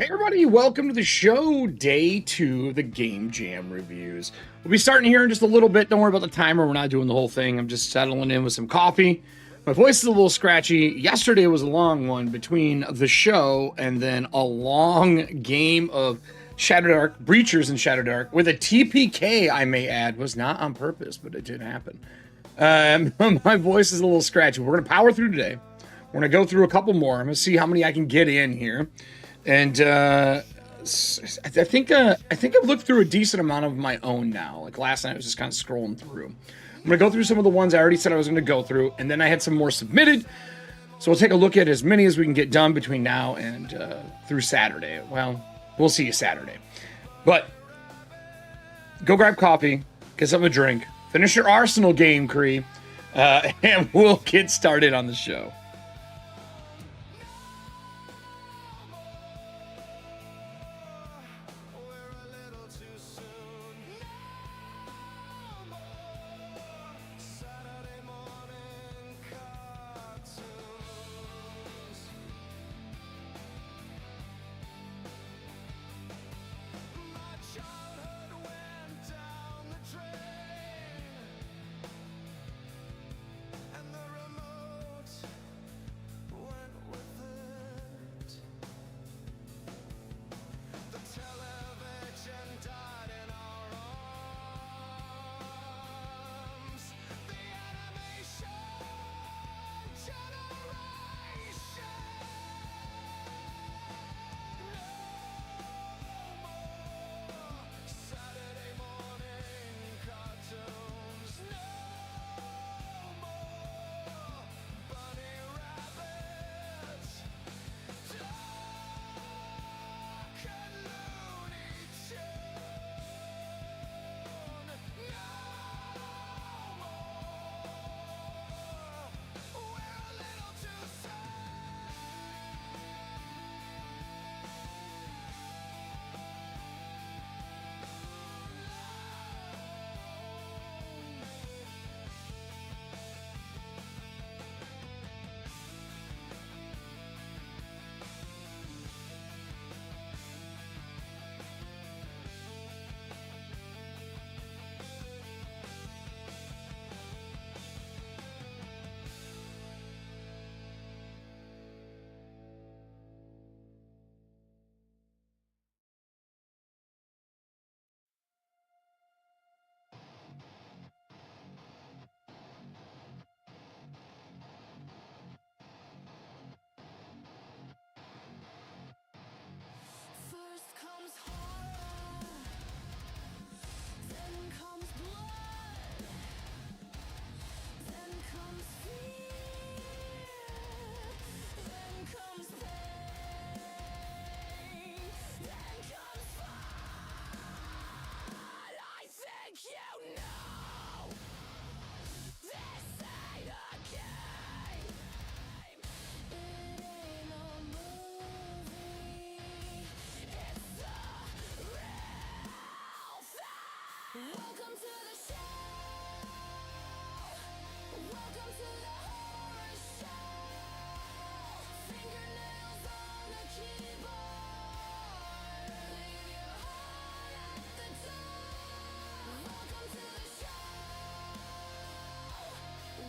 Hey everybody, welcome to the show, day 2 of the Game Jam reviews. We'll be starting here in just a little bit. Don't worry about the timer, we're not doing the whole thing. I'm just settling in with some coffee. My voice is a little scratchy. Yesterday was a long one between the show and then a long game of Shadowdark, Breachers in Shadowdark, with a TPK, I may add. Was not on purpose, but it did happen. My voice is a little scratchy. We're going to power through today. We're going to go through a couple more. I'm going to see how many I can get in here. And I think I've looked through a decent amount of my own now. Like last night I was just kind of scrolling through. I'm going to go through some of the ones I already said I was going to go through, and then I had some more submitted. So we'll take a look at as many as we can get done between now and through Saturday. Well, we'll see you Saturday. But go grab coffee, get something to drink, finish your Arsenal game, Cree, and we'll get started on the show.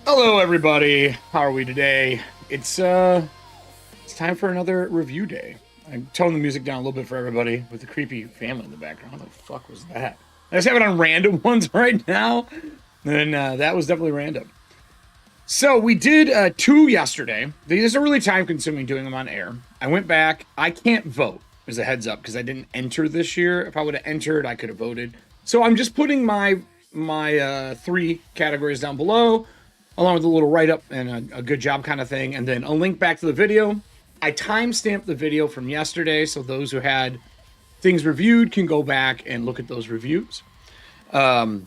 Hello everybody, how are we today? It's time for another review day. I'm toning the music down a little bit for everybody with the creepy family in the background. What the fuck was that? I just have it on random ones right now, and that was definitely random. So we did 2 yesterday. These are really time consuming doing them on air. I went back. I can't vote as a heads up because I didn't enter this year. If I would have entered, I could have voted. So I'm just putting my 3 categories down below, along with a little write-up and a good job kind of thing, and then a link back to the video. I timestamped the video from yesterday, so those who had things reviewed can go back and look at those reviews. I'm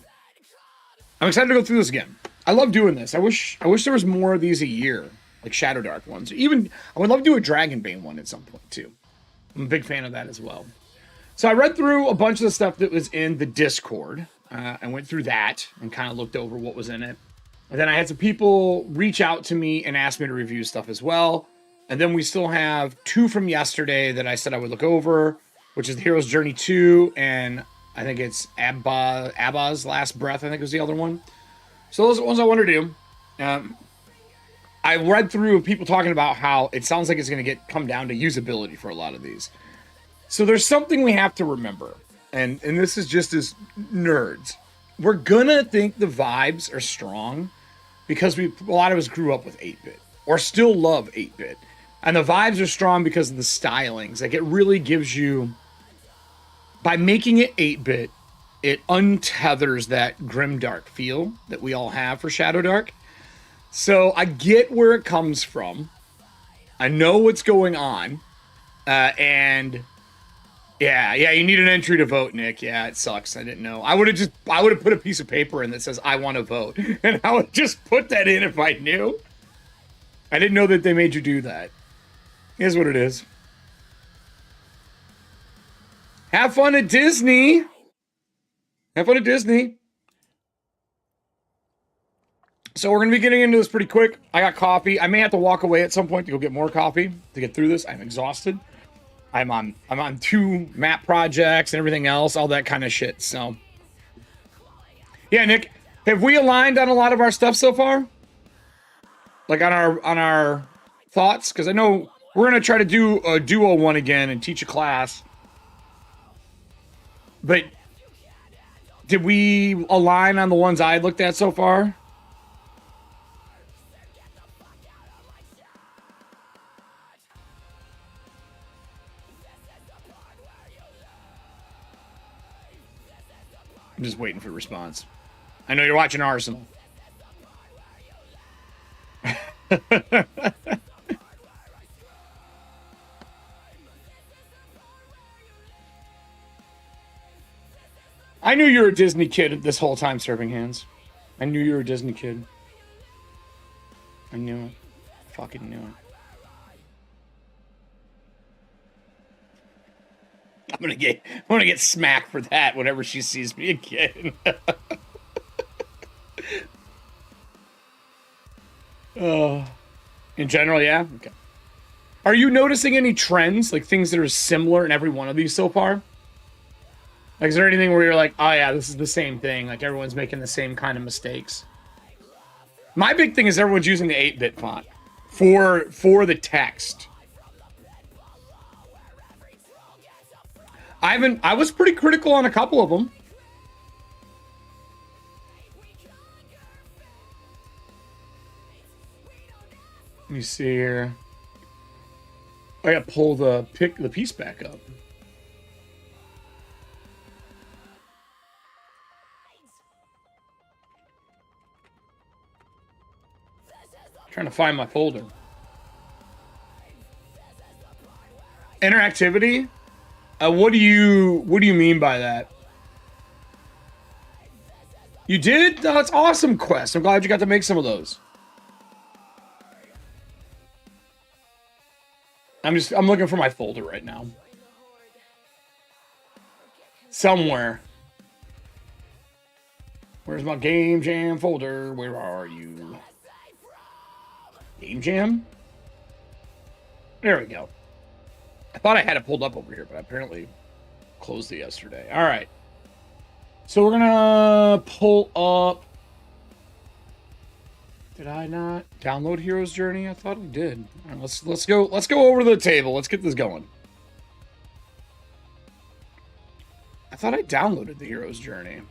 excited to go through this again. I love doing this. I wish there was more of these a year, like Shadowdark ones. Even, I would love to do a Dragonbane one at some point, too. I'm a big fan of that as well. So I read through a bunch of the stuff that was in the Discord. I went through that and kind of looked over what was in it. And then I had some people reach out to me and ask me to review stuff as well. And then we still have 2 from yesterday that I said I would look over, which is the Hero's Journey 2, and I think it's Abba's Last Breath, I think was the other one. So those are the ones I want to do. I read through people talking about how it sounds like it's going to come down to usability for a lot of these. So there's something we have to remember, and this is just as nerds. We're going to think the vibes are strong because a lot of us grew up with 8-bit or still love 8-bit. And the vibes are strong because of the stylings. Like, it really gives you, by making it 8-bit, it untethers that grimdark feel that we all have for Shadowdark. So I get where it comes from. I know what's going on. And yeah, you need an entry to vote, Nick. Yeah, it sucks. I didn't know. I would have put a piece of paper in that says I want to vote. And I would just put that in if I knew. I didn't know that they made you do that. Here's what it is. Have fun at Disney. Have fun at Disney. So we're going to be getting into this pretty quick. I got coffee. I may have to walk away at some point to go get more coffee to get through this. I'm exhausted. I'm on 2 map projects and everything else, all that kind of shit. So yeah, Nick, have we aligned on a lot of our stuff so far? Like on our thoughts? Because I know we're going to try to do a duo one again and teach a class. But did we align on the ones I looked at so far? I'm just waiting for a response. I know you're watching Arsenal. I knew you were a Disney kid this whole time, Serving Hands. I knew you were a Disney kid. I knew it. Fucking knew it. I'm gonna get smacked for that whenever she sees me again. In general, yeah. Okay. Are you noticing any trends, like things that are similar in every one of these so far? Like, is there anything where you're like, oh yeah, this is the same thing? Like, everyone's making the same kind of mistakes. My big thing is everyone's using the 8-bit font for the text. I was pretty critical on a couple of them. Let me see here. I gotta pull the piece back up. Trying to find my folder. Interactivity? What do you mean by that? You did? Oh, that's awesome, Quest. I'm glad you got to make some of those. I'm looking for my folder right now. Somewhere. Where's my Game Jam folder? Where are you? Game Jam? There we go. I thought I had it pulled up over here, but I apparently closed it yesterday. All right. So we're gonna pull up. Did I not download Hero's Journey? I thought I did. All right, let's go over to the table. Let's get this going. I thought I downloaded the Hero's Journey.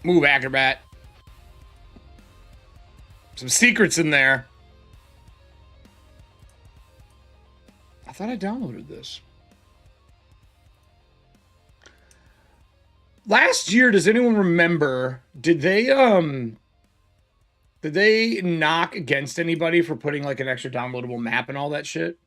Move, Acrobat. Some secrets in there. I thought I downloaded this. Last year, does anyone remember, did they knock against anybody for putting like an extra downloadable map and all that shit?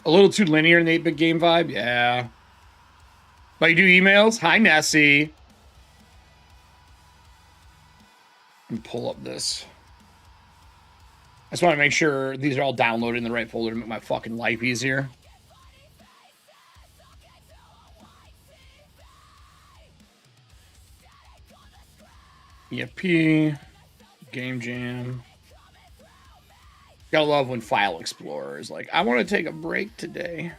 A little too linear in the 8-bit game vibe? Yeah. But you do emails? Hi, Nessie. Let me pull up this. just want to make sure these are all downloaded in the right folder to make my fucking life easier. EFP, Game Jam. Gotta love when File Explorer is like, I want to take a break today.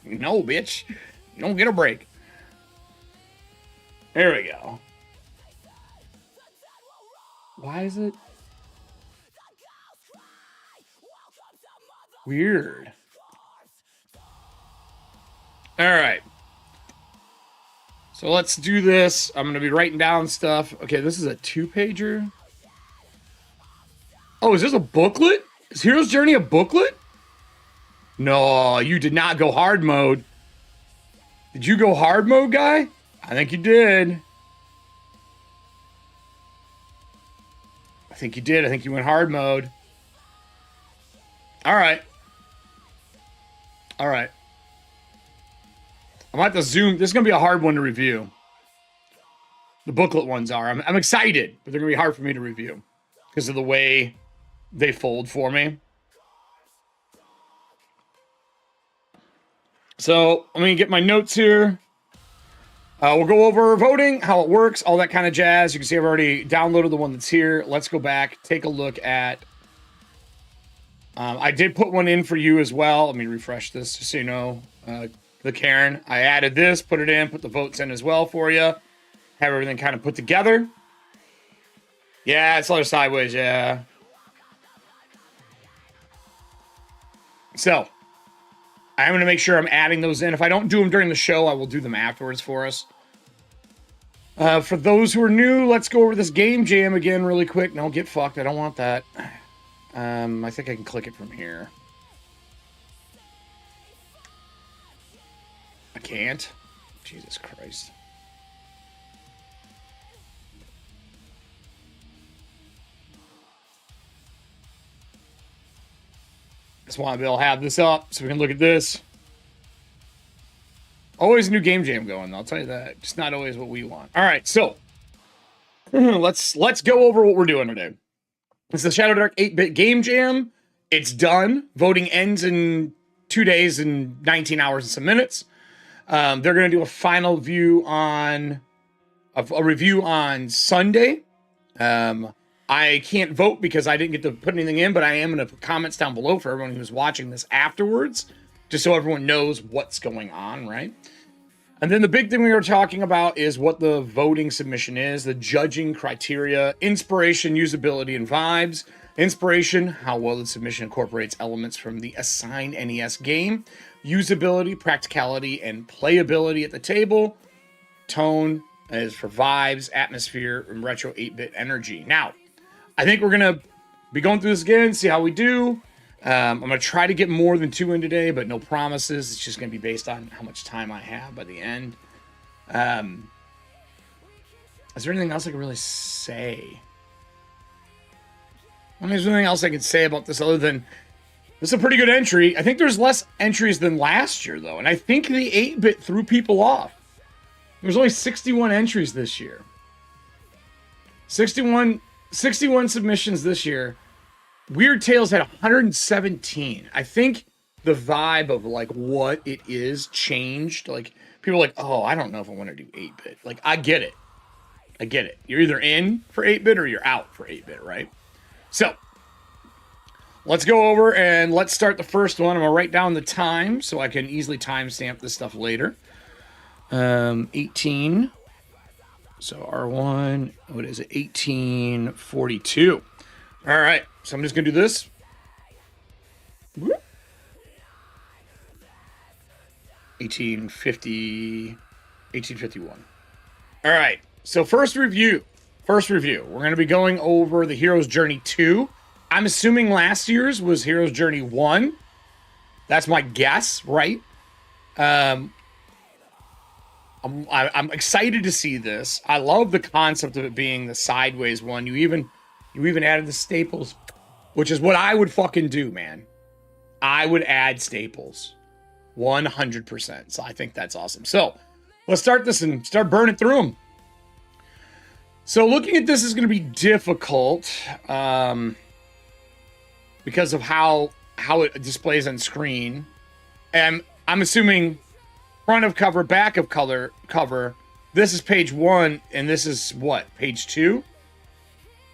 No, bitch. You don't get a break. There we go. Why is it weird? All right. So let's do this. I'm going to be writing down stuff. Okay, this is a 2-pager. Oh, is this a booklet? Is Hero's Journey a booklet? No, you did not go hard mode. Did you go hard mode, guy? I think you did. I think you did. I think you went hard mode. All right. All right. I'm about to zoom. This is going to be a hard one to review. The booklet ones are. I'm excited, but they're going to be hard for me to review because of the way they fold for me. So let me get my notes here. We'll go over voting, how it works, all that kind of jazz. You can see I've already downloaded the one that's here. Let's go back, take a look at... I did put one in for you as well. Let me refresh this just so you know. The Karen. I added this, put it in, put the votes in as well for you. Have everything kind of put together. Yeah, it's a little sideways, yeah. So, I'm going to make sure I'm adding those in. If I don't do them during the show, I will do them afterwards for us. For those who are new, let's go over this game jam again really quick. No, get fucked. I don't want that. I think I can click it from here. I can't. Jesus Christ. Just want to be able to have this up so we can look at this. Always a new game jam going, I'll tell you that. Just not always what we want. All right, so let's go over what we're doing today. It's the Shadowdark 8-bit game jam. It's done. Voting ends in 2 days and 19 hours and some minutes. They're going to do a final view on a review on Sunday. I can't vote because I didn't get to put anything in, but I am going to put comments down below for everyone who's watching this afterwards, just so everyone knows what's going on, right? And then the big thing we were talking about is what the voting submission is, the judging criteria, inspiration, usability, and vibes. Inspiration, how well the submission incorporates elements from the assigned NES game. Usability, practicality, and playability at the table. Tone is for vibes, atmosphere, and retro 8-bit energy. Now, I think we're going to be going through this again, see how we do. I'm going to try to get more than 2 in today, but no promises. It's just going to be based on how much time I have by the end. Is there anything else I can really say? I mean, is there anything else I can say about this other than this is a pretty good entry? I think there's less entries than last year, though, and I think the 8-bit threw people off. There was only 61 entries this year. 61 submissions this year. Weird Tales had 117. I think the vibe of like what it is changed. Like people are like, oh, I don't know if I want to do 8-bit. Like I get it. I get it. You're either in for 8-bit or you're out for 8-bit, right? So let's go over and let's start the first one. I'm gonna write down the time so I can easily timestamp this stuff later. 18. So R1, what is it? 1842. All right. So I'm just going to do this. 1851. All right. So first review. We're going to be going over the Hero's Journey 2. I'm assuming last year's was Hero's Journey 1. That's my guess, right? I'm excited to see this. I love the concept of it being the sideways one. You even added the staples, which is what I would fucking do, man. I would add staples 100%. So I think that's awesome. So let's start this and start burning through them. So looking at this is going to be difficult. because of how it displays on screen. And I'm assuming front of cover, back of cover. This is page 1, and this is what, page 2?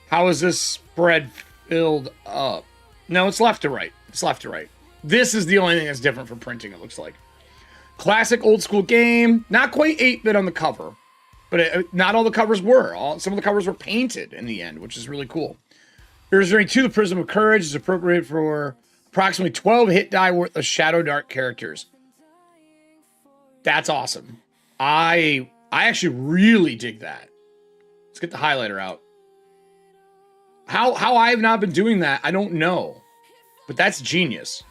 How is this spread filled up? No, it's left to right. It's left to right. This is the only thing that's different for printing, it looks like. Classic old school game. Not quite 8-bit on the cover, but not all the covers were. Some of the covers were painted in the end, which is really cool. Here's Journey 2, The Prism of Courage is appropriate for approximately 12 hit die worth of Shadowdark characters. That's awesome. I actually really dig that. Let's get the highlighter out. How I have not been doing that, I don't know. But that's genius.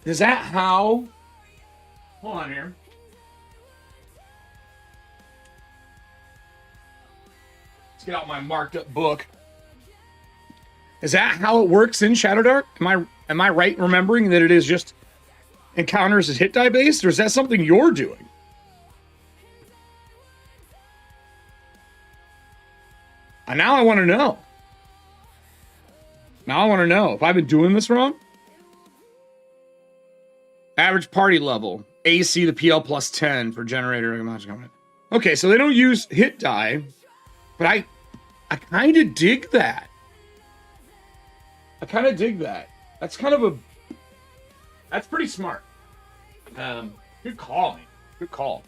Is that how... Hold on here. Let's get out my marked up book. Is that how it works in Shadowdark? Am I right in remembering that it is just encounters as hit die based, or is that something you're doing? And now I want to know. Now I want to know if I've been doing this wrong. Average party level. AC the PL plus 10 for generator. Okay, so they don't use hit die, but I kind of dig that. I kind of dig that. That's kind of that's pretty smart. Good call, man. Good call.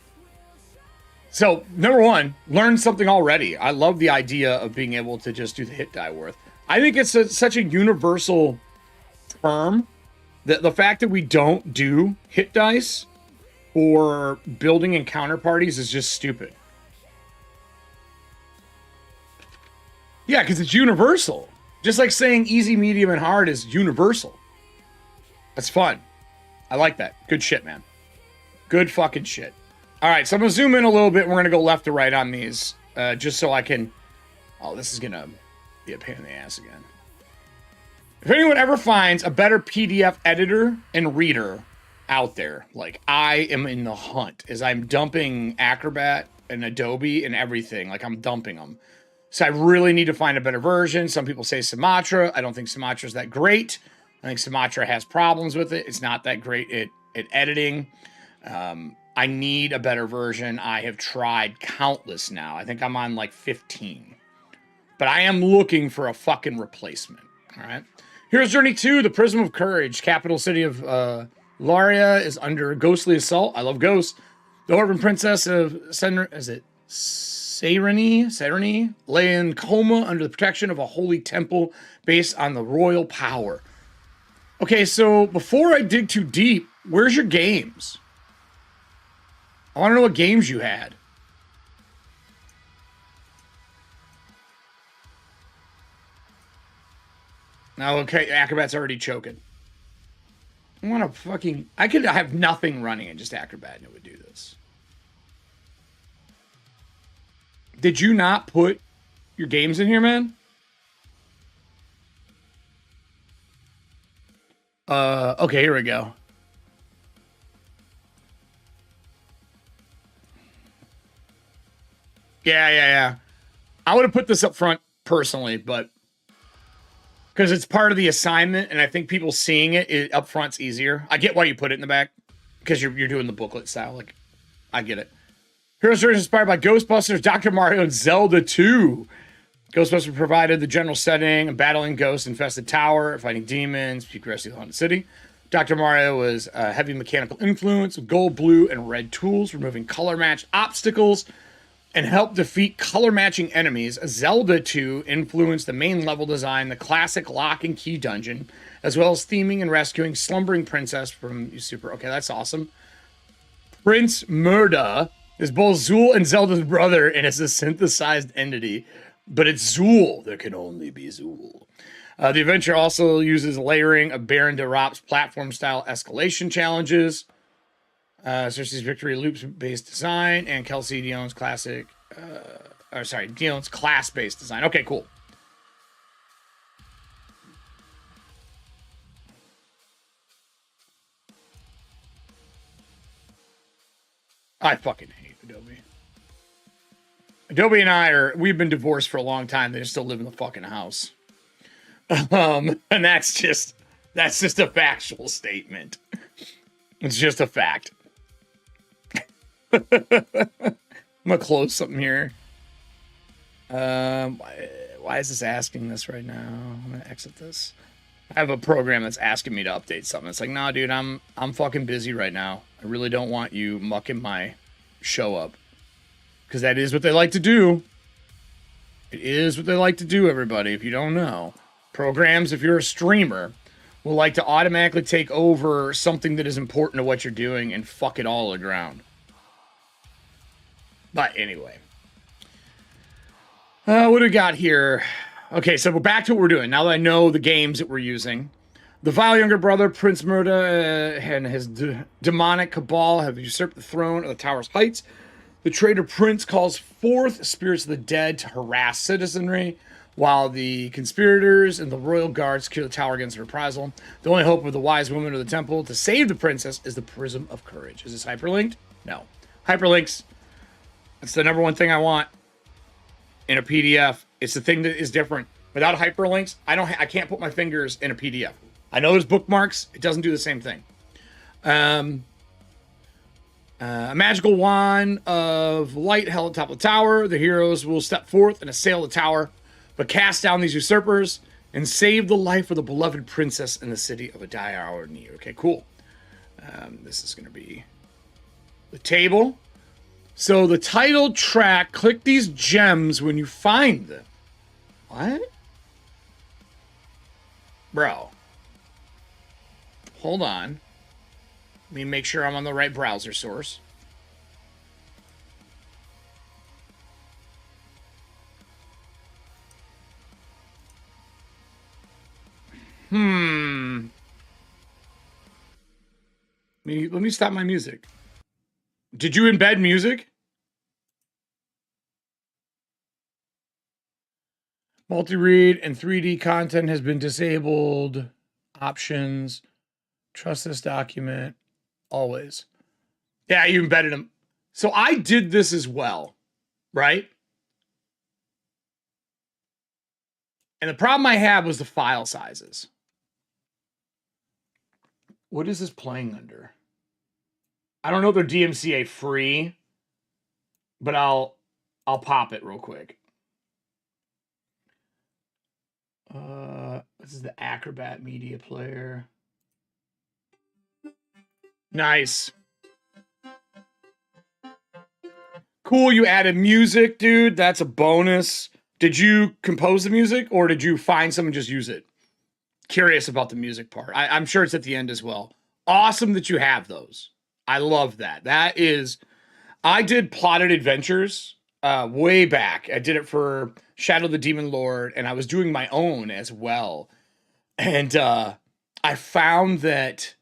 So, number 1, learn something already. I love the idea of being able to just do the hit die worth. I think it's such a universal term that the fact that we don't do hit dice for building encounter parties is just stupid. Yeah, because it's universal. Just like saying easy, medium, and hard is universal. That's fun. I like that. Good shit, man. Good fucking shit. All right, so I'm going to zoom in a little bit. We're going to go left to right on these, just so I can... Oh, this is going to be a pain in the ass again. If anyone ever finds a better PDF editor and reader out there, like, I am in the hunt, as I'm dumping Acrobat and Adobe and everything. Like, I'm dumping them. So I really need to find a better version. Some people say Sumatra. I don't think Sumatra's that great. I think Sumatra has problems with it. It's not that great at editing. I need a better version. I have tried countless now. I think I'm on like 15. But I am looking for a fucking replacement. All right. Here's Journey 2, The Prism of Courage. Capital city of Laria is under ghostly assault. I love ghosts. The Orphan Princess of Sereni lay in coma under the protection of a holy temple based on the royal power. Okay, so before I dig too deep, where's your games? I want to know what games you had. Now, okay, Acrobat's already choking. I want to fucking... I could have nothing running in just Acrobat and it would do this. Did you not put your games in here, man? Okay, here we go. Yeah. I would have put this up front personally, but because it's part of the assignment, and I think people seeing it up front's easier. I get why you put it in the back because you're doing the booklet style. Like, I get it. Heroes Stories inspired by Ghostbusters, Dr. Mario, and Zelda 2. Ghostbusters provided the general setting, a battling ghost-infested tower, fighting demons, peak rescue the haunted city. Dr. Mario was a heavy mechanical influence, gold, blue, and red tools, removing color-matched obstacles, and helped defeat color-matching enemies. Zelda 2 influenced the main level design, the classic lock and key dungeon, as well as theming and rescuing slumbering princess from Super. Okay, that's awesome. Prince Murda is both Zool and Zelda's brother, and is a synthesized entity, but it's Zool. There can only be Zool. The adventure also uses layering of Baron de Rop's platform-style escalation challenges, Cersei's Victory Loops-based design, and Kelsey Dion's Dion's class-based design. Okay, cool. I fucking hate Adobe. Adobe and we've been divorced for a long time. They still live in the fucking house. And that's just a factual statement. It's just a fact. I'm gonna close something here. Why is this asking this right now? I'm gonna exit this. I have a program that's asking me to update something. It's like, nah, dude, I'm fucking busy right now. I really don't want you mucking my show up. Because that is what they like to do. It is what they like to do, everybody, if you don't know. Programs, if you're a streamer, will like to automatically take over something that is important to what you're doing and fuck it all aground. But anyway. What do we got here? Okay, so we're back to what we're doing. Now that I know the games that we're using. The vile younger brother, Prince Murda, and his demonic cabal have usurped the throne of the Tower's Heights. The traitor prince calls forth spirits of the dead to harass citizenry, while the conspirators and the royal guards secure the tower against reprisal. The only hope of the wise woman of the temple to save the princess is the Prism of Courage. Is this hyperlinked? No. Hyperlinks. That's the number one thing I want in a PDF. It's the thing that is different. Without hyperlinks, I can't put my fingers in a PDF. I know there's bookmarks. It doesn't do the same thing. A magical wand of light held at the top of the tower. The heroes will step forth and assail the tower, but cast down these usurpers and save the life of the beloved princess in the city of a dire need. Okay, cool. This is going to be the table. So the title track, click these gems when you find them. What? Bro. Hold on. Let me make sure I'm on the right browser source. Let me stop my music. Did you embed music? Multi-read and 3D content has been disabled. Options. Trust this document. Always. Yeah, you embedded them. So I did this as well, right? And the problem I had was the file sizes. What is this playing under? I don't know if they're DMCA free, but I'll pop it real quick. This is the Acrobat Media Player. Nice. Cool, you added music, dude. That's a bonus. Did you compose the music, or did you find someone and just use it? Curious about the music part. I'm sure it's at the end as well. Awesome that you have those. I love that. That is... I did Plotted Adventures way back. I did it for Shadow the Demon Lord, and I was doing my own as well. And I found that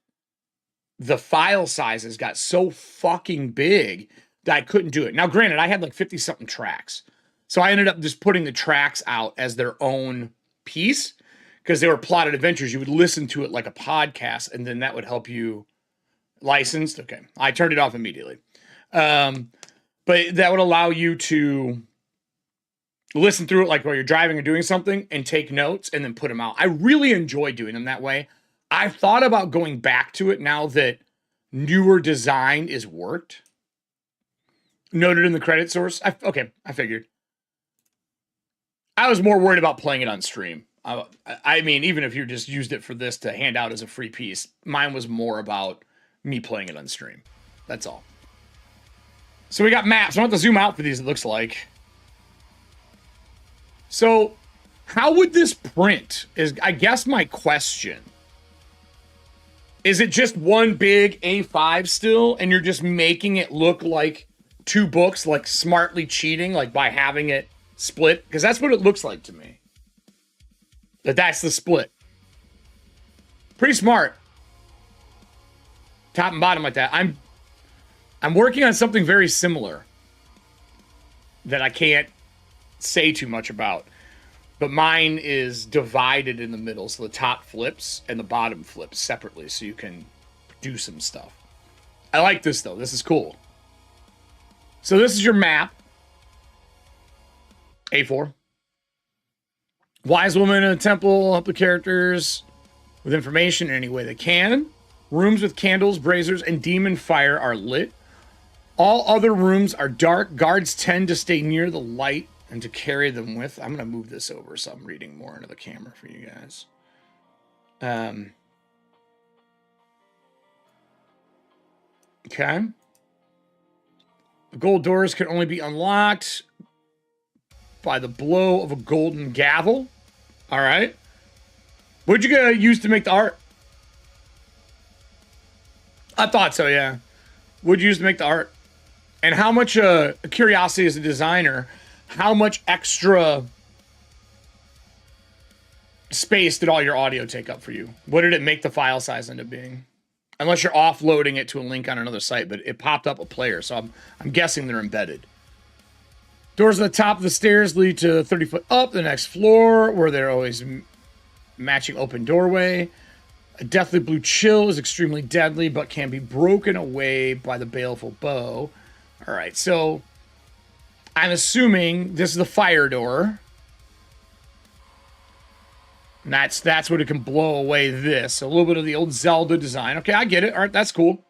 the file sizes got so fucking big that I couldn't do it. Now, granted, I had like 50-something tracks. So I ended up just putting the tracks out as their own piece because they were Plotted Adventures. You would listen to it like a podcast, and then that would help you licensed. Okay, I turned it off immediately. But that would allow you to listen through it like while you're driving or doing something and take notes and then put them out. I really enjoy doing them that way. I've thought about going back to it now that newer design is worked. Noted in the credit source. I figured. I was more worried about playing it on stream. I mean, even if you just used it for this to hand out as a free piece, mine was more about me playing it on stream. That's all. So we got maps. I want to zoom out for these, it looks like. So, how would this print is, I guess, my question. Is it just one big A5 still, and you're just making it look like two books, like smartly cheating, like by having it split? Because that's what it looks like to me. That's the split. Pretty smart. Top and bottom like that. I'm working on something very similar that I can't say too much about. But mine is divided in the middle, so the top flips and the bottom flips separately, so you can do some stuff. I like this, though. This is cool. So this is your map. A4. Wise woman in a temple help the characters with information in any way they can. Rooms with candles, braziers, and demon fire are lit. All other rooms are dark. Guards tend to stay near the light and to carry them with. I'm going to move this over so I'm reading more into the camera for you guys. Okay. The gold doors can only be unlocked by the blow of a golden gavel. All right. What'd you use to make the art? I thought so, yeah. What'd you use to make the art? And how much, curiosity as a designer, how much extra space did all your audio take up for you? What did it make the file size end up being? Unless you're offloading it to a link on another site, but it popped up a player, so I'm guessing they're embedded. Doors at the top of the stairs lead to 30 foot up the next floor, where they're always matching open doorway. A deathly blue chill is extremely deadly, but can be broken away by the baleful bow. All right, so I'm assuming this is the fire door. And that's what it can blow away this. A little bit of the old Zelda design. Okay, I get it. All right, that's cool.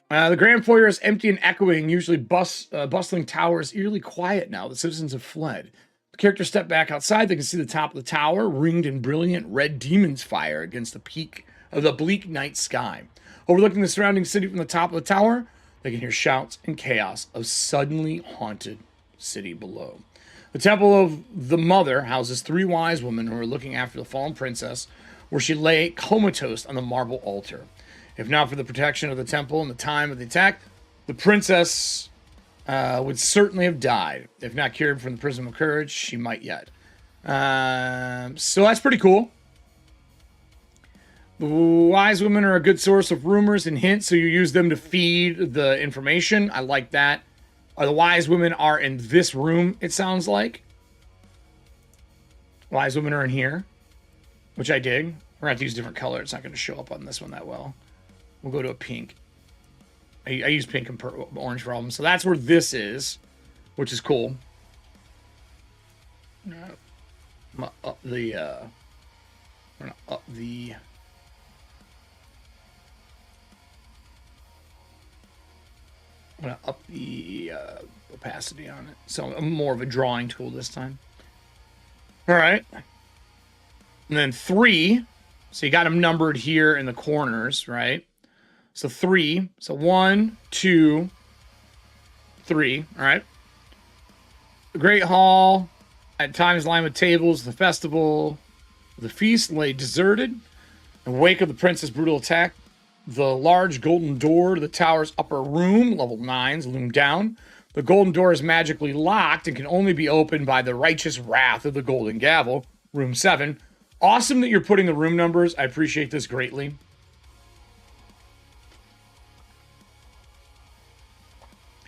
The Grand Foyer is empty and echoing. Usually bustling tower is eerily quiet now. The citizens have fled. The characters step back outside. They can see the top of the tower, ringed in brilliant red demon's fire against the peak of the bleak night sky. Overlooking the surrounding city from the top of the tower, they can hear shouts and chaos of suddenly haunted city below. The Temple of the Mother houses 3 wise women who are looking after the fallen princess, where she lay comatose on the marble altar. If not for the protection of the temple and the time of the attack, the princess would certainly have died. If not cured from the Prism of Courage, she might yet. So that's pretty cool. The wise women are a good source of rumors and hints, so you use them to feed the information. I like that. The wise women are in this room, it sounds like. Wise women are in here, which I dig. We're going to have to use a different color. It's not going to show up on this one that well. We'll go to a pink. I use pink and orange for all of them. So that's where this is, which is cool. I'm going to up the... I'm going to up the... I'm going to up the opacity on it. So I'm more of a drawing tool this time. All right. And then 3. So you got them numbered here in the corners, right? So 3. So 1, 2, 3. All right. The Great Hall, at times lined with tables, the festival, the feast lay deserted. In the wake of the prince's brutal attack, the large golden door to the tower's upper room, level 9s, loomed down. The golden door is magically locked and can only be opened by the righteous wrath of the golden gavel, room 7. Awesome that you're putting the room numbers. I appreciate this greatly.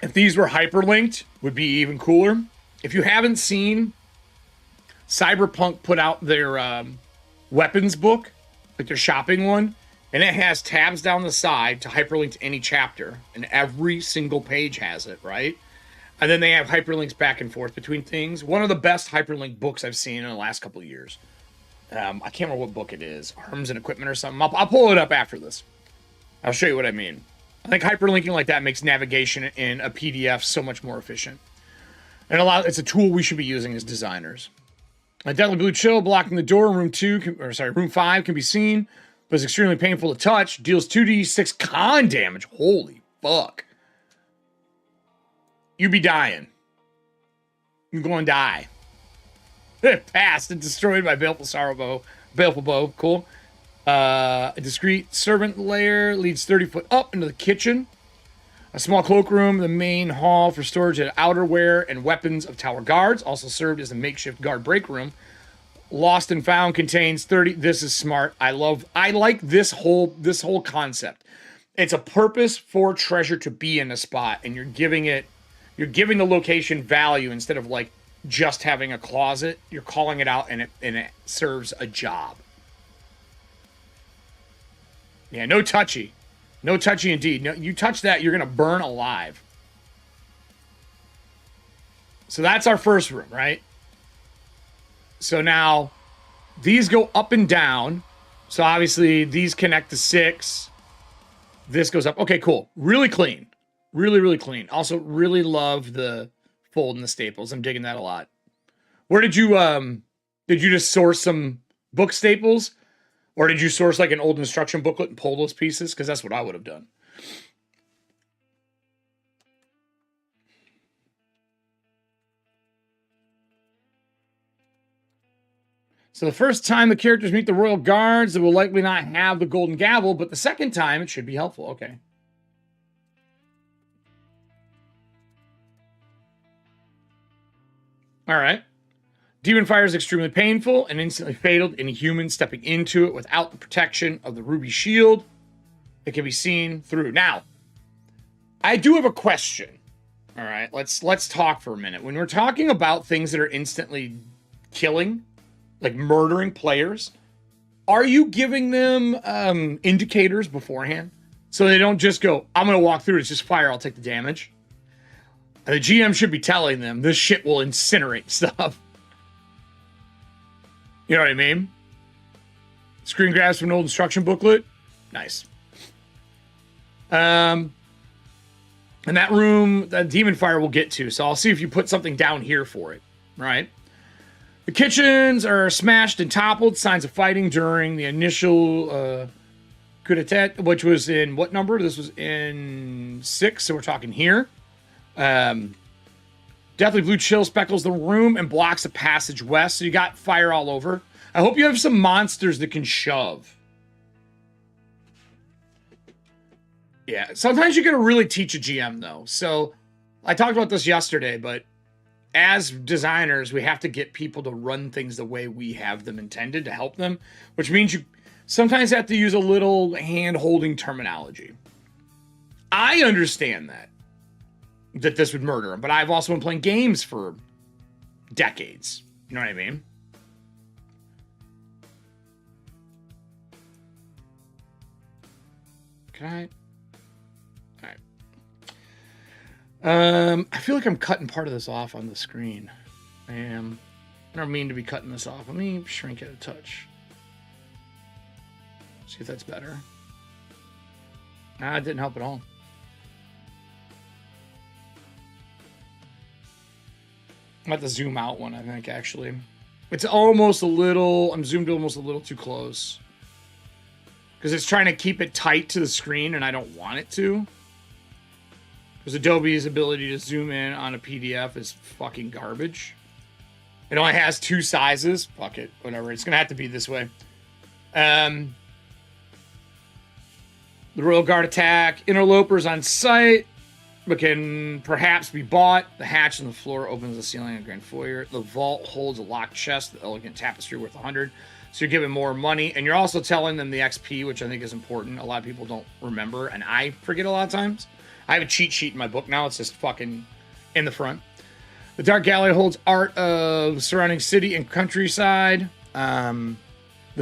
If these were hyperlinked, would be even cooler. If you haven't seen, Cyberpunk put out their weapons book, like their shopping one, and it has tabs down the side to hyperlink to any chapter, and every single page has it, right? And then they have hyperlinks back and forth between things. One of the best hyperlink books I've seen in the last couple of years. I can't remember what book it is. Arms and Equipment or something. I'll pull it up after this. I'll show you what I mean. I think hyperlinking like that makes navigation in a PDF so much more efficient. And it's a tool we should be using as designers. A deadly blue chill blocking the door. Room 5 can be seen, but it's extremely painful to touch. Deals 2d6 con damage. Holy fuck. You be dying. You're going to die. Passed and destroyed by Baleful Bow. Cool. A discreet servant lair leads 30 foot up into the kitchen. A small cloakroom, the main hall for storage of outerwear and weapons of tower guards, also served as a makeshift guard break room. Lost and Found contains 30. This is smart. I like this whole concept. It's a purpose for treasure to be in a spot, and you're giving the location value instead of like just having a closet. You're calling it out, and it serves a job. Yeah, no touchy. No touchy indeed. No, you touch that, you're going to burn alive. So that's our first room, right? So now these go up and down. So obviously these connect to 6. This goes up. Okay, cool. Really clean. Really, really clean. Also, really love the fold and the staples. I'm digging that a lot. Where did you just source some book staples? Or did you source like an old instruction booklet and pull those pieces? Because that's what I would have done. So the first time the characters meet the Royal Guards, they will likely not have the golden gavel, but the second time it should be helpful. Okay. All right. Demon fire is extremely painful and instantly fatal to any human stepping into it without the protection of the ruby shield. It can be seen through. Now, I do have a question. All right, let's talk for a minute. When we're talking about things that are instantly killing, like murdering players, are you giving them indicators beforehand so they don't just go, I'm going to walk through it, it's just fire, I'll take the damage? And the GM should be telling them this shit will incinerate stuff. You know what I mean? Screen grabs from an old instruction booklet. Nice. And that room, that demon fire we'll get to. So I'll see if you put something down here for it. Right? The kitchens are smashed and toppled. Signs of fighting during the initial coup d'etat, which was in what number? This was in 6, so we're talking here. Deathly blue chill speckles the room and blocks the passage west, so you got fire all over. I hope you have some monsters that can shove. Yeah, sometimes you're going to really teach a GM, though. So, I talked about this yesterday, but as designers, we have to get people to run things the way we have them intended to help them, which means you sometimes have to use a little hand-holding terminology. I understand that this would murder him, but I've also been playing games for decades. You know what I mean? Can I? All right. I feel like I'm cutting part of this off on the screen. I am. I don't mean to be cutting this off. Let me shrink it a touch. See if that's better. It didn't help at all. I'm about to zoom out one, I think, actually. It's almost a little... I'm zoomed almost a little too close. Because it's trying to keep it tight to the screen, and I don't want it to. Because Adobe's ability to zoom in on a PDF is fucking garbage. It only has 2 sizes. Fuck it. Whatever. It's going to have to be this way. The Royal Guard attack. Interlopers on site, but can perhaps be bought. The hatch on the floor opens the ceiling and grand foyer. The vault holds a locked chest, the elegant tapestry worth 100. So you're giving more money, and you're also telling them the XP, which I think is important. A lot of people don't remember, and I forget a lot of times. I have a cheat sheet in my book now. It's just fucking in the front. The Dark Gallery holds art of surrounding city and countryside. The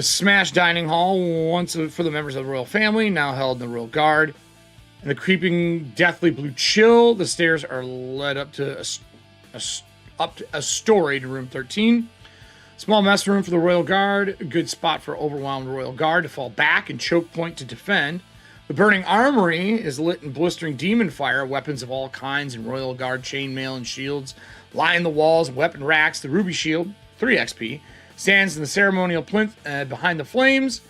smashed dining hall, once for the members of the royal family, now held in the Royal Guard. And the creeping deathly blue chill. The stairs are led up to a story to room 13. Small mess room for the Royal Guard. A good spot for overwhelmed Royal Guard to fall back and choke point to defend. The burning armory is lit in blistering demon fire. Weapons of all kinds and Royal Guard chainmail and shields line the walls, weapon racks. The ruby shield, 3 XP, stands in the ceremonial plinth behind the flames.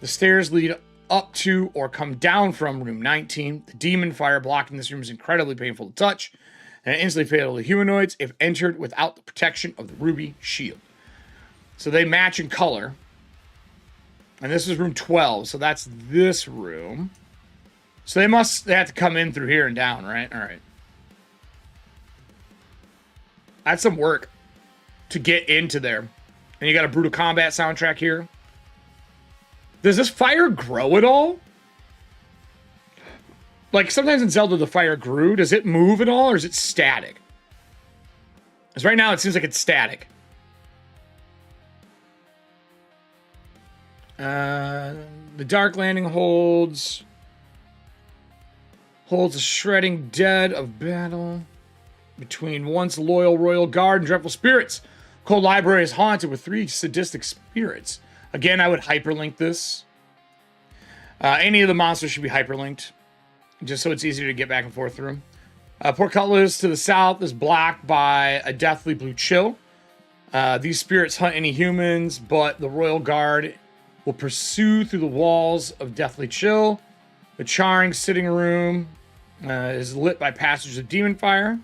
The stairs lead up to or come down from room 19. The demon fire blocking this room is incredibly painful to touch and instantly fatal to humanoids if entered without the protection of the ruby shield. So they match in color. And this is room 12, so that's this room. So they have to come in through here and down, right? All right. That's some work to get into there. And you got a Brutal Combat soundtrack here. Does this fire grow at all? Like, sometimes in Zelda, the fire grew. Does it move at all, or is it static? Because right now, it seems like it's static. The Dark Landing holds a shredding dead of battle. between once loyal royal guard and dreadful spirits. Cold library is haunted with 3 sadistic spirits. Again, I would hyperlink this. Any of the monsters should be hyperlinked, just so it's easier to get back and forth through. Portcullis to the south is blocked by a deathly blue chill. These spirits hunt any humans, but the royal guard will pursue through the walls of deathly chill. The charring sitting room is lit by passages of demon fire.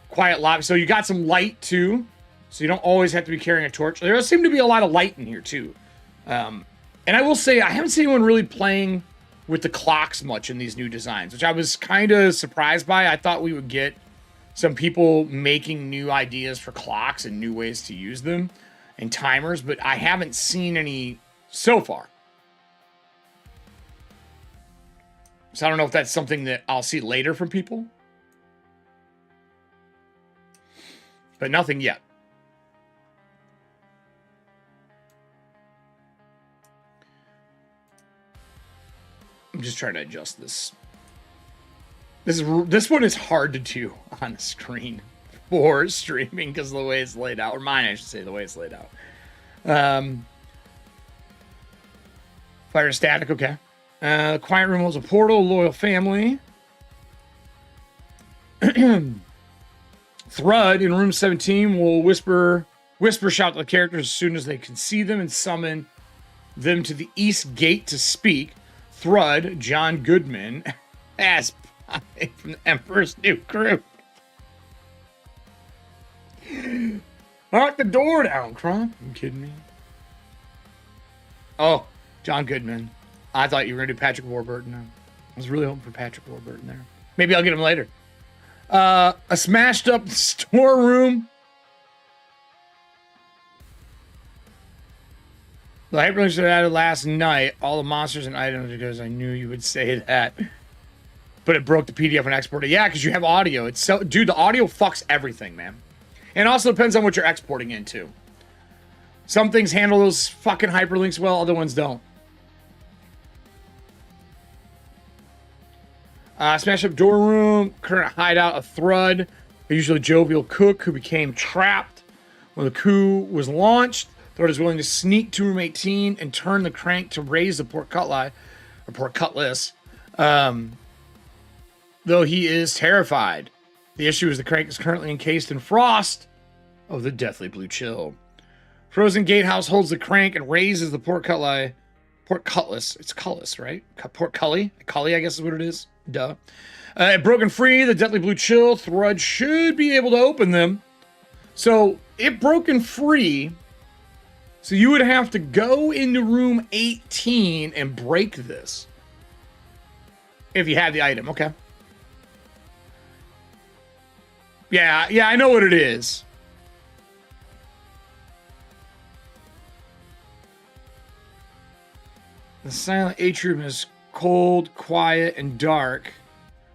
Quiet lobby. So you got some light too. So you don't always have to be carrying a torch. There does seem to be a lot of light in here too. And I will say, I haven't seen anyone really playing with the clocks much in these new designs, which I was kind of surprised by. I thought we would get some people making new ideas for clocks and new ways to use them and timers, but I haven't seen any so far. So I don't know if that's something that I'll see later from people. But nothing yet. I'm just trying to adjust this. This one is hard to do on the screen for streaming because of the way it's laid out. Or mine, I should say, the way it's laid out. Fire static, okay. Quiet room holds a portal, loyal family. Thrud in room 17 will whisper shout to the characters as soon as they can see them and summon them to the east gate to speak. Thrud, John Goodman, as from the Emperor's New Crew. Knock the door down, Kronk. You kidding me? Oh, John Goodman. I thought you were going to do Patrick Warburton. I was really hoping for Patrick Warburton there. Maybe I'll get him later. A smashed up storeroom. The hyperlinks that I added last night, all the monsters and items, because I knew you would say that. But it broke the PDF and exported. Yeah, because you have audio. It's so, dude, the audio fucks everything, man. And it also depends on what you're exporting into. Some things handle those fucking hyperlinks well, other ones don't. Smash up door room, current hideout of Thrud, a usually jovial cook who became trapped when the coup was launched. Thrud is willing to sneak to room 18 and turn the crank to raise the portcullis, though he is terrified. The issue is the crank is currently encased in frost of the deathly blue chill. Frozen Gatehouse holds the crank and raises the portcullis. It's cullis, right? Portcullis, I guess is what it is. Duh. Broken free, the deathly blue chill. Thrud should be able to open them. So, if broken free, so you would have to go into room 18 and break this. If you had the item, okay. Yeah, I know what it is. The silent atrium is cold, quiet, and dark.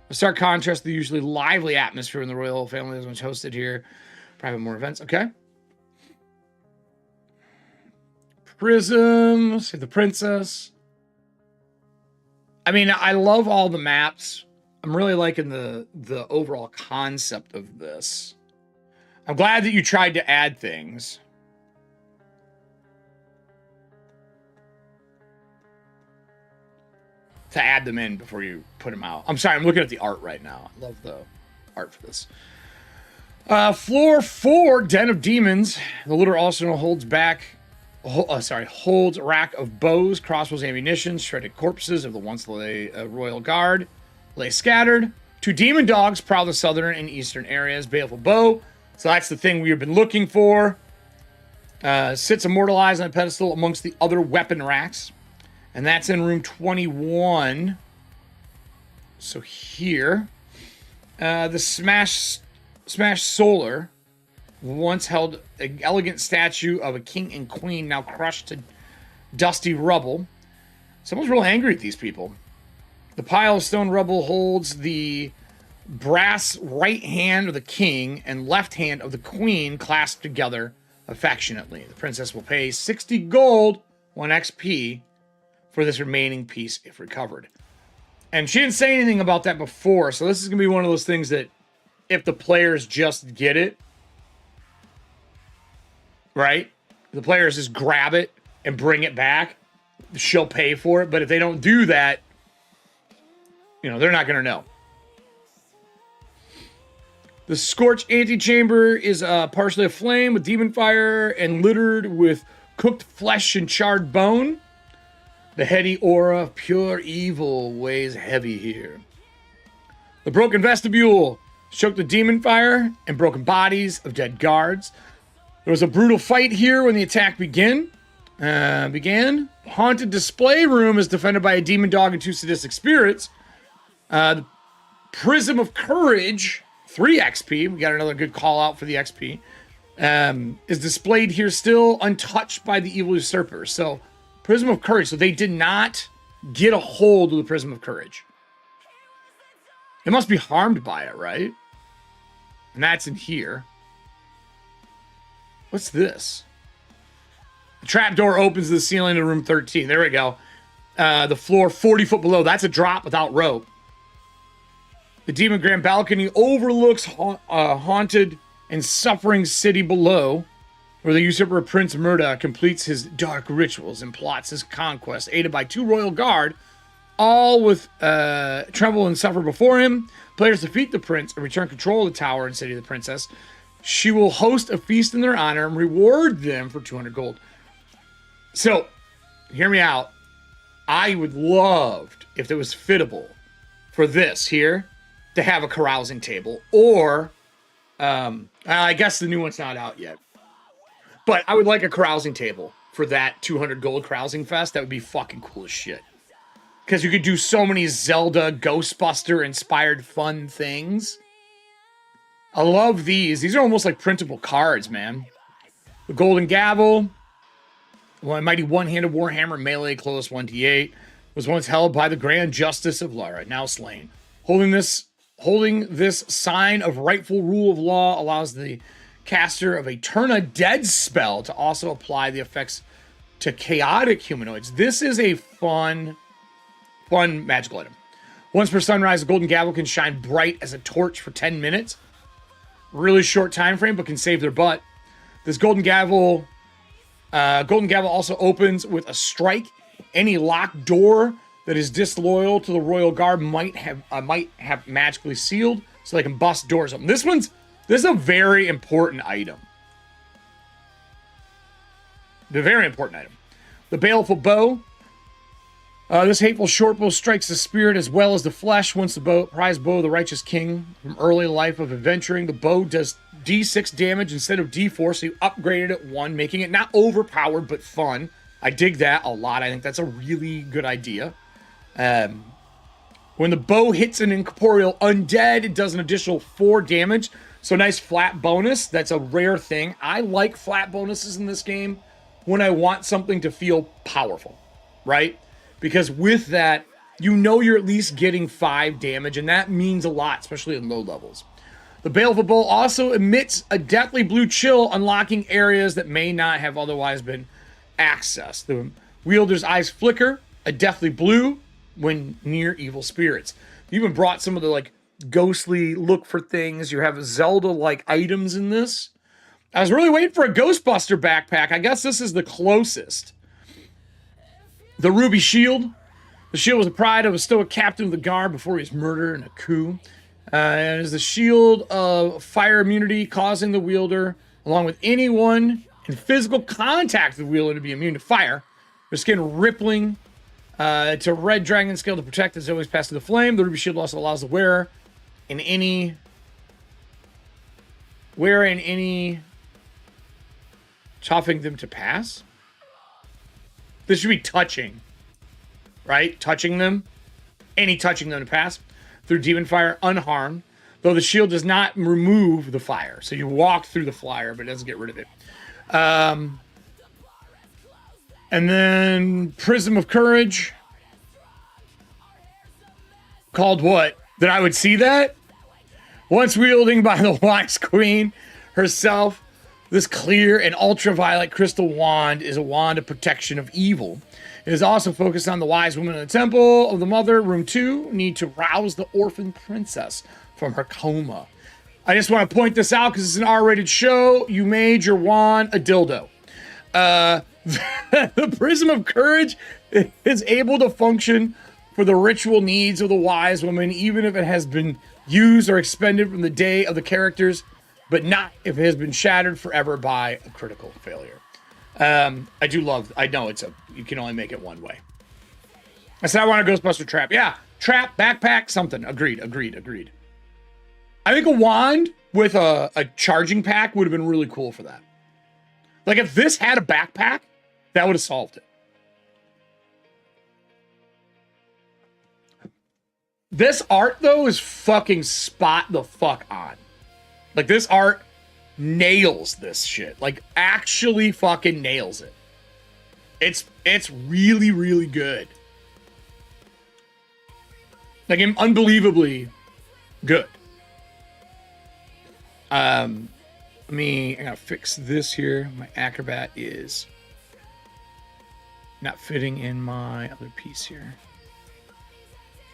A stark contrast to the usually lively atmosphere in the royal family is much hosted here. Private more events, okay. Prism, see the princess. I mean, I love all the maps. I'm really liking the overall concept of this. I'm glad that you tried to add things. To add them in before you put them out. I'm sorry, I'm looking at the art right now. I love the art for this. Floor 4, Den of Demons. The looter arsenal holds rack of bows, crossbows, ammunition, shredded corpses of the once royal guard lay scattered. 2 demon dogs prowl the southern and eastern areas. Baleful bow. So that's the thing we've been looking for. Sits immortalized on a pedestal amongst the other weapon racks. And that's in room 21. So here. The Smash Solar once held an elegant statue of a king and queen, now crushed to dusty rubble. Someone's real angry at these people. The pile of stone rubble holds the brass right hand of the king and left hand of the queen clasped together affectionately. The princess will pay 60 gold, 1 XP, for this remaining piece if recovered. And she didn't say anything about that before, so this is going to be one of those things that if the players just get it, right? The players just grab it and bring it back, she'll pay for it. But if they don't do that, you know, they're not going to know. The Scorch Antechamber is partially aflame with demon fire and littered with cooked flesh and charred bone. The heady aura of pure evil weighs heavy here. The broken vestibule choked with demon fire and broken bodies of dead guards. There was a brutal fight here when the attack began. The haunted display room is defended by a demon dog and 2 sadistic spirits. The Prism of Courage, 3 XP. We got another good call out for the XP. Is displayed here still untouched by the evil usurper. So, Prism of Courage. So they did not get a hold of the Prism of Courage. It must be harmed by it, right? And that's in here. What's this? The trapdoor opens to the ceiling of room 13. There we go. The floor 40 foot below. That's a drop without rope. The Demon Grand Balcony overlooks haunted and suffering city below, where the usurper Prince Murda completes his dark rituals and plots his conquest, aided by 2 royal guard, all with tremble and suffer before him. Players defeat the prince and return control of the tower and city of the princess. She will host a feast in their honor and reward them for 200 gold. So, hear me out. I would love, if it was fittable for this here, to have a carousing table. Or, I guess the new one's not out yet. But I would like a carousing table for that 200 gold carousing fest. That would be fucking cool as shit. Because you could do so many Zelda, Ghostbuster-inspired fun things. I love these. These are almost like printable cards, man. The Golden Gavel. Well, a mighty one-handed Warhammer melee close 1d8. Was once held by the Grand Justice of Lara, now slain. Holding this sign of rightful rule of law allows the caster of a Turn a Dead spell to also apply the effects to chaotic humanoids. This is a fun magical item. Once per sunrise, the Golden Gavel can shine bright as a torch for 10 minutes. Really short time frame, but can save their butt. This Golden Gavel also opens with a strike. Any locked door that is disloyal to the Royal Guard might have magically sealed, so they can bust doors open. This is a very important item. The very important item. The Baleful Bow. This hateful short bow strikes the spirit as well as the flesh. Once the prize bow of the righteous king from early life of adventuring, the bow does D6 damage instead of D4, so you upgraded it 1, making it not overpowered but fun. I dig that a lot. I think that's a really good idea. When the bow hits an incorporeal undead, it does an additional 4 damage. So nice flat bonus. That's a rare thing. I like flat bonuses in this game when I want something to feel powerful, right? Because with that, you know you're at least getting 5 damage, and that means a lot, especially in low levels. The Baleful Bow also emits a deathly blue chill, unlocking areas that may not have otherwise been accessed. The wielder's eyes flicker, a deathly blue, when near evil spirits. You even brought some of the, like, ghostly look for things. You have Zelda-like items in this. I was really waiting for a Ghostbuster backpack. I guess this is the closest. The Ruby Shield. The shield was the pride of a stoic captain of the guard before he was murdered in a coup. And is the shield of fire immunity, causing the wielder, along with anyone in physical contact with the wielder, to be immune to fire. Their skin rippling to red dragon scale to protect as always pass through the flame. The Ruby Shield also allows the wearer in any toughing them to pass. This should be touching, right? Touching them. Any touching them to pass through demon fire unharmed, though the shield does not remove the fire. So you walk through the fire, but it doesn't get rid of it. And then Prism of Courage. Called what? That I would see that? Once wielding by the wise queen herself, this clear and ultraviolet crystal wand is a wand of protection of evil. It is also focused on the wise woman in the temple of the mother. Room 2, need to rouse the orphan princess from her coma. I just want to point this out because it's an R-rated show. You made your wand a dildo. The Prism of Courage is able to function for the ritual needs of the wise woman, even if it has been used or expended from the day of the characters, but not if it has been shattered forever by a critical failure. I do love, I know you can only make it one way. I said I want a Ghostbuster trap. Yeah, trap, backpack, something. Agreed. I think a wand with a charging pack would have been really cool for that. Like if this had a backpack, that would have solved it. This art, though, is fucking spot the fuck on. Like, this art nails this shit. Like, actually fucking nails it. It's really, really good. Like, unbelievably good. I gotta fix this here. My Acrobat is not fitting in my other piece here.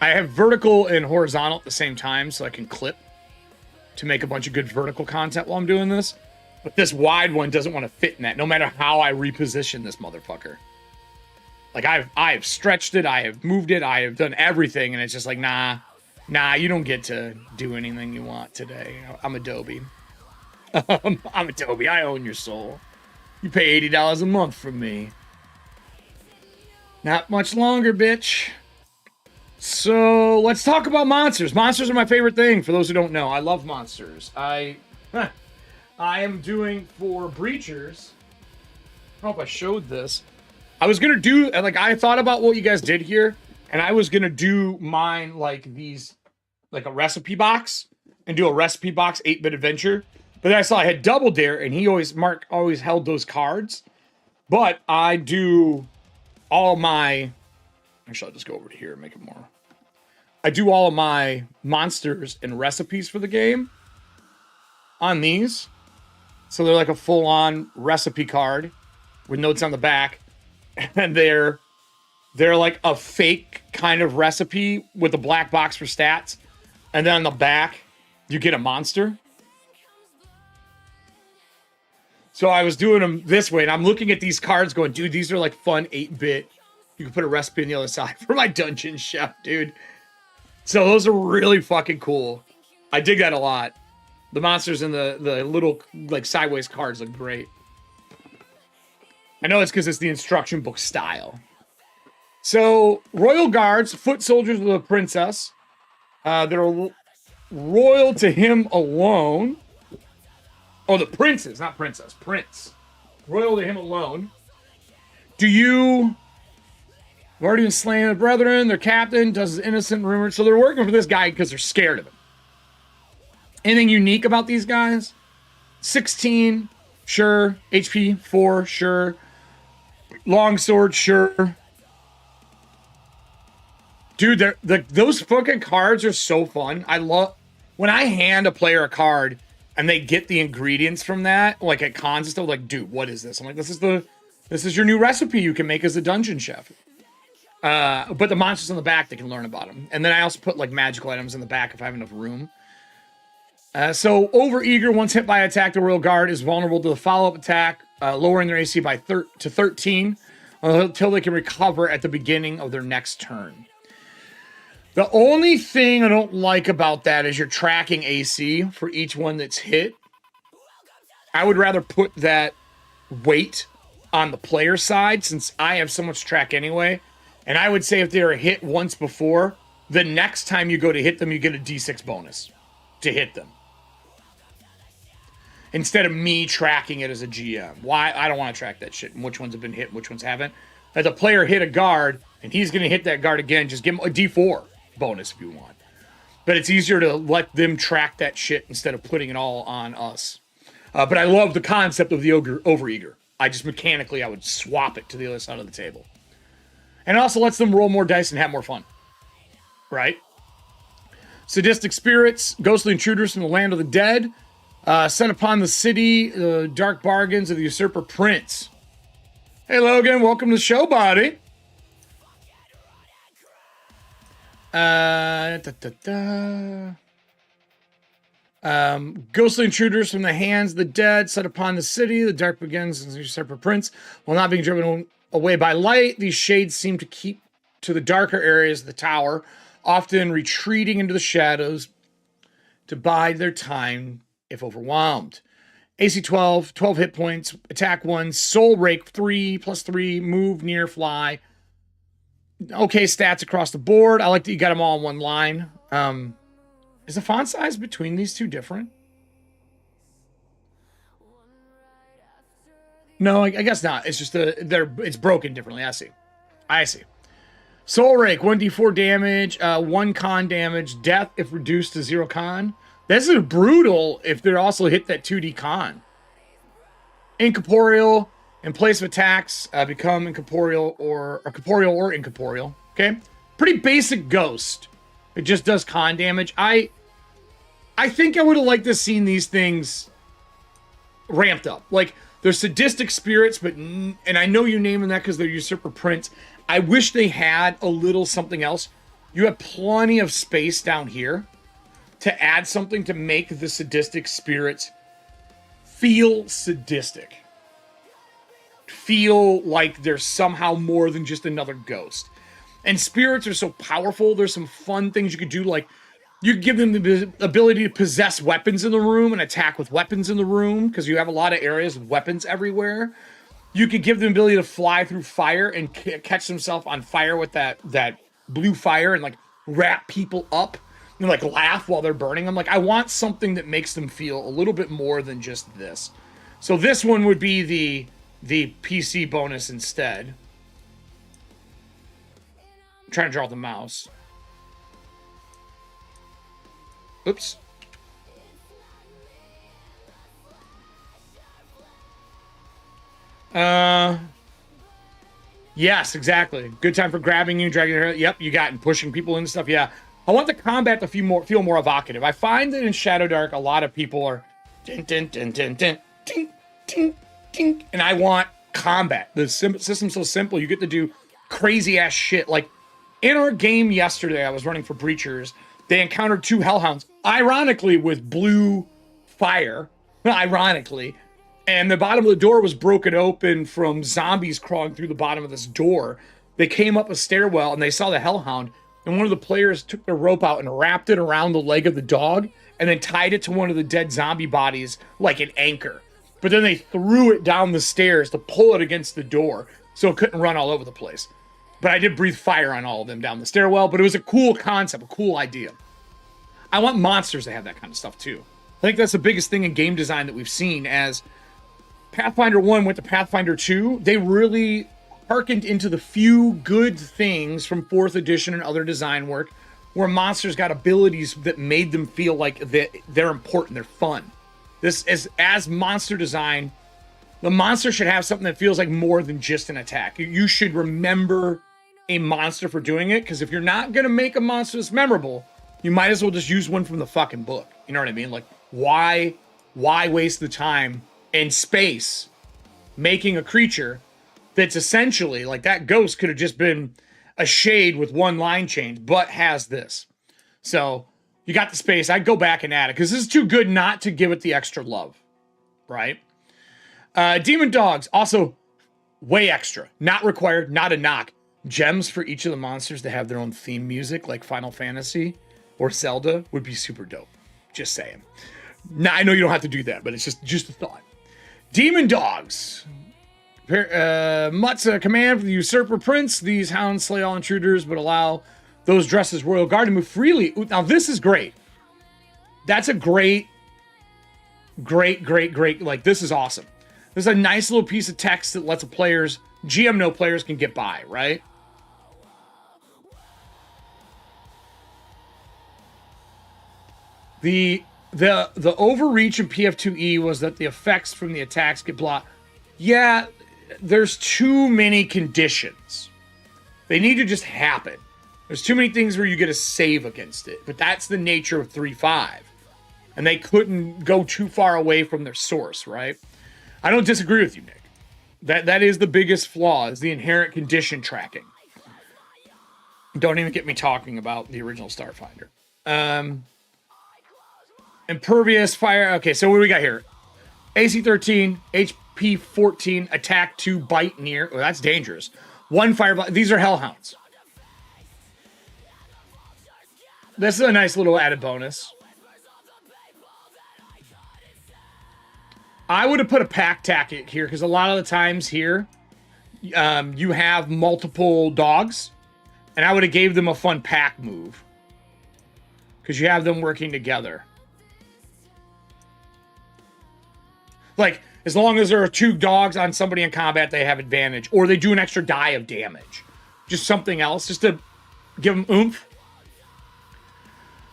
I have vertical and horizontal at the same time, so I can clip to make a bunch of good vertical content while I'm doing this. But this wide one doesn't want to fit in that, no matter how I reposition this motherfucker. Like, I've stretched it, I have moved it, I have done everything, and it's just like, nah, you don't get to do anything you want today. I'm Adobe. I'm Adobe, I own your soul. You pay $80 a month from me. Not much longer, bitch. So let's talk about monsters. Monsters are my favorite thing. For those who don't know, I love monsters. I am doing for Breachers. I don't know if I showed this. I was gonna do I thought about what you guys did here, and I was gonna do mine like these, like a recipe box, and do a recipe box 8-bit adventure. But then I saw I had Double Dare, and Mark always held those cards. But I do all my. Actually, I'll just go over to here and make it more. I do all of my monsters and recipes for the game on these. So they're like a full-on recipe card with notes on the back. And they're like a fake kind of recipe with a black box for stats. And then on the back, you get a monster. So I was doing them this way, and I'm looking at these cards going, dude, these are like fun 8-bit. You can put a recipe on the other side for my dungeon chef, dude. So those are really fucking cool. I dig that a lot. The monsters and the little like sideways cards look great. I know it's because it's the instruction book style. So Royal Guards, foot soldiers of the princess. They're royal to him alone. Oh, the princes, not princess. Prince. Royal to him alone. I've already been slain the brethren. Their captain does his innocent rumors. So they're working for this guy because they're scared of him. Anything unique about these guys? 16, sure. HP 4, sure. Longsword, sure. Dude, those fucking cards are so fun. I love when I hand a player a card and they get the ingredients from that, like at cons and stuff. Like, dude, what is this? I'm like, this is your new recipe you can make as a dungeon chef. But the monsters on the back, they can learn about them. And then I also put like magical items in the back if I have enough room. So overeager, once hit by attack, the Royal Guard is vulnerable to the follow-up attack, lowering their AC by to 13 until they can recover at the beginning of their next turn. The only thing I don't like about that is you're tracking AC for each one that's hit. I would rather put that weight on the player side since I have so much track anyway. And I would say if they were hit once before, the next time you go to hit them, you get a D6 bonus to hit them. Instead of me tracking it as a GM. Why? I don't want to track that shit and which ones have been hit and which ones haven't. As a player hit a guard, and he's going to hit that guard again, just give him a D4 bonus if you want. But it's easier to let them track that shit instead of putting it all on us. But I love the concept of the overeager. I would swap it to the other side of the table. And it also lets them roll more dice and have more fun. Right? Sadistic spirits, ghostly intruders from the land of the dead, sent upon the city, dark bargains of the usurper prince. Hey Logan, welcome to the show, buddy. Ghostly intruders from the hands of the dead set upon the city. The dark begins as a separate prince. While not being driven away by light, these shades seem to keep to the darker areas of the tower, often retreating into the shadows to bide their time if overwhelmed. AC 12, 12 hit points, attack 1, soul rake 3, +3, move, near, fly. Okay stats across the board. I like that you got them all in one line. Is the font size between these two different? No, I guess not. It's just it's broken differently. I see. Soul Rake, 1d4 damage, 1 con damage, death if reduced to 0 con. This is brutal if they also hit that 2d con. Incorporeal, in place of attacks, become incorporeal or incorporeal. Okay? Pretty basic ghost. It just does con damage. I think I would have liked to seen these things ramped up. Like, they're sadistic spirits, but and I know you name them that because they're usurper prince. I wish they had a little something else. You have plenty of space down here to add something to make the sadistic spirits feel sadistic. Feel like they're somehow more than just another ghost. And spirits are so powerful. There's some fun things you could do, like you could give them the ability to possess weapons in the room and attack with weapons in the room, because you have a lot of areas with weapons everywhere. You could give them the ability to fly through fire and catch themselves on fire with that blue fire and like wrap people up and like laugh while they're burning them. Like, I want something that makes them feel a little bit more than just this. So this one would be the PC bonus instead. I'm trying to draw the mouse. Oops. Yes, exactly. Good time for grabbing you, dragging your hair. Yep, you got it, and pushing people and stuff. Yeah. I want the combat to feel more evocative. I find that in Shadowdark, a lot of people are ding, ding, ding, ding, ding, ding, ding, ding, and I want combat. The system's so simple. You get to do crazy ass shit. Like in our game yesterday, I was running for Breachers. They encountered 2 hellhounds, ironically with blue fire, ironically. And the bottom of the door was broken open from zombies crawling through the bottom of this door. They came up a stairwell and they saw the hellhound. And one of the players took their rope out and wrapped it around the leg of the dog and then tied it to one of the dead zombie bodies like an anchor. But then they threw it down the stairs to pull it against the door so it couldn't run all over the place. But I did breathe fire on all of them down the stairwell. But it was a cool concept, a cool idea. I want monsters to have that kind of stuff too. I think that's the biggest thing in game design that we've seen. As Pathfinder 1 went to Pathfinder 2, they really harkened into the few good things from 4th edition and other design work where monsters got abilities that made them feel like they're important, they're fun. This is, as monster design, the monster should have something that feels like more than just an attack. You should remember a monster for doing it, because if you're not going to make a monster that's memorable, you might as well just use one from the fucking book. You know what I mean? Like, why waste the time and space making a creature that's essentially, like, that ghost could have just been a shade with one line change, but has this. So, you got the space. I'd go back and add it, because this is too good not to give it the extra love. Right? Demon Dogs, also way extra. Not required, not a knock. Gems for each of the monsters to have their own theme music, like Final Fantasy or Zelda, would be super dope. Just saying. Now, I know you don't have to do that, but it's just a thought. Demon Dogs. Mutt's a command for the Usurper Prince. These hounds slay all intruders, but allow those dressed as royal guard to move freely. Now, this is great. That's a great, like, this is awesome. This is a nice little piece of text that lets GM know players can get by, right? The overreach in PF2E was that the effects from the attacks get blocked. Yeah, there's too many conditions. They need to just happen. There's too many things where you get a save against it. But that's the nature of 3.5. And they couldn't go too far away from their source, right? I don't disagree with you, Nick. That is the biggest flaw, is the inherent condition tracking. Don't even get me talking about the original Starfinder. Impervious, fire. Okay, so what do we got here? AC 13, HP 14, attack 2, bite near. Oh, that's dangerous. 1 fire blast. These are hellhounds. This is a nice little added bonus. I would have put a pack tactic here because a lot of the times here, you have multiple dogs, and I would have gave them a fun pack move because you have them working together. Like, as long as there are 2 dogs on somebody in combat, they have advantage, or they do an extra die of damage. Just something else, just to give them oomph.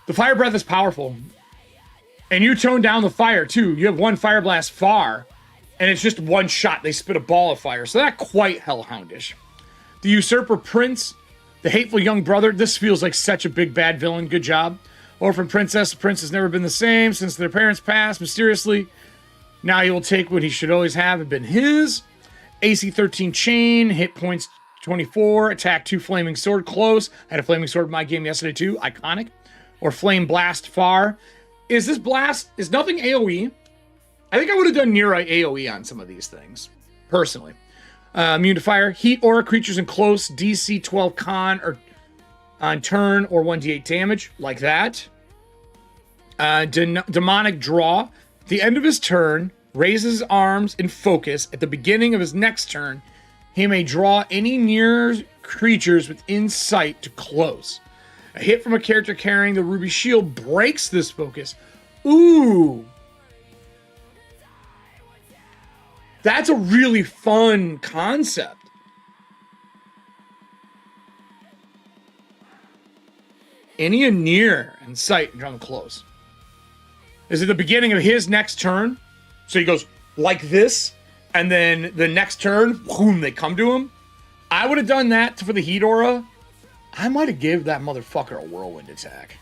The fire breath is powerful. And you tone down the fire, too. You have 1 fire blast far, and it's just 1 shot. They spit a ball of fire. So that's quite hellhoundish. The Usurper Prince, the hateful young brother. This feels like such a big bad villain. Good job. Orphan Princess. The prince has never been the same since their parents passed mysteriously. Now he will take what he should always have been his. AC 13 Chain. Hit points 24. Attack 2 Flaming Sword. Close. I had a Flaming Sword in my game yesterday, too. Iconic. Or Flame Blast Far. Is this blast? Is nothing AoE? I think I would have done near AoE on some of these things, personally. Immune to fire. Heat aura creatures in close. DC 12 con or on turn or 1d8 damage. Like that. Demonic draw. At the end of his turn, raises his arms in focus. At the beginning of his next turn, he may draw any near creatures within sight to close. A hit from a character carrying the ruby shield breaks this focus. Ooh. That's a really fun concept. Any near in sight and draw them close. Is it the beginning of his next turn? So he goes like this, and then the next turn, boom, they come to him. I would have done that for the heat aura. I might have given that motherfucker a whirlwind attack.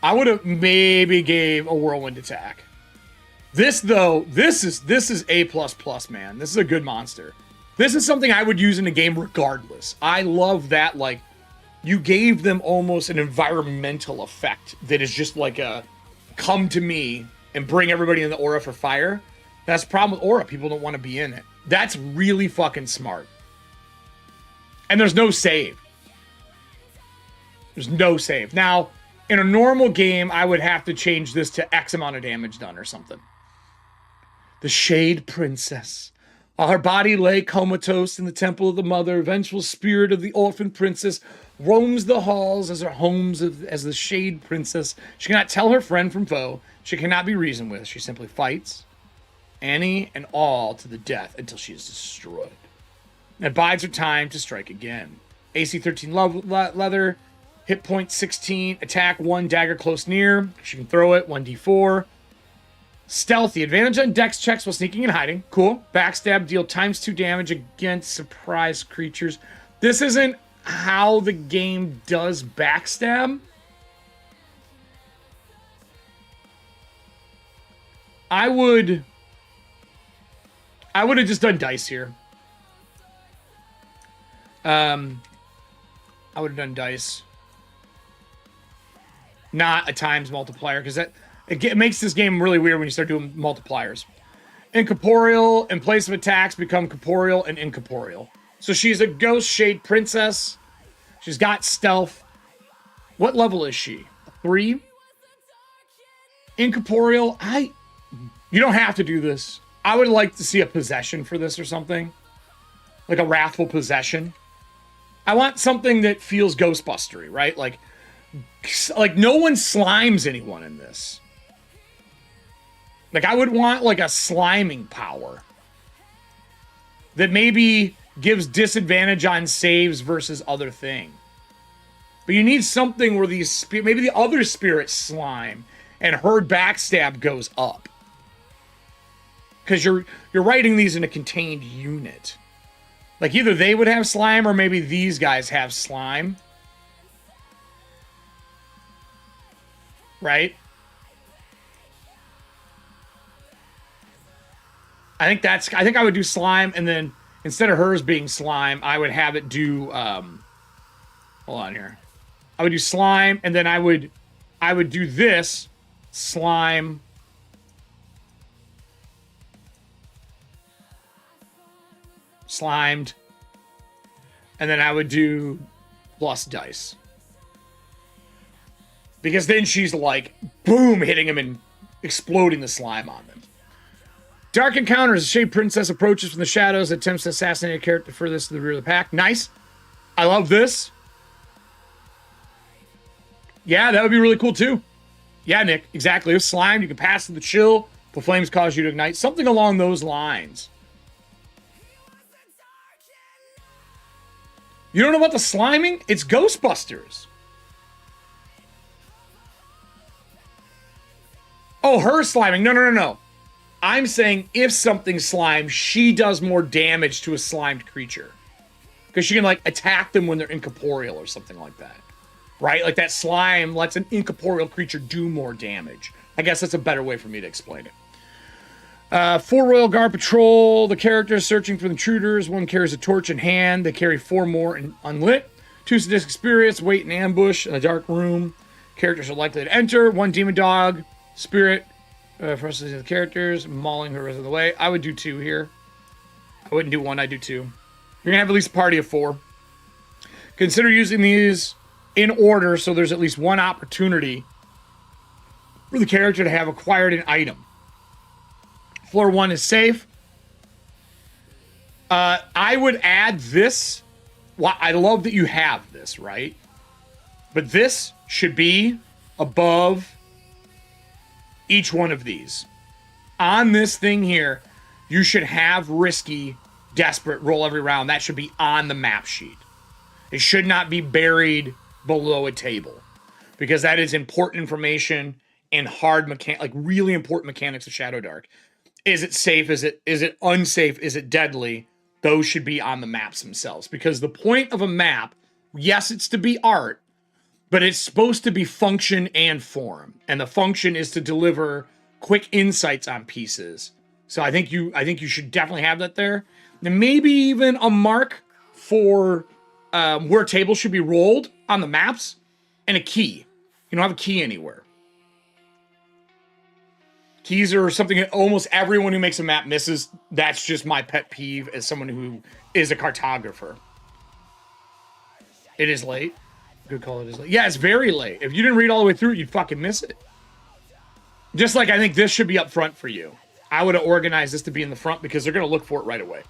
I would have maybe gave a whirlwind attack. This though, this is A++, man. This is a good monster. This is something I would use in a game regardless. I love that, like, you gave them almost an environmental effect that is just like a come to me and bring everybody in the aura for fire. That's the problem with aura. People don't want to be in it. That's really fucking smart. And there's no save. There's no save. Now, in a normal game, I would have to change this to X amount of damage done or something. The Shade Princess. While her body lay comatose in the temple of the mother, vengeful spirit of the orphan princess roams the halls as her homes as the Shade Princess. She cannot tell her friend from foe. She cannot be reasoned with. She simply fights any and all to the death until she is destroyed. And bides her time to strike again. AC 13 leather, hit point 16, attack 1, dagger close near. She can throw it, 1d4. Stealthy, advantage on dex checks while sneaking and hiding. Cool. Backstab, deal ×2 damage against surprise creatures. This isn't how the game does backstab. I would have just done dice here. I would have done dice. Not a times multiplier, because it makes this game really weird when you start doing multipliers. Incorporeal, in place of attacks, become corporeal and incorporeal. So she's a ghost shade princess. She's got stealth. What level is she? 3? Incorporeal, you don't have to do this. I would like to see a possession for this or something. Like a wrathful possession. I want something that feels Ghostbustery, right? Like no one slimes anyone in this. Like, I would want, like, a sliming power. That maybe gives disadvantage on saves versus other thing. But you need something where these maybe the other spirits slime and her backstab goes up. Because you're writing these in a contained unit. Like, either they would have slime or maybe these guys have slime. Right? I think I would do slime, and then instead of hers being slime, I would have it do hold on here. I would do slime, and then I would do this slime, slimed, and then I would do plus dice. Because then she's like, boom, hitting him and exploding the slime on them. Dark encounters. A Shade Princess approaches from the shadows, attempts to assassinate a character furthest to the rear of the pack. Nice. I love this. Yeah, that would be really cool too. Yeah, Nick, exactly. If slimed, you can pass through the chill. The flames cause you to ignite. Something along those lines. You don't know about the sliming? It's Ghostbusters. Oh, her sliming. No. I'm saying if something's slimed, she does more damage to a slimed creature. Because she can, like, attack them when they're incorporeal or something like that. Right? Like, that slime lets an incorporeal creature do more damage. I guess that's a better way for me to explain it. 4 Royal Guard Patrol. The characters searching for intruders. 1 carries a torch in hand. They carry 4 more in unlit. 2 sadistic spirits wait in ambush in a dark room. Characters are likely to enter. 1 demon dog. Spirit. Frustrating the characters. Mauling her rest of the way. I would do 2 here. I wouldn't do 1. I'd do 2. You're going to have at least a party of 4. Consider using these in order so there's at least 1 opportunity for the character to have acquired an item. Floor 1 is safe. I would add this. Well, I love that you have this, right? But this should be above each one of these. On this thing here, you should have risky, desperate, roll every round. That should be on the map sheet. It should not be buried below a table. Because that is important information and hard like really important mechanics of Shadowdark. Is it safe? Is it unsafe? Is it deadly? Those should be on the maps themselves. Because the point of a map, yes, it's to be art, but it's supposed to be function and form. And the function is to deliver quick insights on pieces. So I think you should definitely have that there. And maybe even a mark for where tables should be rolled on the maps and a key. You don't have a key anywhere. Keys are something that almost everyone who makes a map misses. That's just my pet peeve as someone who is a cartographer. It is late. Good call, it is late. Yeah, it's very late. If you didn't read all the way through it, you'd fucking miss it. Just like I think this should be up front for you. I would have organized this to be in the front because they're going to look for it right away.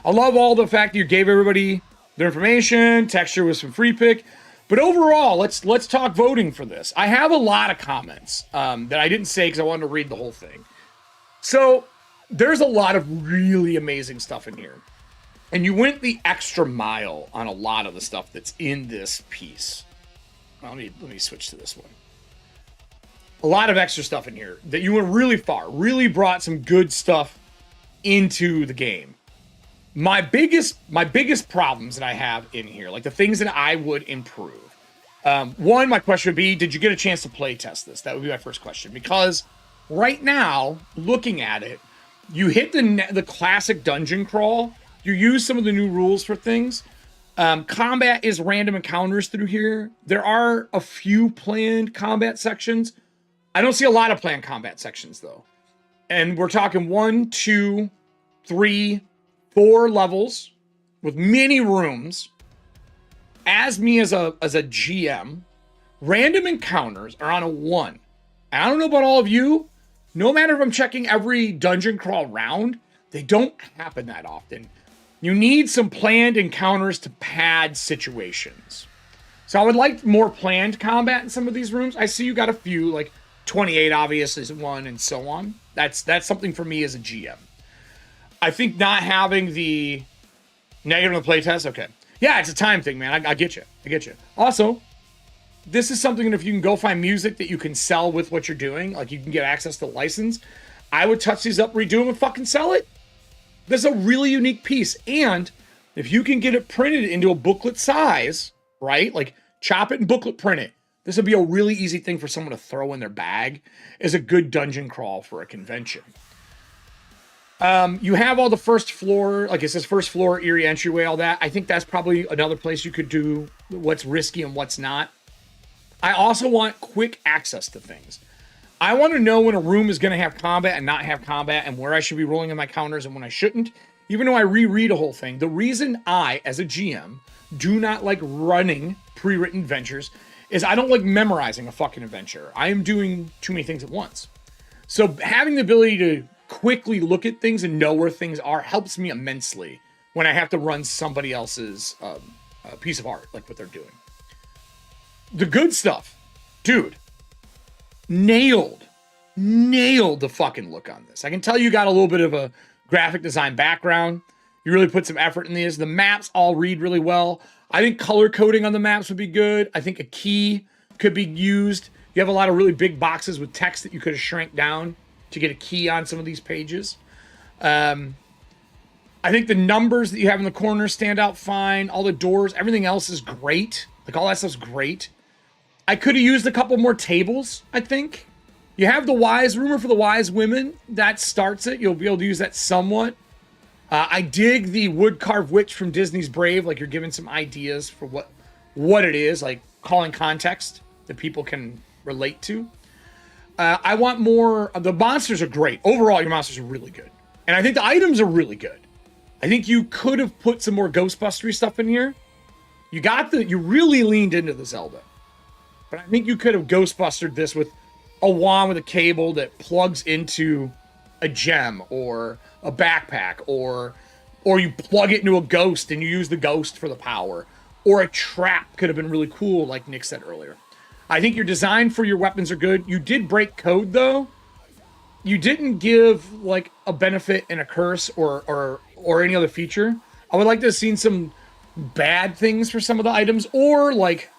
I love all the fact that you gave everybody their information. Texture was some free pick. But overall, let's talk voting for this. I have a lot of comments that I didn't say because I wanted to read the whole thing. So there's a lot of really amazing stuff in here. And you went the extra mile on a lot of the stuff that's in this piece. Let me switch to this one. A lot of extra stuff in here that you went really far, really brought some good stuff into the game. My biggest problems that I have in here, like the things that I would improve. One, my question would be, did you get a chance to play test this? That would be my first question. Because right now, looking at it, you hit the classic dungeon crawl. You use some of the new rules for things. Combat is random encounters through here. There are a few planned combat sections. I don't see a lot of planned combat sections, though. And we're talking 1, 2, 3, 4 levels with many rooms. As me as a GM, random encounters are on a 1. And I don't know about all of you. No matter if I'm checking every dungeon crawl round, they don't happen that often. You need some planned encounters to pad situations. So I would like more planned combat in some of these rooms. I see you got a few, like 28 obviously is one, and so on. That's something for me as a GM. I think not having the negative in the playtest, okay. Yeah, it's a time thing, man. I get you. I get you. Also, this is something that if you can go find music that you can sell with what you're doing, like you can get access to the license, I would touch these up, redo them, and fucking sell it. This is a really unique piece. And if you can get it printed into a booklet size, right? Like chop it and booklet print it. This would be a really easy thing for someone to throw in their bag as a good dungeon crawl for a convention. You have all the first floor, like it says first floor, eerie entryway, all that. I think that's probably another place you could do what's risky and what's not. I also want quick access to things. I want to know when a room is going to have combat and not have combat, and where I should be rolling in my counters and when I shouldn't. Even though I reread a whole thing, the reason I, as a GM, do not like running pre-written adventures is I don't like memorizing a fucking adventure. I am doing too many things at once. So having the ability to quickly look at things and know where things are helps me immensely when I have to run somebody else's piece of art, like what they're doing. The good stuff, dude, nailed the fucking look on this. I can tell you got a little bit of a graphic design background. You really put some effort in these. The maps all read really well. I think color coding on the maps would be good. I think a key could be used. You have a lot of really big boxes with text that you could have shrank down to get a key on some of these pages. I think the numbers that you have in the corners stand out fine. All the doors, everything else is great. Like, all that stuff's great. I could have used a couple more tables, I think. You have the wise rumor for the wise women. That starts it. You'll be able to use that somewhat. I dig the wood carved witch from Disney's Brave. Like, you're giving some ideas for what it is, like calling context that people can relate to. I want more. The monsters are great. Overall, your monsters are really good. And I think the items are really good. I think you could have put some more Ghostbustery stuff in here. You really leaned into the Zelda. But I think you could have Ghostbustered this with a wand with a cable that plugs into a gem or a backpack, or you plug it into a ghost and you use the ghost for the power, or a trap could have been really cool, like Nick said earlier. I think your design for your weapons are good. You did break code though. You didn't give like a benefit and a curse or any other feature. I would like to have seen some bad things for some of the items, or like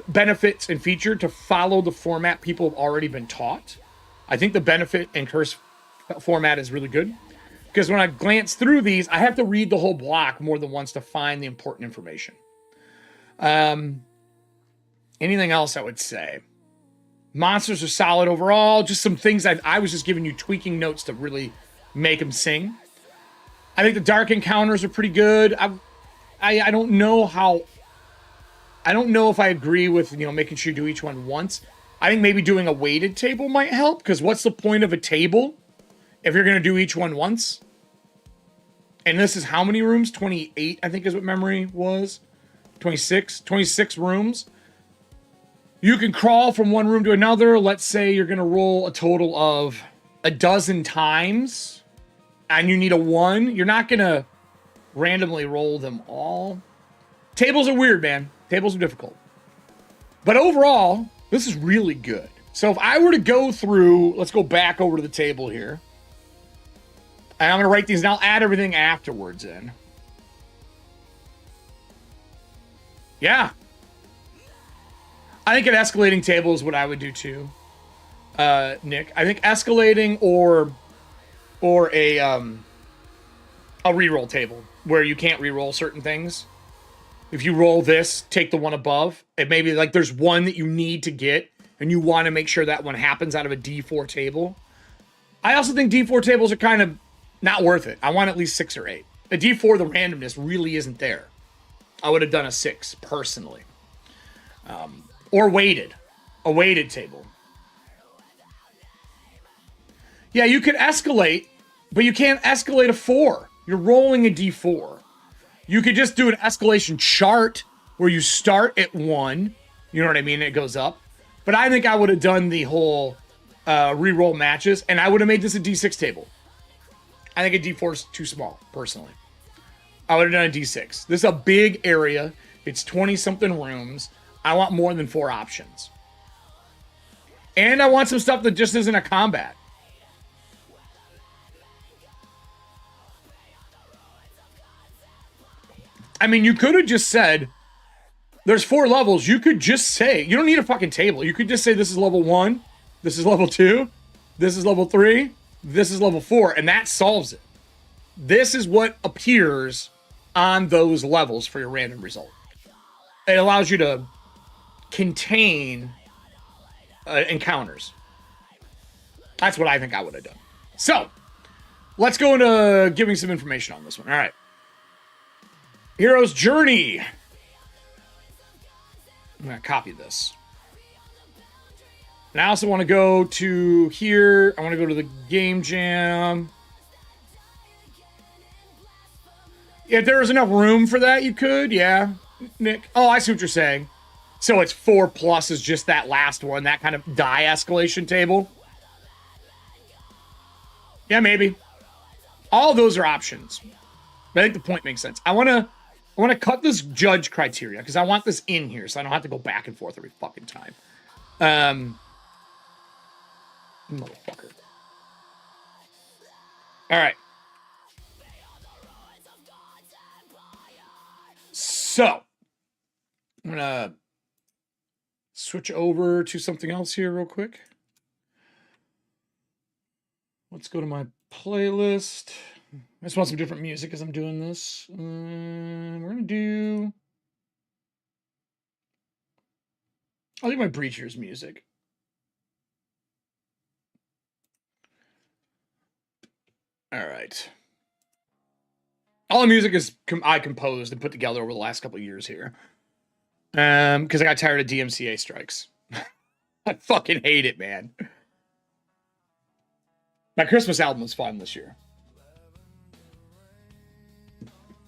benefits and feature to follow the format people have already been taught. I think the benefit and curse format is really good, because when I glance through these, I have to read the whole block more than once to find the important information. Anything else I would say? Monsters are solid overall. Just some things I was just giving you tweaking notes to really make them sing. I think the dark encounters are pretty good. I don't know if I agree with, making sure you do each one once. I think maybe doing a weighted table might help, because what's the point of a table if you're going to do each one once? And this is how many rooms? 28, I think is what memory was. 26 rooms. You can crawl from one room to another. Let's say you're going to roll a total of a dozen times and you need a 1. You're not going to randomly roll them all. Tables are weird, man. Tables are difficult. But overall, this is really good. So if I were to go through, let's go back over to the table here. And I'm going to write these, and I'll add everything afterwards in. Yeah. I think an escalating table is what I would do too, Nick. I think escalating or a reroll table where you can't reroll certain things. If you roll this, take the one above. It may be like there's one that you need to get, and you want to make sure that one happens out of a D4 table. I also think D4 tables are kind of not worth it. I want at least 6 or 8. A D4, the randomness really isn't there. I would have done a 6 personally. Or weighted. A weighted table. Yeah, you could escalate, but you can't escalate a 4. You're rolling a D4. You could just do an escalation chart where you start at 1. You know what I mean? It goes up. But I think I would have done the whole reroll matches, and I would have made this a D6 table. I think a D4 is too small, personally. I would have done a D6. This is a big area. It's 20-something rooms. I want more than 4 options. And I want some stuff that just isn't a combat. I mean, you could have just said, there's 4 levels. You could just say, you don't need a fucking table. You could just say, this is level 1, this is level 2, this is level 3, this is level 4, and that solves it. This is what appears on those levels for your random result. It allows you to contain encounters. That's what I think I would have done. So, let's go into giving some information on this one. All right. Hero's Journey. I'm going to copy this. And I also want to go to here. I want to go to the game jam. If there was enough room for that, you could, yeah, Nick. Oh, I see what you're saying. So it's 4 plus is just that last one, that kind of die escalation table. Yeah, maybe. All those are options. But I think the point makes sense. I want to cut this judge criteria because I want this in here so I don't have to go back and forth every fucking time. Motherfucker. All right. So, I'm going to switch over to something else here real quick. Let's go to my playlist. I just want some different music as I'm doing this. We're going to do... I'll do my Breachers music. All right. All the music is I composed and put together over the last couple of years here. Because I got tired of DMCA strikes. I fucking hate it, man. My Christmas album was fun this year.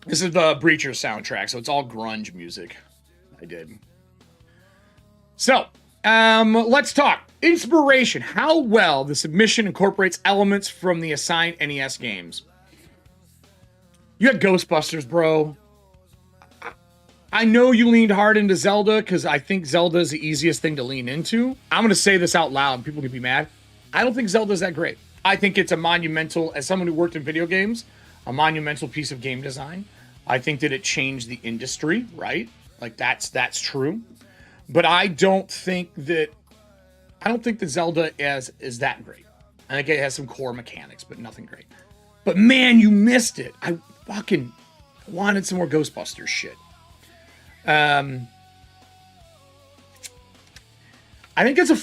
This is the Breachers soundtrack, so it's all grunge music I did. So, let's talk. Inspiration. How well the submission incorporates elements from the assigned NES games. You had Ghostbusters, bro. I know you leaned hard into Zelda because I think Zelda is the easiest thing to lean into. I'm going to say this out loud. People can be mad. I don't think Zelda is that great. I think it's a monumental, as someone who worked in video games, a monumental piece of game design. I think that it changed the industry, right? Like that's true. But I don't think that Zelda is that great. I think it has some core mechanics, but nothing great. But man, you missed it. I fucking wanted some more Ghostbusters shit. I think it's a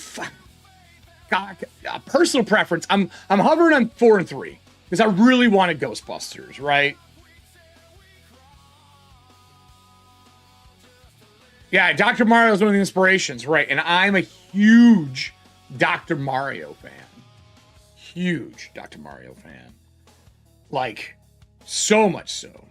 personal preference. I'm hovering on 4 and 3 because I really wanted Ghostbusters, right? Yeah, Dr. Mario is one of the inspirations, right? And I'm a huge Dr. Mario fan. Huge Dr. Mario fan. Like, so much so.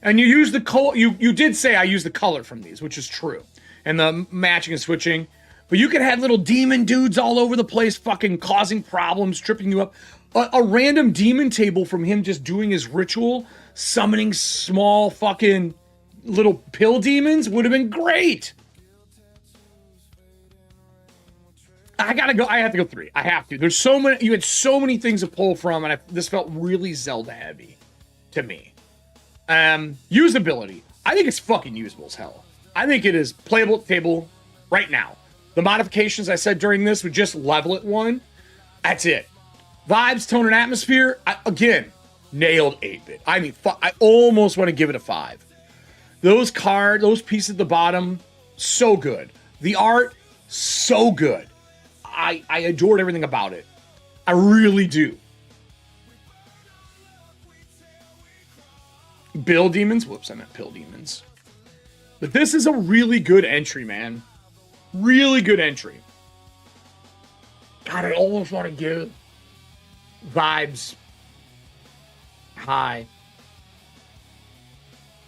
And you use the color, you did say I use the color from these, which is true. And the matching and switching. But you could have little demon dudes all over the place fucking causing problems, tripping you up. A random demon table from him just doing his ritual, summoning small fucking little pill demons would have been great. I have to go 3. I have to. There's so many, you had so many things to pull from, and this felt really Zelda heavy to me. Usability. I think it's fucking usable as hell. I think it is playable at the table right now. The modifications I said during this would just level it 1. That's it. Vibes, tone, and atmosphere, again, nailed 8-bit. I mean, I almost want to give it a 5. Those pieces at the bottom, so good. The art, so good. I adored everything about it. I really do. Bill Demons? Whoops, I meant Pill Demons. But this is a really good entry, man. Really good entry. God, I almost want to give Vibes high.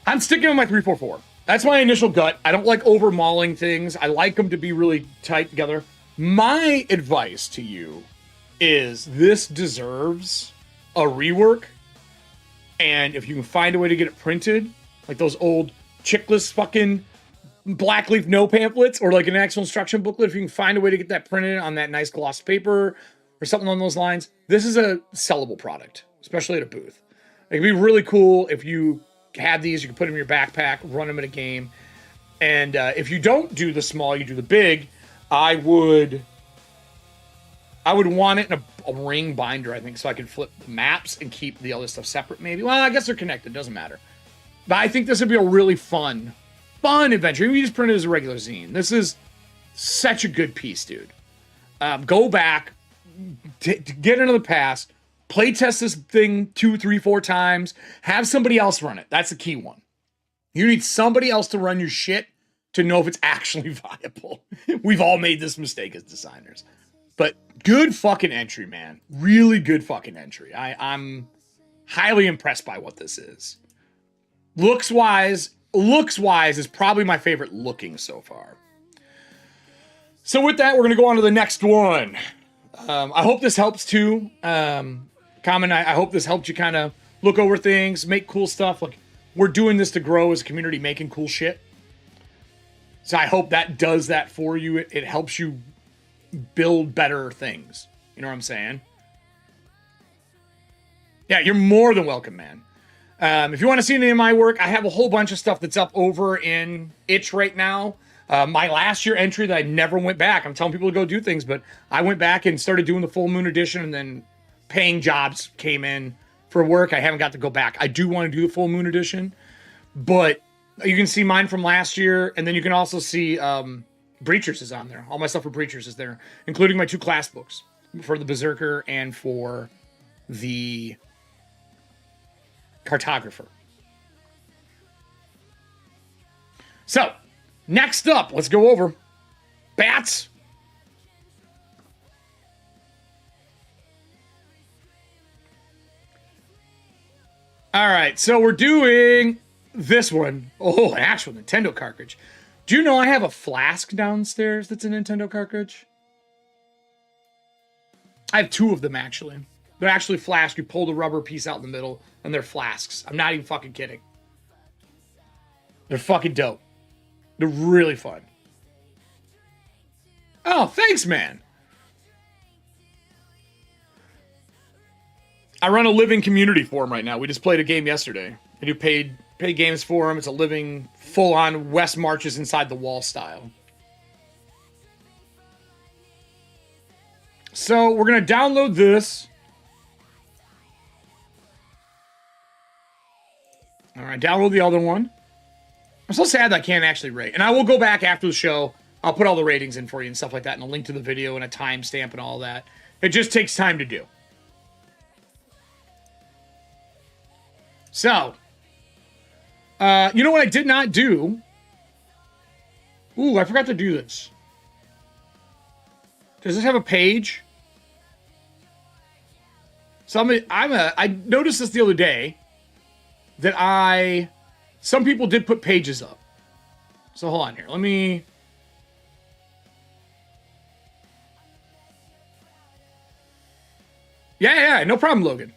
I'm sticking with my 3-4-4. That's my initial gut. I don't like over-mauling things. I like them to be really tight together. My advice to you is this deserves a rework. And if you can find a way to get it printed, like those old chickless fucking black leaf no pamphlets or like an actual instruction booklet, if you can find a way to get that printed on that nice gloss paper or something along those lines, this is a sellable product, especially at a booth. It'd be really cool if you had these, you can put them in your backpack, run them in a game. And if you don't do the small, you do the big, I would want it in a ring binder, I think, so I can flip the maps and keep the other stuff separate, maybe. Well, I guess they're connected. Doesn't matter. But I think this would be a really fun adventure. Maybe you just print it as a regular zine. This is such a good piece, dude. Go back, get into the past, play test this thing 2, 3, 4 times. Have somebody else run it. That's the key one. You need somebody else to run your shit to know if it's actually viable. We've all made this mistake as designers. But good fucking entry, man. Really good fucking entry. I'm highly impressed by what this is. Looks-wise is probably my favorite looking so far. So with that, we're going to go on to the next one. I hope this helps too. Common, I hope this helped you kind of look over things, make cool stuff. Like, we're doing this to grow as a community, making cool shit. So I hope that does that for you. It helps you build better things. You know what I'm saying? Yeah, you're more than welcome, man. If you want to see any of my work, I have a whole bunch of stuff that's up over in Itch right now. My last year entry that I never went back. I'm telling people to go do things, but I went back and started doing the full moon edition, and then paying jobs came in for work. I haven't got to go back. I do want to do the full moon edition, but you can see mine from last year, and then you can also see Breachers is on there. All my stuff for Breachers is there, including my 2 class books for the Berserker and for the Cartographer. So, next up, let's go over bats. All right, so we're doing this one. Oh, an actual Nintendo cartridge. Do you know I have a flask downstairs that's a Nintendo cartridge? I have 2 of them, actually. They're actually flasks. You pull the rubber piece out in the middle, and they're flasks. I'm not even fucking kidding. They're fucking dope. They're really fun. Oh, thanks, man. I run a living community forum right now. We just played a game yesterday. I do paid games forum. It's a living, full-on West Marches Inside the Wall style. So we're going to download this. All right, download the other one. I'm so sad that I can't actually rate. And I will go back after the show. I'll put all the ratings in for you and stuff like that, and a link to the video and a timestamp and all that. It just takes time to do. So, you know what I did not do? Ooh, I forgot to do this. Does this have a page? So I noticed this the other day that some people did put pages up. So hold on here. Let me. Yeah, no problem, Logan.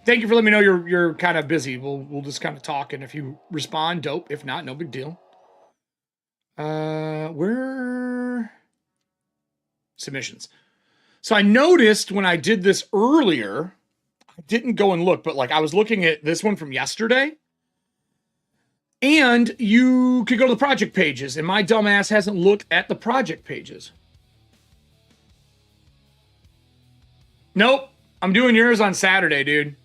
Thank you for letting me know you're kind of busy. We'll just kind of talk, and if you respond, dope. If not, no big deal. Where submissions? So I noticed when I did this earlier, I didn't go and look, but like I was looking at this one from yesterday, and you could go to the project pages, and my dumbass hasn't looked at the project pages. Nope, I'm doing yours on Saturday, dude.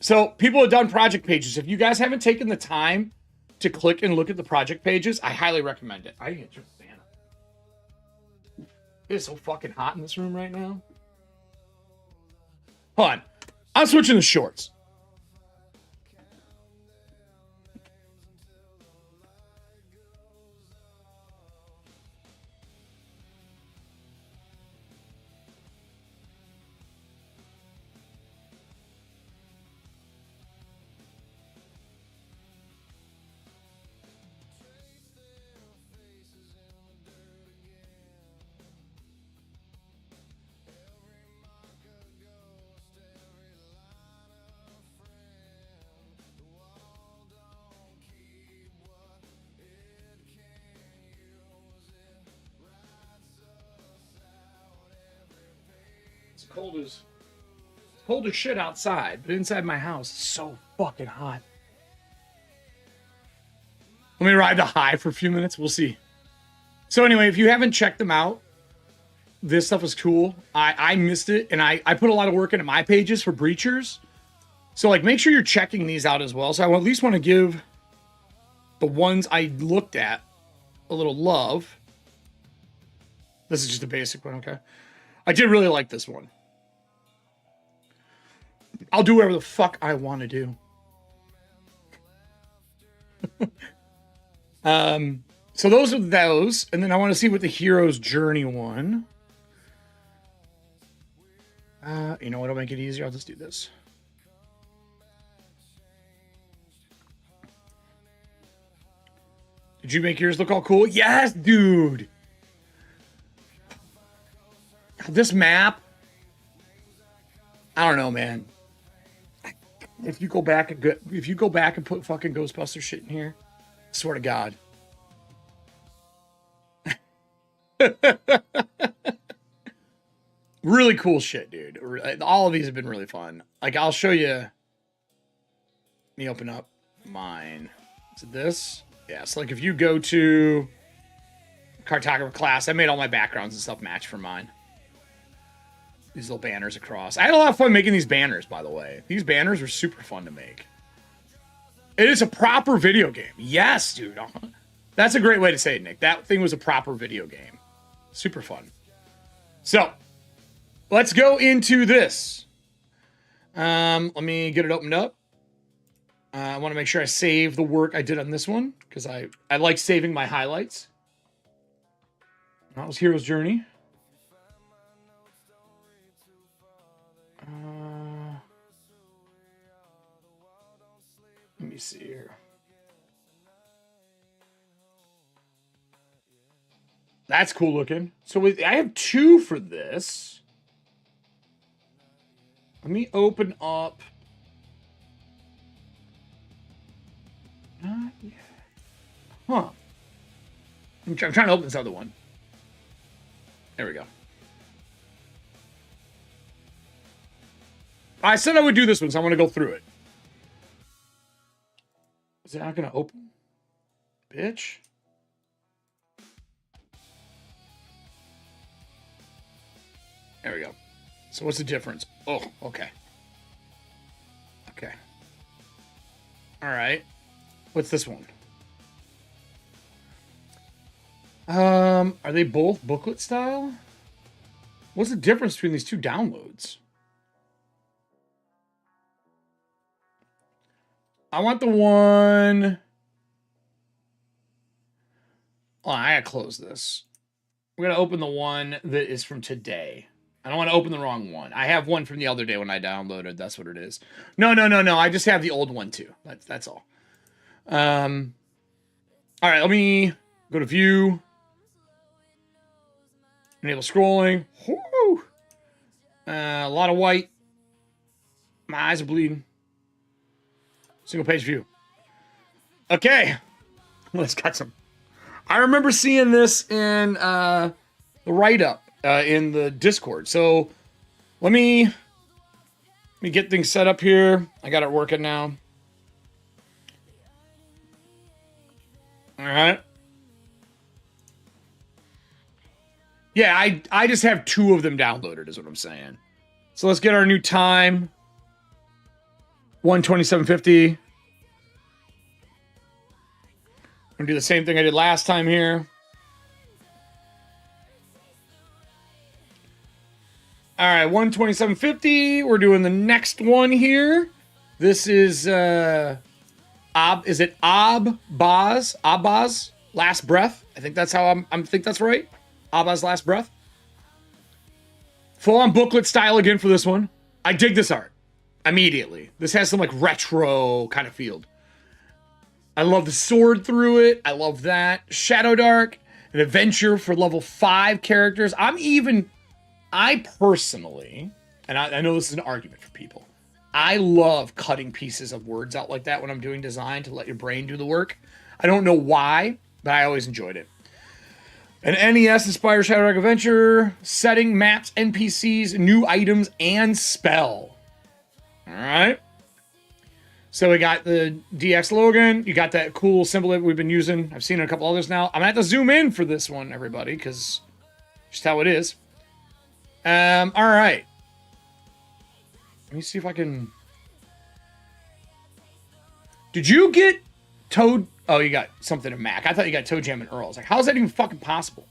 So people have done project pages. If you guys haven't taken the time to click and look at the project pages, I highly recommend it. I get your fan up. It is so fucking hot in this room right now. Hold on. I'm switching to shorts. Cold as shit outside, but inside my house it's so fucking hot. Let me ride the high for a few minutes. We'll see. So anyway, if you haven't checked them out, this stuff is cool. I missed it, and I put a lot of work into my pages for Breachers. So like, make sure you're checking these out as well. So I at least want to give the ones I looked at a little love. This is just a basic one, okay? I did really like this one. I'll do whatever the fuck I want to do. So those are those. And then I want to see what the Hero's Journey one. You know what'll make it easier? I'll just do this. Did you make yours look all cool? Yes, dude. This map, I don't know, man. If you go back and put fucking Ghostbuster shit in here, I swear to God. Really cool shit, dude. All of these have been really fun. Like, I'll show you. Let me open up mine. Is it this? Yeah, so like if you go to Cartographer class, I made all my backgrounds and stuff match for mine. These little banners across. I had a lot of fun making these banners, by the way. These banners were super fun to make. It is a proper video game. Yes, dude. That's a great way to say it, Nick. That thing was a proper video game. Super fun. So, let's go into this. Let me get it opened up. I want to make sure I save the work I did on this one, because I like saving my highlights. That was Hero's Journey. Let me see here. That's cool looking. So I have 2 for this. Let me open up. Huh. I'm trying to open this other one. There we go. I said I would do this one, so I want to go through it. Is it not going to open? Bitch. There we go. So what's the difference? Oh, okay. Okay. All right. What's this one? Are they both booklet style? What's the difference between these 2 downloads? I want the one... Oh, I gotta close this. We're gonna open the one that is from today. I don't want to open the wrong one. I have one from the other day when I downloaded. That's what it is. No. I just have the old one too. That's all. All right, let me go to view. Enable scrolling. Woo! A lot of white. My eyes are bleeding. Single page view. Okay. Let's got some. I remember seeing this in the write-up in the Discord. So let me get things set up here. I got it working now. All right. Yeah, I just have 2 of them downloaded is what I'm saying. So let's get our new time. 1:27:50. I'm gonna do the same thing I did last time here. All right, 1:27:50. We're doing the next one here. This is is it Abba's Last Breath? I think that's how I think that's right. Abba's Last Breath. Full on booklet style again for this one. I dig this art immediately. This has some like retro kind of feel. I love the sword through it. I love that. Shadowdark, an adventure for level 5 characters. I personally, and I know this is an argument for people, I love cutting pieces of words out like that when I'm doing design to let your brain do the work. I don't know why, but I always enjoyed it. An NES-inspired Shadowdark adventure, setting, maps, NPCs, new items, and spell. All right. So we got the DX Logan. You got that cool symbol that we've been using. I've seen a couple others now. I'm going to have to zoom in for this one, everybody, because just how it is. All right. Let me see if I can... Did you get Toad... Oh, you got something in Mac. I thought you got Toe Jam and Earl. I was like, how is that even fucking possible?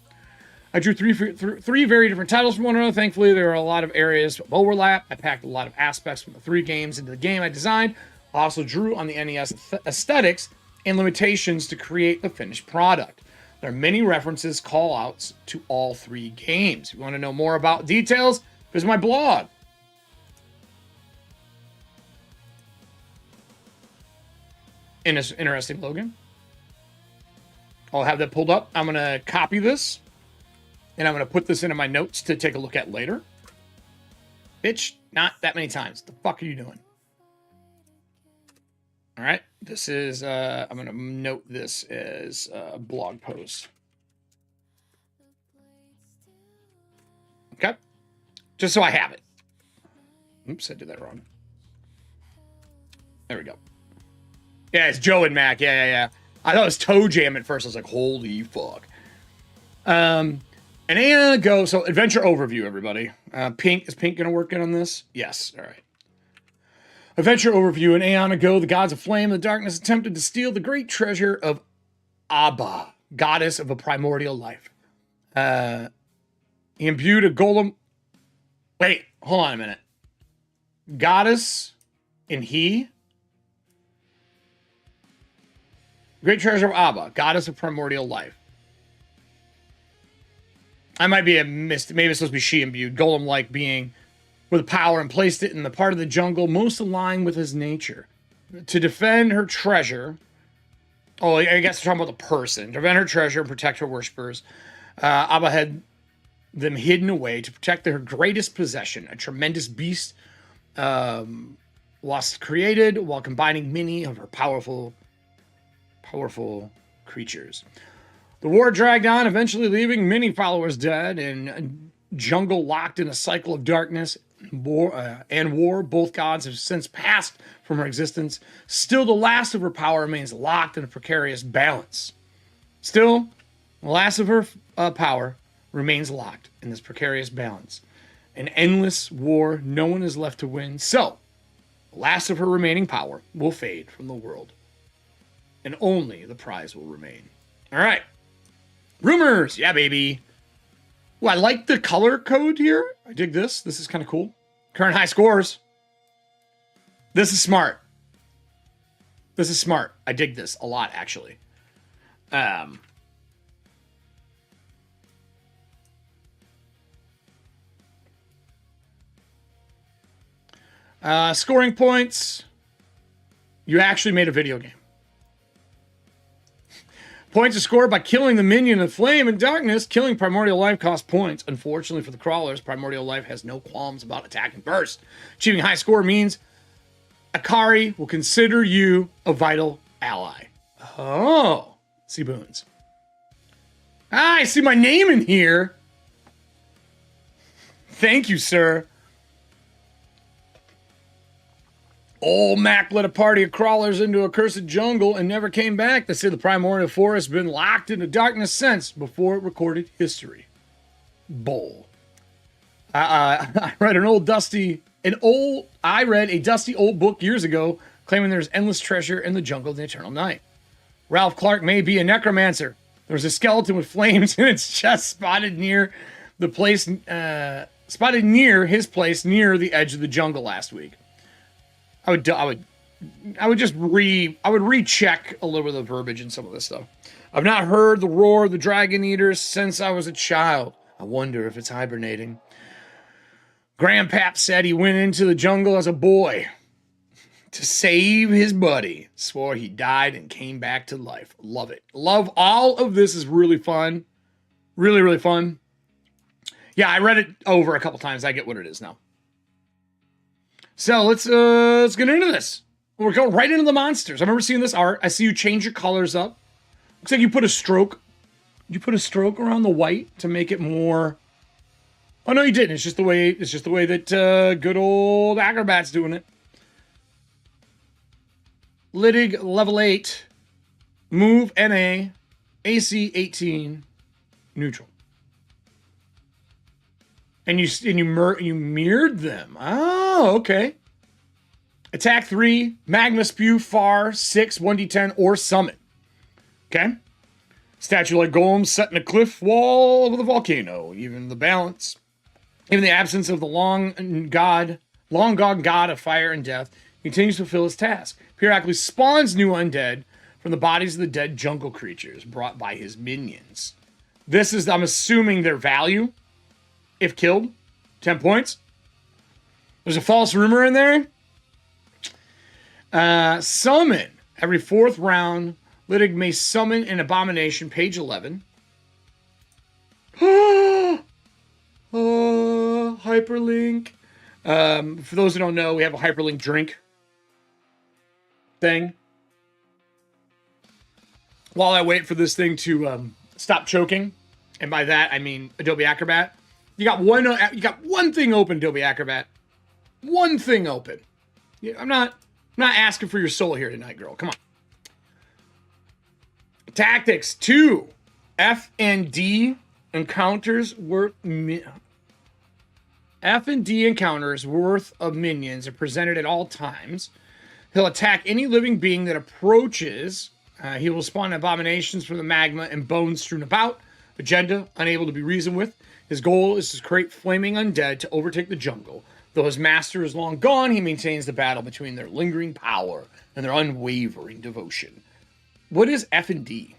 I drew three very different titles from one another. Thankfully, there are a lot of areas of overlap. I packed a lot of aspects from the 3 games into the game I designed. I also drew on the NES aesthetics and limitations to create the finished product. There are many references, call-outs to all 3 games. If you want to know more about details, visit my blog. Interesting Logan. I'll have that pulled up. I'm going to copy this, and I'm going to put this into my notes to take a look at later. Bitch, not that many times. The fuck are you doing? All right. This is, I'm going to note this as a blog post. Okay. Just so I have it. Oops, I did that wrong. There we go. Yeah, it's Joe and Mac. Yeah. I thought it was Toe Jam at first. I was like, holy fuck. And go. So adventure overview, everybody. Pink, is Pink going to work in on this? Yes. All right. Adventure overview. An aeon ago, the gods of flame and the darkness attempted to steal the great treasure of Abba, goddess of a primordial life. He imbued a golem. Wait, hold on a minute. Goddess and he. Great treasure of Abba, goddess of primordial life. I might be maybe it's supposed to be she imbued, golem-like being with power, and placed it in the part of the jungle most aligned with his nature. To defend her treasure, I guess we're talking about the person. To defend her treasure and protect her worshippers, Abba had them hidden away to protect her greatest possession, a tremendous beast was created while combining many of her powerful creatures. The war dragged on, eventually leaving many followers dead and a jungle locked in a cycle of darkness and war. Both gods have since passed from her existence. Still, the last of her power remains locked in a precarious balance. Still, the last of her power remains locked in this precarious balance. An endless war, no one is left to win. So, the last of her remaining power will fade from the world. And only the prize will remain. All right. Rumors. Yeah, baby. Well, I like the color code here. I dig this. This is kind of cool. Current high scores. This is smart. This is smart. I dig this a lot, actually. Scoring points. You actually made a video game. Points are scored by killing the minion of flame and darkness. Killing primordial life costs points. Unfortunately for the crawlers, primordial life has no qualms about attacking first. Achieving a high score means Akari will consider you a vital ally. Oh, see boons. I see my name in here. Thank you, sir. Old Mac led a party of crawlers into a cursed jungle and never came back. They say the primordial forest has been locked into darkness since before it recorded history. Bull. I read a dusty old book years ago claiming there's endless treasure in the jungle of the eternal night. Ralph Clark may be a necromancer. There was a skeleton with flames in its chest spotted near his place near the edge of the jungle last week. I would recheck a little bit of the verbiage and some of this stuff. I've not heard the roar of the dragon eaters since I was a child. I wonder if it's hibernating. Grandpap said he went into the jungle as a boy to save his buddy. Swore he died and came back to life. Love it. Love all of this. Is really fun. Really, really fun. Yeah, I read it over a couple times. I get what it is now. So let's get into this. We're going right into the monsters. I remember seeing this art. I see you change your colors up. Looks like you put a stroke. You put a stroke around the white to make it more. Oh no, you didn't. It's just the way. It's just the way that good old Acrobat's doing it. Lydig level 8, move NA, AC 18, neutral. And you mirrored them. Oh, okay. Attack 3, Magma Spew, Far, 6, 1d10, or Summon. Okay. Statue like golems set in a cliff wall with a volcano. Even the absence of the long gone god of fire and death continues to fulfill his task. Periodically spawns new undead, from the bodies of the dead jungle creatures brought by his minions. This is, I'm assuming, their value. If killed, 10 points. There's a false rumor in there. Summon. Every 4th round, Lydig may summon an abomination, page 11. Hyperlink. For those who don't know, we have a hyperlink drink thing. While I wait for this thing to stop choking, and by that I mean Adobe Acrobat, you got one thing open, Adobe Acrobat. One thing open. I'm not asking for your soul here tonight, girl. Come on. Tactics 2. F&D encounters worth F&D encounters worth of minions are presented at all times. He'll attack any living being that approaches. He will spawn abominations from the magma and bones strewn about. Agenda, unable to be reasoned with. His goal is to create flaming undead to overtake the jungle. Though his master is long gone, he maintains the battle between their lingering power and their unwavering devotion. What is F&D?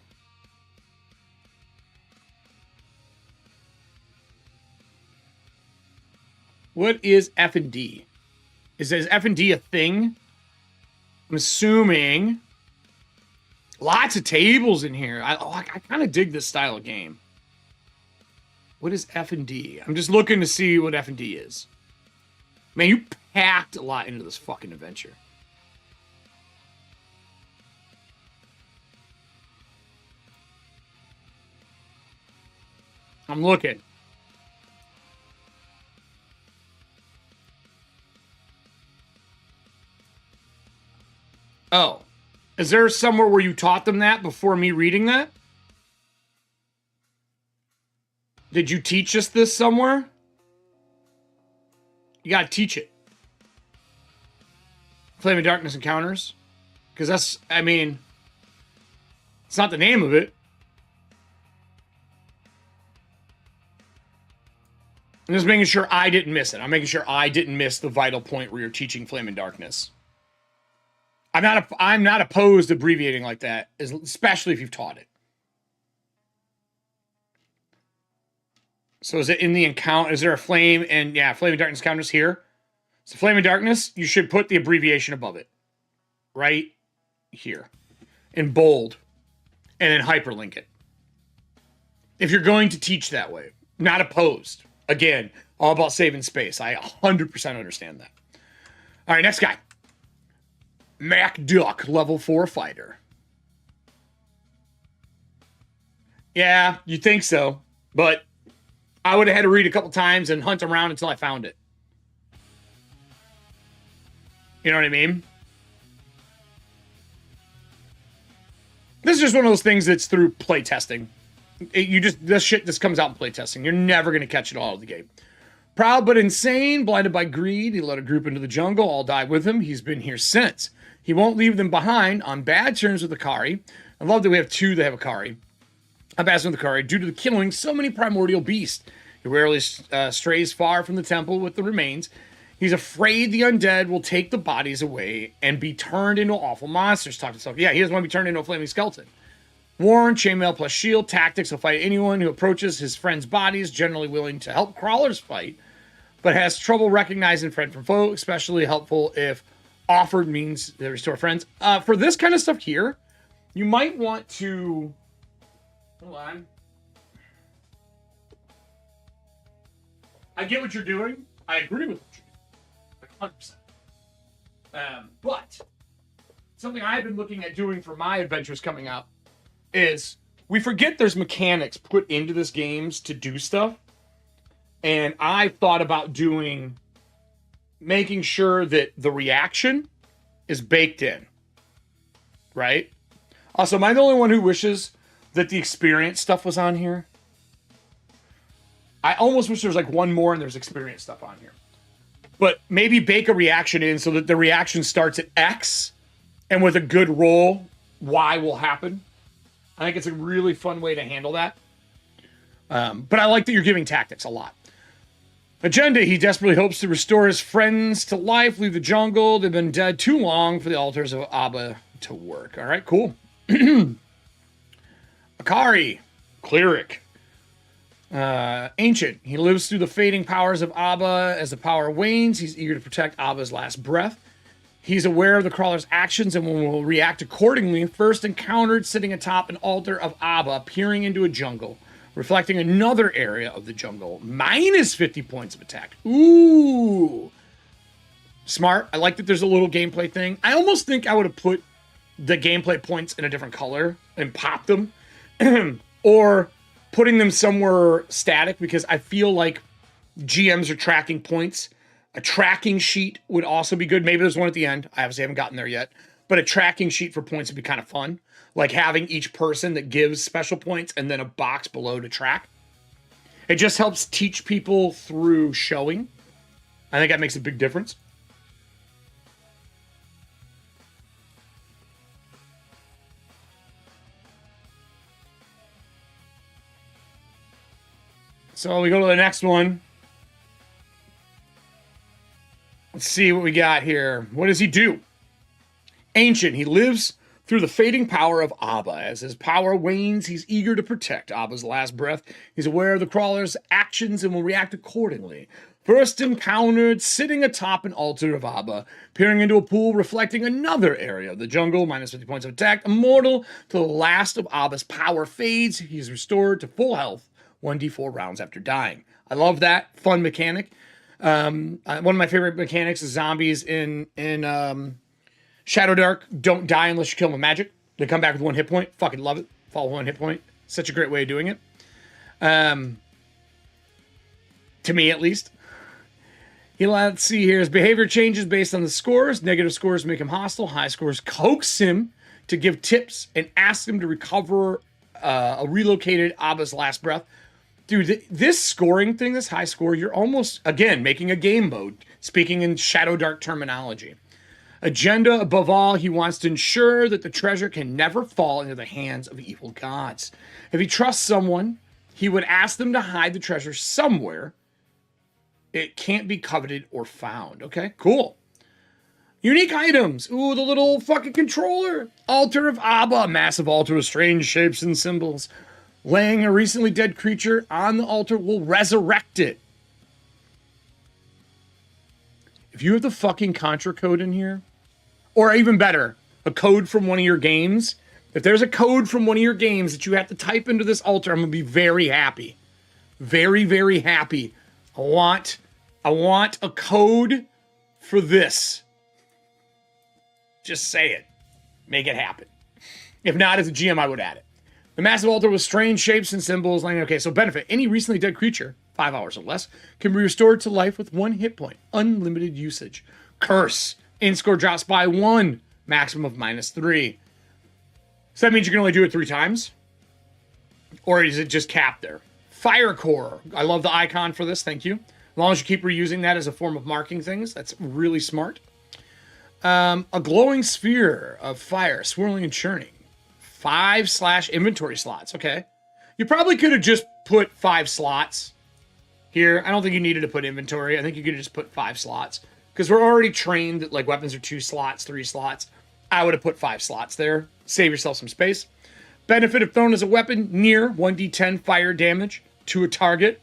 What is F&D? Is F&D a thing? I'm assuming. Lots of tables in here. I kind of dig this style of game. What is F&D? I'm just looking to see what F&D is. Man, you packed a lot into this fucking adventure. I'm looking. Oh. Is there somewhere where you taught them that before me reading that? Did you teach us this somewhere? You gotta teach it. Flame of Darkness Encounters. Because that's, I mean, it's not the name of it. I'm just making sure I didn't miss it. I'm making sure I didn't miss the vital point where you're teaching Flame and Darkness. I'm not opposed to abbreviating like that, especially if you've taught it. So is it in the account? Is there a flame and Flame and Darkness counters here? So Flame and Darkness, you should put the abbreviation above it. Right here. In bold. And then hyperlink it. If you're going to teach that way. Not opposed. Again, all about saving space. I 100% understand that. All right, next guy. Mac Duck, level 4 fighter. Yeah, you think so. But I would have had to read a couple times and hunt around until I found it. You know what I mean? This is just one of those things that's through playtesting. This shit just comes out in playtesting. You're never going to catch it all in the game. Proud but insane, blinded by greed, he led a group into the jungle, all died with him. He's been here since. He won't leave them behind, on bad terms with Akari. I love that we have two that have Akari. On bad terms with Akari, due to the killing so many primordial beasts. He rarely strays far from the temple with the remains. He's afraid the undead will take the bodies away and be turned into awful monsters. Talk to himself. Yeah, he doesn't want to be turned into a flaming skeleton. Warren, chainmail plus shield, tactics will fight anyone who approaches his friend's bodies, generally willing to help crawlers fight, but has trouble recognizing friend from foe, especially helpful if offered means they restore friends. For this kind of stuff here, you might want to... Hold on. I get what you're doing. I agree with what you're doing. Like 100%. But something I've been looking at doing for my adventures coming up is we forget there's mechanics put into this games to do stuff. And I thought about making sure that the reaction is baked in. Right? Also, am I the only one who wishes that the experience stuff was on here? I almost wish there was like one more and there's experience stuff on here. But maybe bake a reaction in so that the reaction starts at X and with a good roll, Y will happen. I think it's a really fun way to handle that. But I like that you're giving tactics a lot. Agenda, he desperately hopes to restore his friends to life, leave the jungle. They've been dead too long for the altars of Abba to work. All right, cool. Akari, cleric. Ancient. He lives through the fading powers of Abba. As the power wanes, he's eager to protect Abba's last breath. He's aware of the crawler's actions and will react accordingly. First encountered sitting atop an altar of Abba, peering into a jungle, reflecting another area of the jungle. Minus 50 points of attack. Ooh. Smart. I like that there's a little gameplay thing. I almost think I would have put the gameplay points in a different color and popped them. Or putting them somewhere static, because I feel like GMs are tracking points. A tracking sheet would also be good. Maybe there's one at the end. I obviously haven't gotten there yet. But a tracking sheet for points would be kind of fun. Like having each person that gives special points and then a box below to track. It just helps teach people through showing. I think that makes a big difference. So we go to the next one. Let's see what we got here. What does he do? Ancient. He lives through the fading power of Abba. As his power wanes, he's eager to protect Abba's last breath. He's aware of the crawler's actions and will react accordingly. First encountered sitting atop an altar of Abba, peering into a pool reflecting another area of the jungle. Minus 50 points of attack. Immortal till the last of Abba's power fades. He's restored to full health 1d4 rounds after dying. I love that. Fun mechanic. One of my favorite mechanics is zombies in Shadowdark don't die unless you kill them with magic. They come back with 1 hit point. Fucking love it. Follow 1 hit point. Such a great way of doing it. To me, at least. Let's see here. His behavior changes based on the scores. Negative scores make him hostile. High scores coax him to give tips and ask him to recover a relocated Abba's last breath. Dude, this scoring thing, this high score, you're almost, again, making a game mode, speaking in Shadowdark terminology. Agenda, above all, he wants to ensure that the treasure can never fall into the hands of evil gods. If he trusts someone, he would ask them to hide the treasure somewhere it can't be coveted or found. Okay, cool. Unique items. Ooh, the little fucking controller. Altar of Abba, massive altar with strange shapes and symbols. Laying a recently dead creature on the altar will resurrect it. If you have the fucking Contra code in here, or even better, a code from one of your games, if there's a code from one of your games that you have to type into this altar, I'm going to be very happy. Very, very happy. I want a code for this. Just say it. Make it happen. If not, as a GM, I would add it. The massive altar with strange shapes and symbols. Okay, so benefit. Any recently dead creature, 5 hours or less, can be restored to life with 1 hit point. Unlimited usage. Curse. In score drops by 1. Maximum of -3. So that means you can only do it 3 times? Or is it just capped there? Fire core. I love the icon for this. Thank you. As long as you keep reusing that as a form of marking things, that's really smart. A glowing sphere of fire, swirling and churning. 5/ inventory slots. Okay. You probably could have just put 5 slots here. I don't think you needed to put inventory. I think you could have just put 5 slots. Because we're already trained that like weapons are 2 slots, 3 slots. I would have put 5 slots there. Save yourself some space. Benefit if thrown as a weapon, near 1d10 fire damage to a target.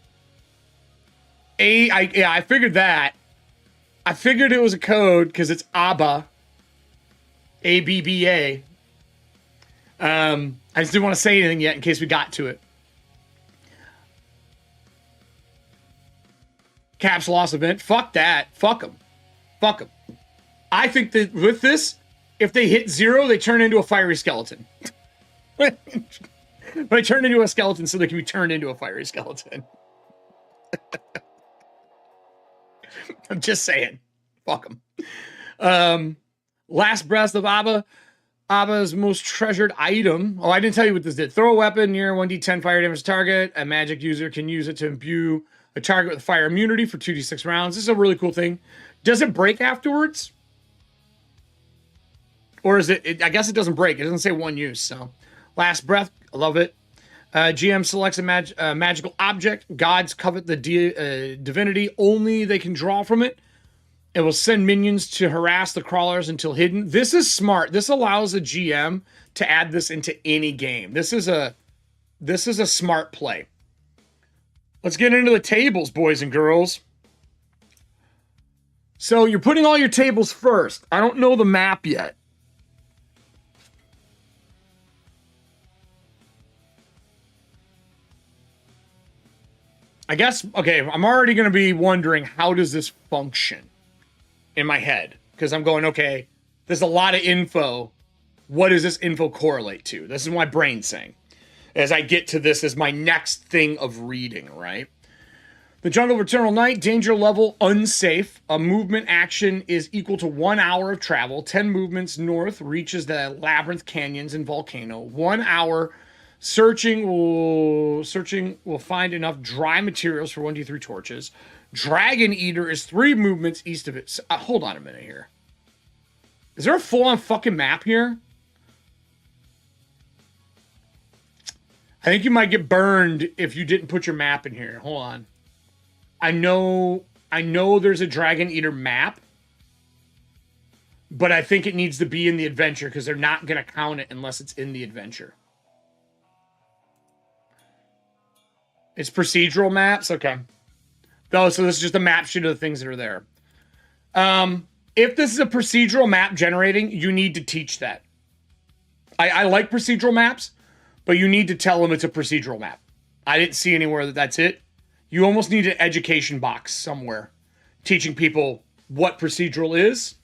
I figured that. I figured it was a code because it's ABBA. ABBA. I just didn't want to say anything yet in case we got to it. Caps loss event. Fuck that. Fuck them. Fuck them. I think that with this, if they hit 0, they turn into a fiery skeleton. But I turned into a skeleton so they can be turned into a fiery skeleton. I'm just saying. Fuck them. Last breath of Abba. Abba's most treasured item. Oh, I didn't tell you what this did. Throw a weapon near 1d10 fire damage target. A magic user can use it to imbue a target with fire immunity for 2d6 rounds. This is a really cool thing. Does it break afterwards? Or is it I guess it doesn't break. It doesn't say 1 use. So, last breath. I love it. GM selects a magical object. Gods covet the divinity. Only they can draw from it. It will send minions to harass the crawlers until hidden. This is smart. This allows a GM to add this into any game. This is a smart play. Let's get into the tables, boys and girls. So you're putting all your tables first. I don't know the map yet. I guess, okay, I'm already going to be wondering, how does this function in my head? Because I'm going, okay, there's a lot of info. What does this info correlate to? This is my brain saying. As I get to this as my next thing of reading, right? The Jungle of Eternal Night, danger level unsafe. A movement action is equal to 1 hour of travel. 10 movements north reaches the Labyrinth Canyons and Volcano. 1 hour searching will find enough dry materials for 1d3 torches. Dragon Eater is 3 movements east of it. Hold on a minute here. Is there a full-on fucking map here? I think you might get burned if you didn't put your map in here. Hold on. I know there's a Dragon Eater map, but I think it needs to be in the adventure because they're not going to count it unless it's in the adventure. It's procedural maps? Okay. Oh, so this is just a map sheet of the things that are there. If this is a procedural map generating, you need to teach that. I like procedural maps, but you need to tell them it's a procedural map. I didn't see anywhere that that's it. You almost need an education box somewhere teaching people what procedural is.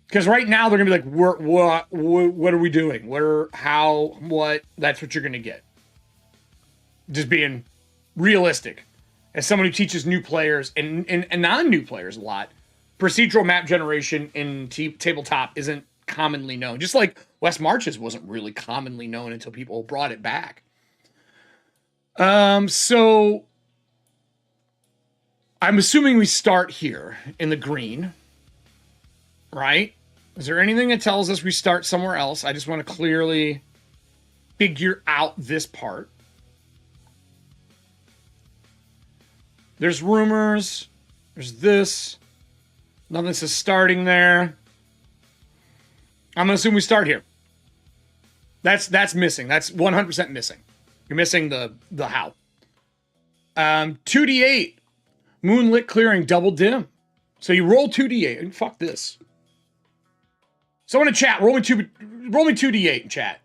Because right now they're going to be like, what are we doing? What? That's what you're going to get. Just being realistic. As someone who teaches new players and non-new players a lot, procedural map generation in tabletop isn't commonly known. Just like West Marches wasn't really commonly known until people brought it back. So I'm assuming we start here in the green, right? Is there anything that tells us we start somewhere else? I just want to clearly figure out this part. There's rumors. There's this. Nothing says starting there. I'm gonna assume we start here. That's missing. That's 100% missing. You're missing the how. 2d8. Moonlit clearing, double dim. So you roll 2d8. Fuck this. Someone in chat, roll me 2d8 in chat.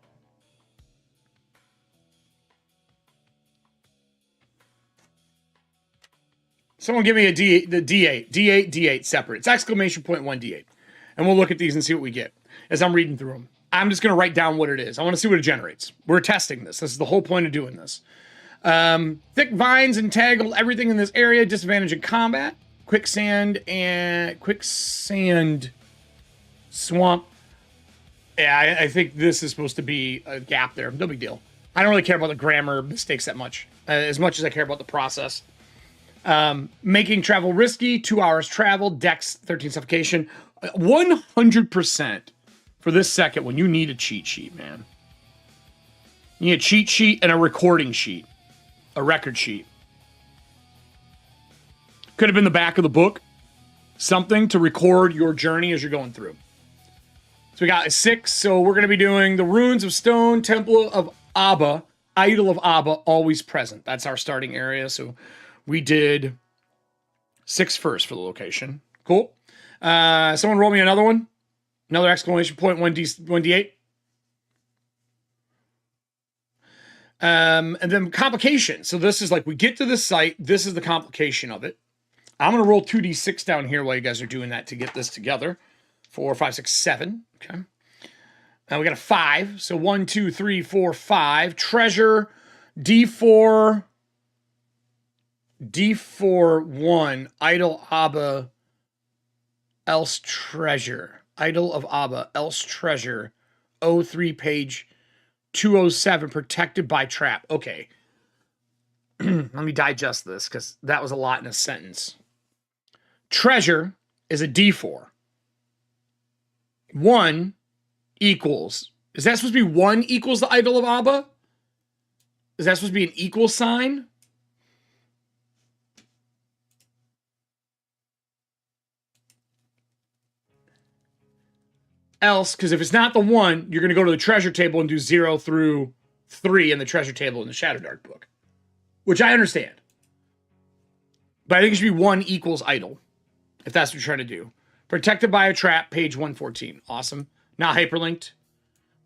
Someone give me a D8, the D8, D8, D8 separate. It's exclamation point 1 D8. And we'll look at these and see what we get as I'm reading through them. I'm just going to write down what it is. I want to see what it generates. We're testing this. This is the whole point of doing this. Thick vines entangle everything in this area. Disadvantage in combat. Quicksand swamp. Yeah, I think this is supposed to be a gap there. No big deal. I don't really care about the grammar mistakes that much. As much as I care about the process. Making travel risky. 2 hours travel. Dex 13 suffocation. 100% for this second one. You need a cheat sheet, man. You need a cheat sheet and a recording sheet. A record sheet. Could have been the back of the book. Something to record your journey as you're going through. So we got a 6. So we're going to be doing the Runes of Stone, Temple of Abba, Idol of Abba, always present. That's our starting area. So we did 6 first for the location. Cool. Someone roll me another one. Another exclamation point, 1d8. And then complication. So this is like, we get to the site. This is the complication of it. I'm going to roll 2d6 down here while you guys are doing that to get this together. 4, 5, 6, 7. Okay. Now we got a 5. So 1, 2, 3, 4, 5. Treasure, D4, 1. Idol Abba, else treasure. Idol of Abba, else treasure. 03 page 207, protected by trap. Okay. Let me digest this because that was a lot in a sentence. Treasure is a D4. 1 equals. Is that supposed to be 1 equals the Idol of Abba? Is that supposed to be an equal sign? else, because if it's not the 1, you're going to go to the treasure table and do 0 through 3 in the treasure table in the Shadowdark book, which I understand. But I think it should be 1 equals idle, if that's what you're trying to do. Protected by a trap, page 114. Awesome. Not hyperlinked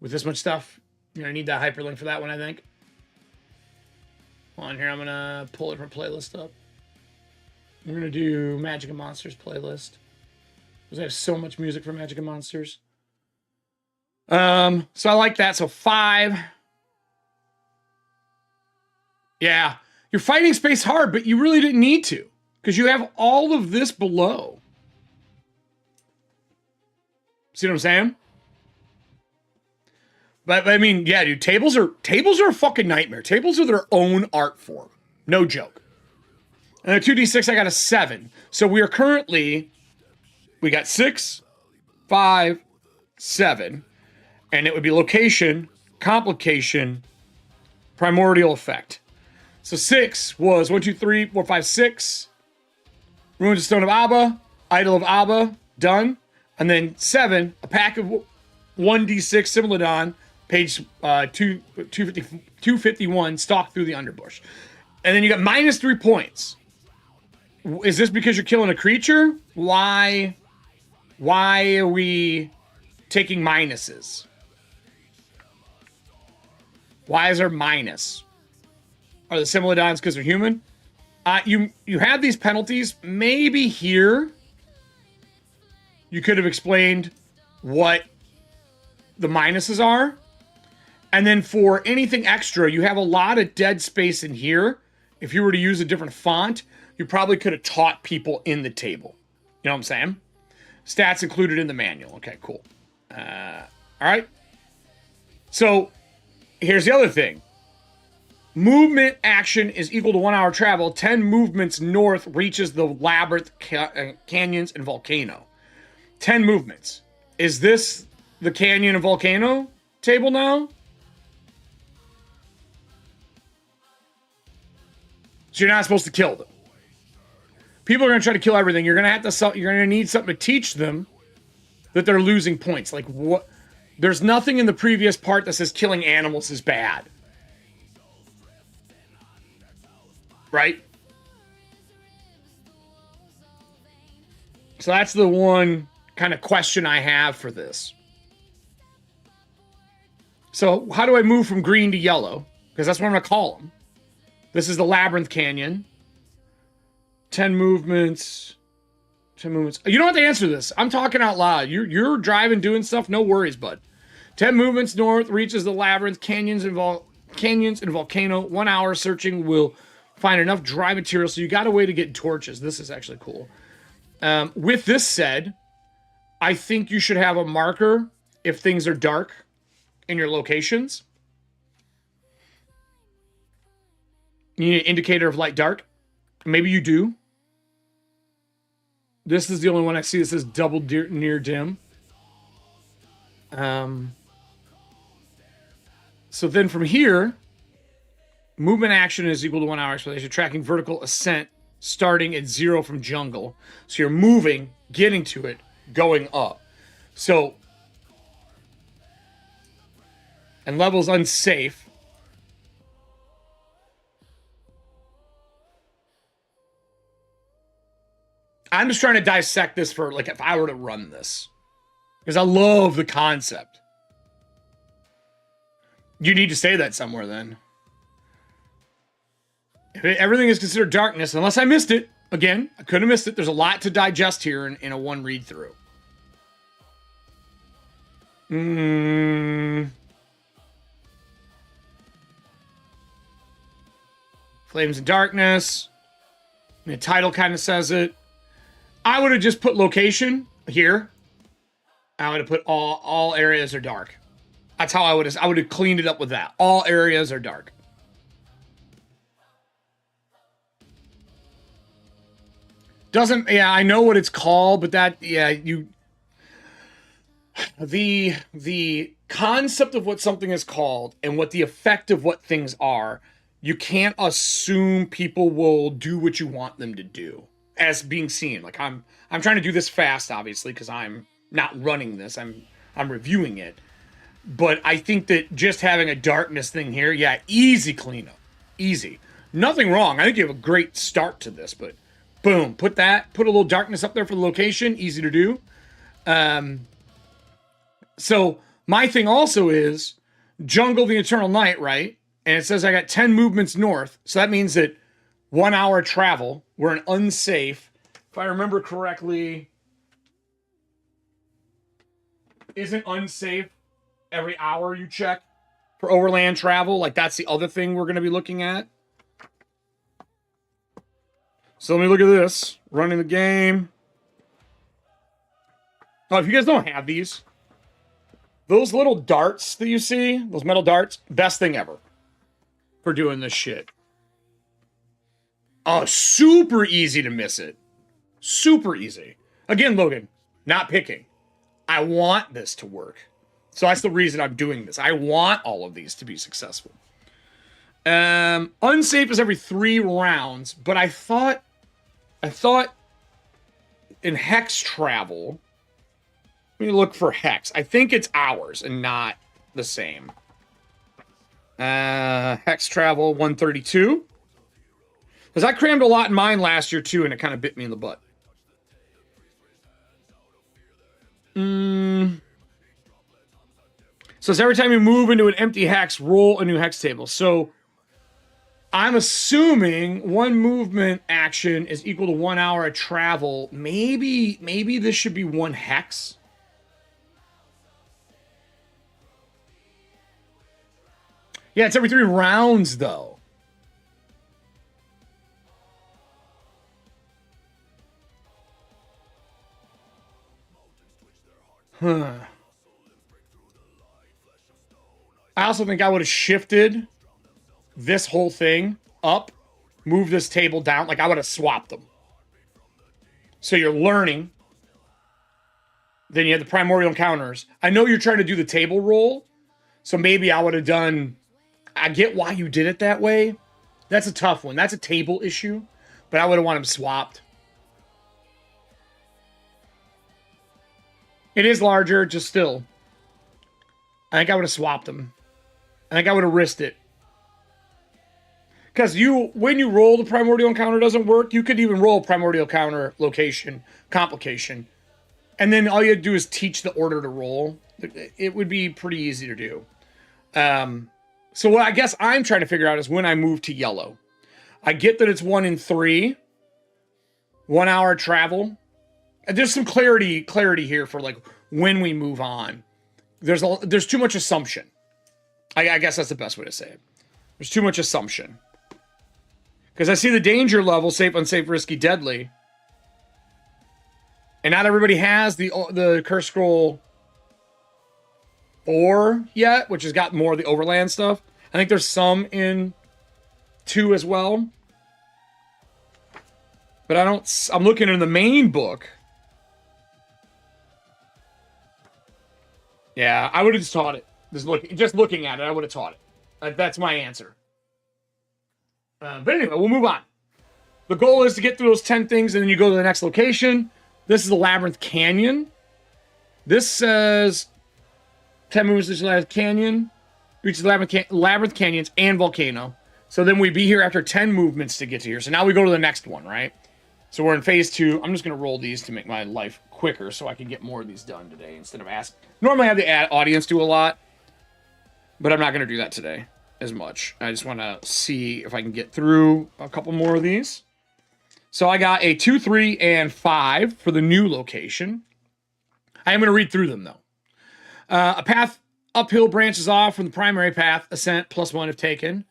with this much stuff. You're going to need that hyperlink for that one, I think. Hold on here. I'm going to pull it from playlist up. We're going to do Magic and Monsters playlist, because I have so much music for Magic and Monsters. So I like that. So 5. Yeah. You're fighting space hard, but you really didn't need to, because you have all of this below. See what I'm saying? But I mean, yeah, dude, tables are a fucking nightmare. Tables are their own art form. No joke. And a 2d6, I got a 7. So we are currently, we got 6, 5, 7. And it would be location, complication, primordial effect. So 6 was 1, 2, 3, 4, 5, 6. Ruins of Stone of Abba, Idol of Abba, done. And then 7, a pack of 1d6 Similodon, page 251, stalk through the underbush. And then you got minus 3 points. Is this because you're killing a creature? Why are we taking minuses? Why is there minus? Are the Similodons because they're human? You have these penalties. Maybe here you could have explained what the minuses are. And then for anything extra, you have a lot of dead space in here. If you were to use a different font, you probably could have taught people in the table. You know what I'm saying? Stats included in the manual. Okay, cool. All right. So here's the other thing. Movement action is equal to 1 hour travel. 10 movements north reaches the labyrinth, canyons, and volcano. 10 movements. Is this the canyon and volcano table now? So you're not supposed to kill them. People are going to try to kill everything. You're going to have to. You're going to need something to teach them that they're losing points. Like what? There's nothing in the previous part that says killing animals is bad. Right? So that's the one kind of question I have for this. So how do I move from green to yellow? Because that's what I'm going to call them. This is the Labyrinth Canyon. 10 movements. 10 movements. You don't have to answer this. I'm talking out loud. You're driving, doing stuff. No worries, bud. 10 movements north reaches the Labyrinth, canyons and volcano. 1 hour searching will find enough dry material. So you got a way to get torches. This is actually cool. With this said, I think you should have a marker if things are dark in your locations. You need an indicator of light dark. Maybe you do. This is the only one I see that says double near dim. So then from here, movement action is equal to 1 hour exploration, tracking vertical ascent starting at 0 from jungle. So you're moving, getting to it, going up. So, and levels unsafe. I'm just trying to dissect this for, like, if I were to run this. Because I love the concept. You need to say that somewhere, then. Everything is considered darkness, unless I missed it. Again, I could have missed it. There's a lot to digest here in a one read-through. Flames and darkness. The title kind of says it. I would have just put location here. I would have put all areas are dark. That's how I would have cleaned it up with that. All areas are dark. Doesn't, yeah, I know what it's called, but that, yeah, the concept of what something is called and what the effect of what things are, you can't assume people will do what you want them to do as being seen. Like I'm trying to do this fast, obviously, because I'm not running this. I'm I'm reviewing it. But I think that just having a darkness thing here, yeah, easy cleanup. Easy. Nothing wrong. I think you have a great start to this, but boom, put a little darkness up there for the location. Easy to do. So my thing also is Jungle the Eternal Night, right? And it says I got 10 movements north. So that means that 1 hour travel. We're an unsafe. If I remember correctly, isn't unsafe every hour you check for overland travel? Like, that's the other thing we're going to be looking at. So let me look at this. Running the game. Oh, if you guys don't have these, those little darts that you see, those metal darts, best thing ever for doing this shit. Oh, super easy to miss it. Super easy. Again, Logan, not picking. I want this to work. So that's the reason I'm doing this. I want all of these to be successful. Unsafe is every 3 rounds, but I thought in hex travel, let me look for hex. I think it's hours and not the same. Hex travel 132. Because I crammed a lot in mine last year too, and it kind of bit me in the butt. So it's every time you move into an empty hex, roll a new hex table. So I'm assuming one movement action is equal to 1 hour of travel. Maybe this should be 1 hex. Yeah, it's every 3 rounds though. Huh. I also think I would have shifted this whole thing up, move this table down. Like, I would have swapped them. So you're learning. Then you have the primordial encounters. I know you're trying to do the table roll. So maybe I would have done... I get why you did it that way. That's a tough one. That's a table issue. But I would have wanted them swapped. It is larger, just still. I think I would have swapped them. I think I would have risked it. Because when you roll the primordial encounter doesn't work, you could even roll primordial counter location, complication. And then all you have to do is teach the order to roll. It would be pretty easy to do. So what I guess I'm trying to figure out is when I move to yellow. I get that it's 1 in 3. 1 hour travel. There's some clarity here for like when we move on. There's too much assumption. I guess that's the best way to say it. There's too much assumption. Because I see the danger level, safe, unsafe, risky, deadly. And not everybody has the Curse Scroll 4 yet, which has got more of the overland stuff. I think there's some in 2 as well. But I'm looking in the main book. Yeah, I would have just taught it. Just looking at it, I would have taught it. That's my answer. But anyway, we'll move on. The goal is to get through those 10 things, and then you go to the next location. This is the Labyrinth Canyon. This says 10 moves to the Labyrinth Canyon. Reaches Labyrinth Canyons and Volcano. So then we'd be here after 10 movements to get to here. So now we go to the next one, right? So we're in phase 2. I'm just going to roll these to make my life quicker so I can get more of these done today instead of ask. Normally I have the audience do a lot, but I'm not going to do that today as much. I just want to see if I can get through a couple more of these. So I got a 2, 3, and 5 for the new location. I am going to read through them, though. A path uphill branches off from the primary path. Ascent +1 if taken.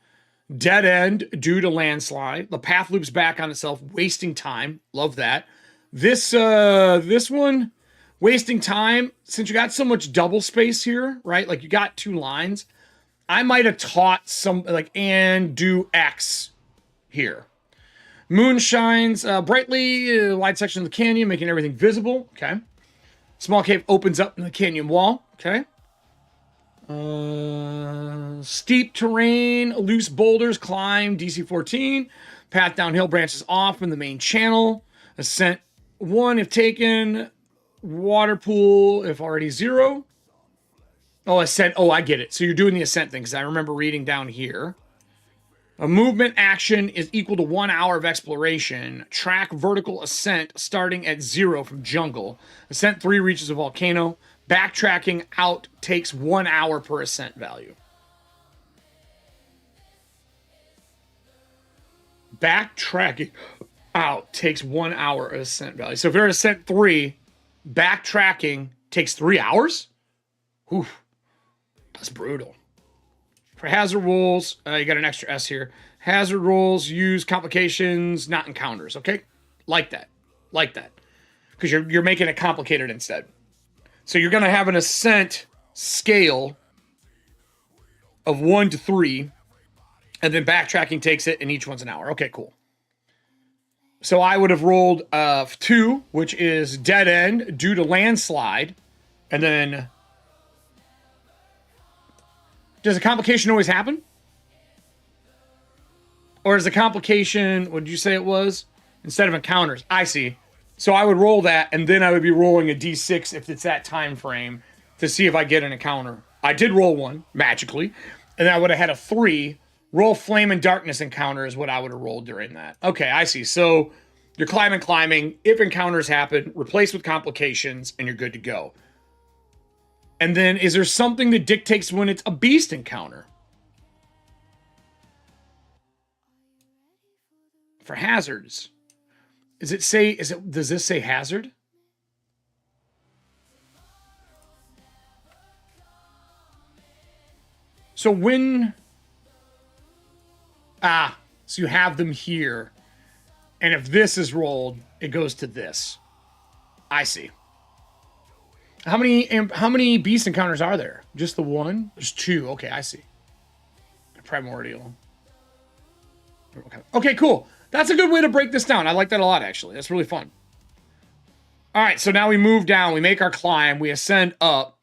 Dead end due to landslide. The path loops back on itself, wasting time. Love that. This one, wasting time, since you got so much double space here, right? Like, you got 2 lines. I might have taught some, like, and do X here. Moon shines brightly, wide section of the canyon, making everything visible. Okay. Small cave opens up in the canyon wall. Okay. Steep terrain, loose boulders, climb, DC 14. Path downhill branches off in the main channel. Ascent 1 if taken. Water pool if already 0. Oh, ascent. Oh, I get it. So you're doing the ascent thing, because I remember reading down here. A movement action is equal to 1 hour of exploration. Track vertical ascent starting at 0 from jungle. Ascent 3 reaches a volcano. Backtracking out takes 1 hour per ascent value. Backtracking out takes 1 hour of ascent value. So if you're at ascent 3, backtracking takes 3 hours? Oof. That's brutal. For hazard rolls, you got an extra S here. Hazard rolls use complications, not encounters. Okay, like that, because you're making it complicated instead. So you're gonna have an ascent scale of 1 to 3, and then backtracking takes it, and each one's an hour. Okay, cool. So I would have rolled 2, which is dead end due to landslide, and then. Does a complication always happen? Or is the complication, what did you say it was? Instead of encounters. I see. So I would roll that, and then I would be rolling a d6 if it's that time frame to see if I get an encounter. I did roll 1, magically, and then I would have had a 3. Roll flame and darkness encounter is what I would have rolled during that. Okay, I see. So you're climbing. If encounters happen, replace with complications, and you're good to go. And then, is there something that dictates when it's a beast encounter? For hazards. Does this say hazard? So when... so you have them here. And if this is rolled, it goes to this. I see. How many beast encounters are there? Just the 1? There's 2. Okay, I see. Primordial. Okay, cool. That's a good way to break this down. I like that a lot, actually. That's really fun. All right, so now we move down. We make our climb. We ascend up.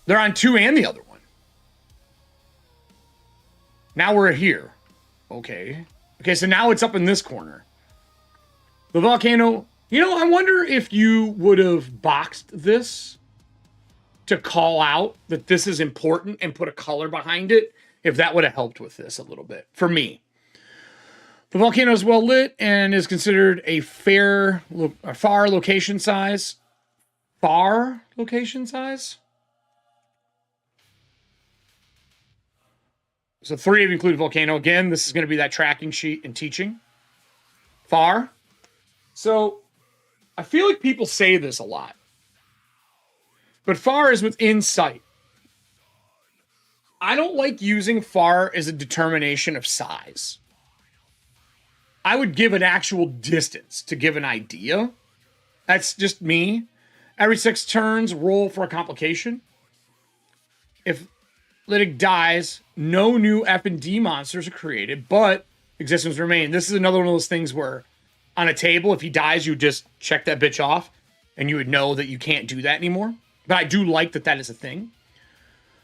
They're on 2 and the other one. Now we're here. Okay. Okay, so now it's up in this corner. The volcano... You know, I wonder if you would have boxed this to call out that this is important and put a color behind it, if that would have helped with this a little bit, for me. The volcano is well lit and is considered a far location size. Far location size? So 3 have included volcano. Again, this is going to be that tracking sheet and teaching. Far. So... I feel like people say this a lot. But far is within sight. I don't like using far as a determination of size. I would give an actual distance to give an idea. That's just me. Every 6 turns, roll for a complication. If Lytic dies, no new F&D monsters are created, but existence remain. This is another one of those things where on a table, if he dies, you just check that bitch off, and you would know that you can't do that anymore. But I do like that that is a thing.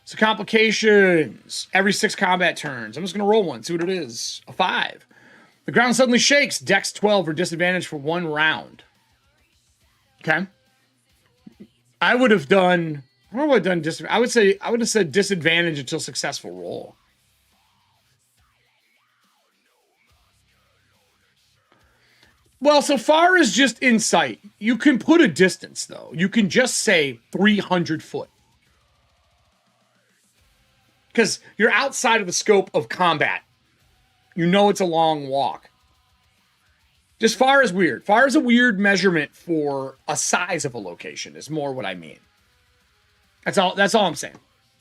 So complications. Every 6 combat turns. I'm just going to roll one, see what it is. A 5. The ground suddenly shakes. Dex 12 or disadvantage for 1 round. Okay. I would have done... I don't know what I've done disadvantage. I would have said disadvantage until successful roll. Well, so far as just in sight. You can put a distance, though. You can just say 300 foot. Because you're outside of the scope of combat. You know it's a long walk. Just far is weird. Far is a weird measurement for a size of a location is more what I mean. That's all I'm saying.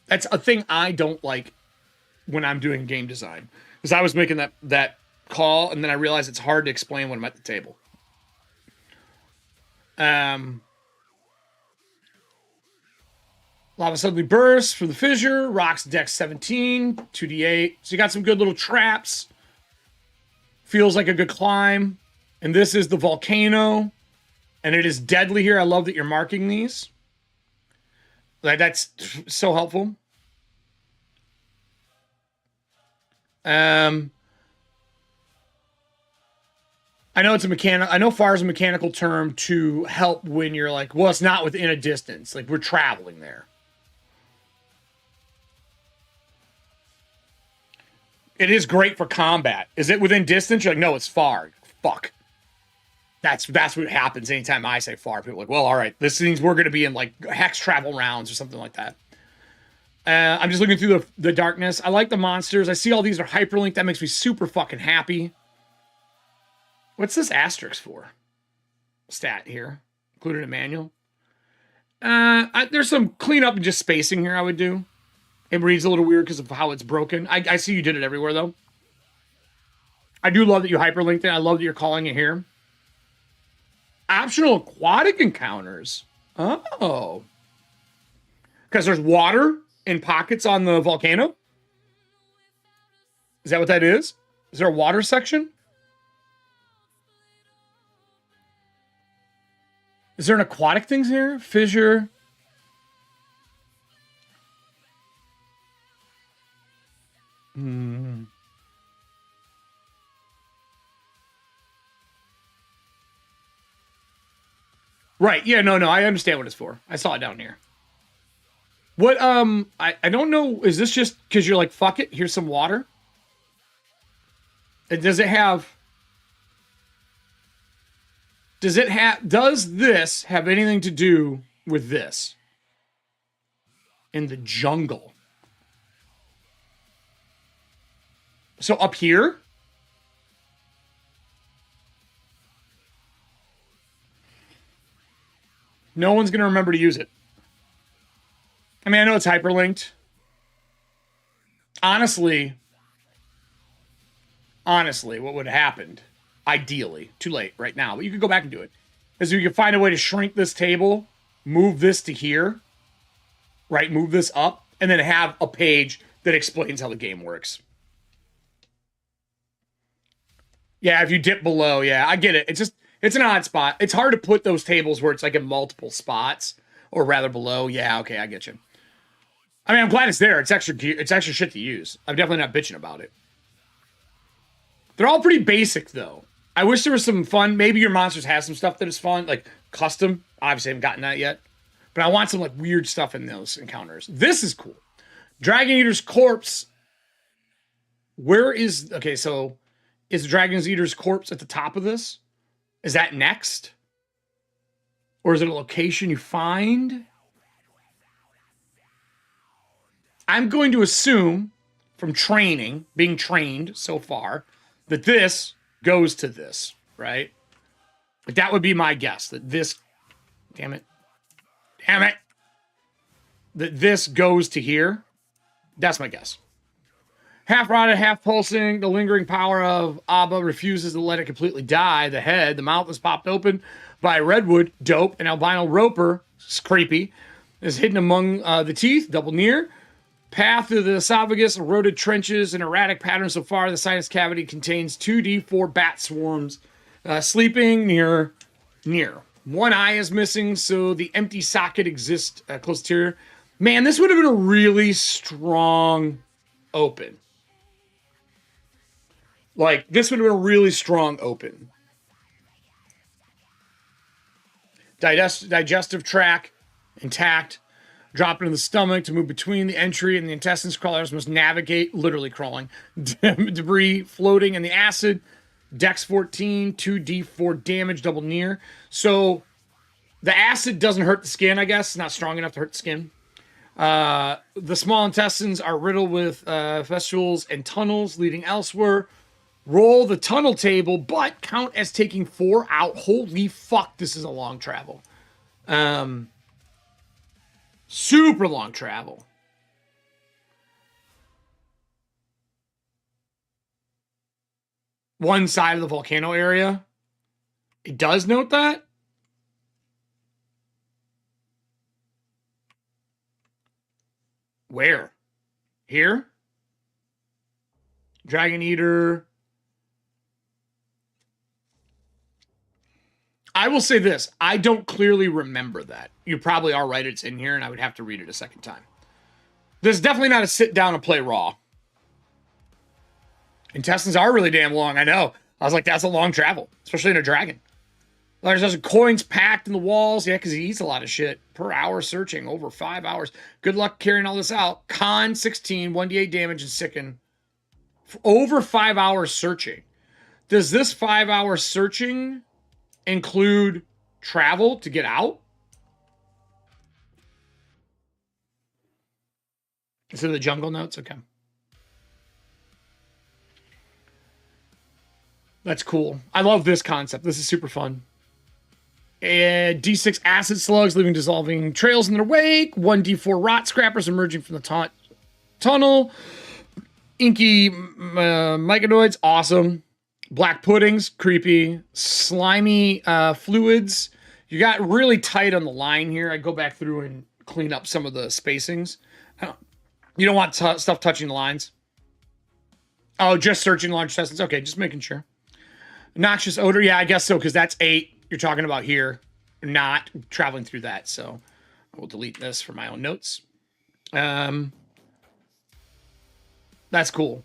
That's a thing I don't like when I'm doing game design. Because I was making that call, and then I realized it's hard to explain when I'm at the table. Lava suddenly bursts for the fissure. Rocks dex 17, 2d8. So you got some good little traps. Feels like a good climb. And this is the volcano. And it is deadly here. I love that you're marking these. Like, that's so helpful. I know it's a mechanical. I know far is a mechanical term to help when you're like, well, it's not within a distance. Like, we're traveling there. It is great for combat. Is it within distance? You're like, no, it's far. Fuck. That's what happens anytime I say far. People are like, well, all right, this means we're going to be in like hex travel rounds or something like that. I'm just looking through the darkness. I like the monsters. I see all these are hyperlinked. That makes me super fucking happy. What's this asterisk for? Stat here. Included in manual. There's some cleanup and just spacing here I would do. It reads a little weird because of how it's broken. I see you did it everywhere, though. I do love that you hyperlinked it. I love that you're calling it here. Optional aquatic encounters. Oh. Because there's water in pockets on the volcano? Is that what that is? Is there a water section? Is there an aquatic things here? Fissure. Right. Yeah, no, I understand what it's for. I saw it down here. What, I don't know. Is this just because you're like, fuck it, here's some water? Does it have... Does this have anything to do with this? In the jungle. So up here? No one's going to remember to use it. I mean, I know it's hyperlinked. Honestly, what would have happened, ideally, too late right now, but you could go back and do it, is you could find a way to shrink this table, move this to here, right? Move this up, and then have a page that explains how the game works. Yeah, if you dip below, yeah, I get it. It's an odd spot. It's hard to put those tables where it's like in multiple spots, or rather below. Yeah, okay, I get you. I mean, I'm glad it's there. It's extra shit to use. I'm definitely not bitching about it. They're all pretty basic, though. I wish there was some fun. Maybe your monsters have some stuff that is fun, like custom. Obviously, I haven't gotten that yet. But I want some like weird stuff in those encounters. This is cool. Dragon Eater's corpse. Where is... Okay, so is Dragon Eater's corpse at the top of this? Is that next? Or is it a location you find? I'm going to assume, from training, being trained so far, that this goes to this, right? But that would be my guess, that this... Damn it. That this goes to here. That's my guess. Half rotted, half pulsing, the lingering power of Abba refuses to let it completely die. The head, the mouth is popped open by Redwood, dope, and albino Roper, creepy, is hidden among the teeth, double near. Path to the esophagus, eroded trenches, and erratic patterns so far. The sinus cavity contains 2d4 bat swarms sleeping near. One eye is missing, so the empty socket exists close to here. Man, this would have been a really strong open. Like, this would have been a really strong open. Digestive tract intact. Drop into the stomach to move between the entry and the intestines. Crawlers must navigate, literally crawling. Debris floating in the acid. Dex 14, 2d4 damage, double near. So, the acid doesn't hurt the skin, I guess. It's not strong enough to hurt the skin. The small intestines are riddled with festules and tunnels leading elsewhere. Roll the tunnel table, but count as taking 4 out. Holy fuck, this is a long travel. Super long travel. One side of the volcano area. It does note that. Where? Here? Dragon Eater. I will say this. I don't clearly remember that. You probably are right. It's in here, and I would have to read it a second time. This is definitely not a sit down and play raw. Intestines are really damn long. I know. I was like, that's a long travel, especially in a dragon. There's coins packed in the walls. Yeah, because he eats a lot of shit. Per hour searching. Over 5 hours. Good luck carrying all this out. Con 16, 1d8 damage, and sicken Over 5 hours searching. Does this 5 hours searching include travel to get out? Is it the jungle notes? Okay. That's cool. I love this concept. This is super fun. And D6 acid slugs leaving dissolving trails in their wake. 1d4 rot scrappers emerging from the tunnel. Inky myconoids, awesome. Black puddings, creepy. Slimy fluids. You got really tight on the line here. I go back through and clean up some of the spacings. You don't want stuff touching the lines. Oh, just searching large intestines. Okay, just making sure. Noxious odor. Yeah, I guess so, because that's 8. You're talking about here. Not traveling through that. So I will delete this for my own notes. That's cool.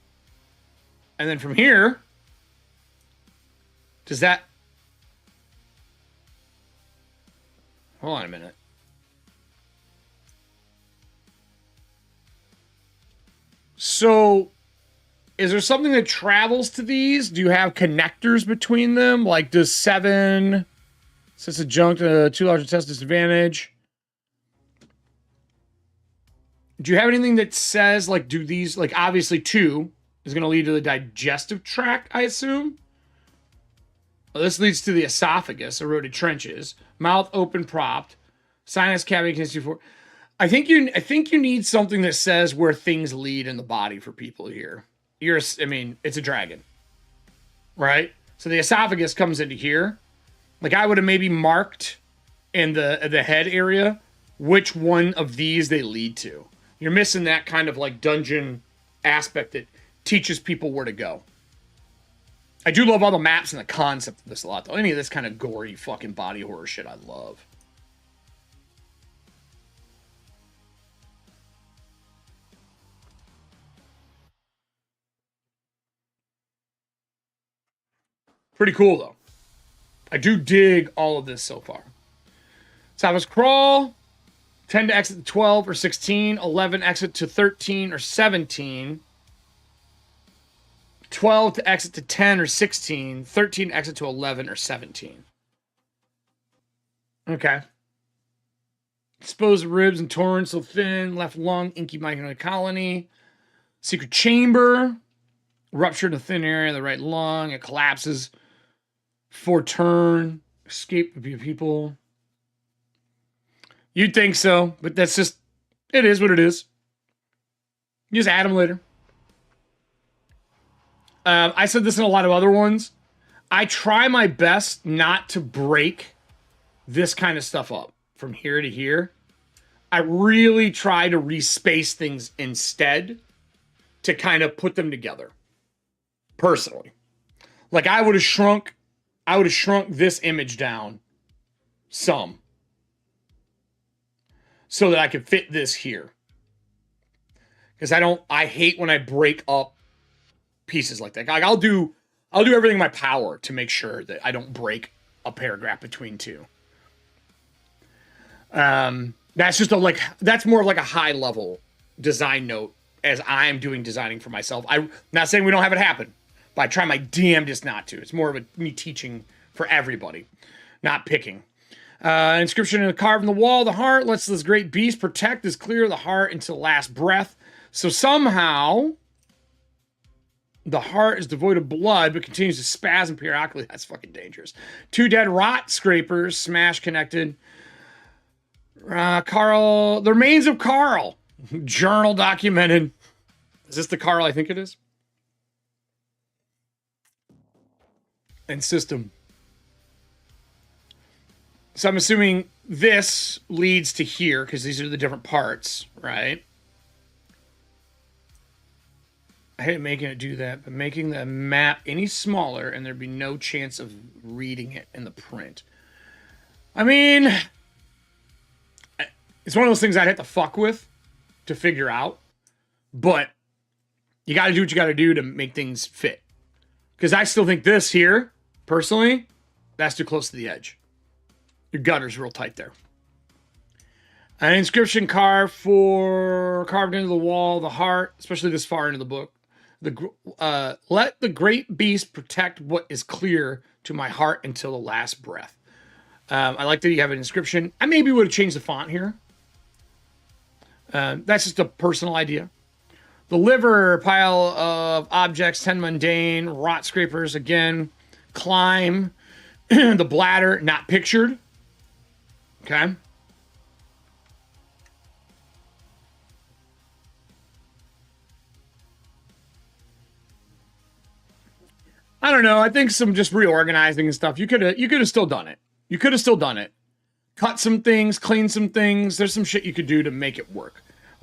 And then from here, does that... Hold on a minute. So, is there something that travels to these? Do you have connectors between them? Like, does 7... Since adjunct 2 large intestines disadvantage. Do you have anything that says, like, do these... Like, obviously 2 is going to lead to the digestive tract, I assume. Well, this leads to the esophagus, eroded trenches. Mouth open propped. Sinus cavity continues for... I think you need something that says where things lead in the body for people here. I mean, it's a dragon, right? So the esophagus comes into here. Like, I would have maybe marked in the head area which one of these they lead to. You're missing that kind of like dungeon aspect that teaches people where to go. I do love all the maps and the concept of this a lot, though. Any of this kind of gory fucking body horror shit I love. Pretty cool, though. I do dig all of this so far. Savage Crawl. 10 to exit to 12 or 16. 11 exit to 13 or 17. 12 to exit to 10 or 16. 13 exit to 11 or 17. Okay. Exposed ribs and torrents so thin. Left lung, inky myconoid colony. Secret chamber. Rupture in a thin area of the right lung. It collapses. For turn. Escape the people. You'd think so, but that's just... It is what it is. You just add them later. I said this in a lot of other ones. I try my best not to break this kind of stuff up from here to here. I really try to respace things instead to kind of put them together. Personally. Like, I would have shrunk this image down some so that I could fit this here. Because I hate when I break up pieces like that. Like, I'll do everything in my power to make sure that I don't break a paragraph between two. That's just that's more of like a high level design note as I'm doing designing for myself. I'm not saying we don't have it happen, but I try my damnedest not to. It's more of me teaching for everybody, not picking. Inscription carved in the wall, the heart lets this great beast protect is clear of the heart until the last breath. So somehow the heart is devoid of blood, but continues to spasm periodically. That's fucking dangerous. 2 dead rot scrapers, smash connected. Carl, the remains of Carl. Journal documented. Is this the Carl I think it is? And system. So I'm assuming this leads to here, because these are the different parts, right? I hate making it do that, but making the map any smaller and there'd be no chance of reading it in the print. I mean, it's one of those things I'd have to fuck with to figure out, but you got to do what you got to do to make things fit. Because I still think this here, personally, that's too close to the edge. Your gutter's real tight there. An inscription carved into the wall, the heart, especially this far into the book. Let the great beast protect what is clear to my heart until the last breath. I like that you have an inscription. I maybe would have changed the font here. That's just a personal idea. The liver, pile of objects, 10 mundane, rot scrapers again, climb. The bladder, not pictured. Okay. I don't know. I think some just reorganizing and stuff. You could have still done it. You could have still done it. Cut some things, clean some things. There's some shit you could do to make it work.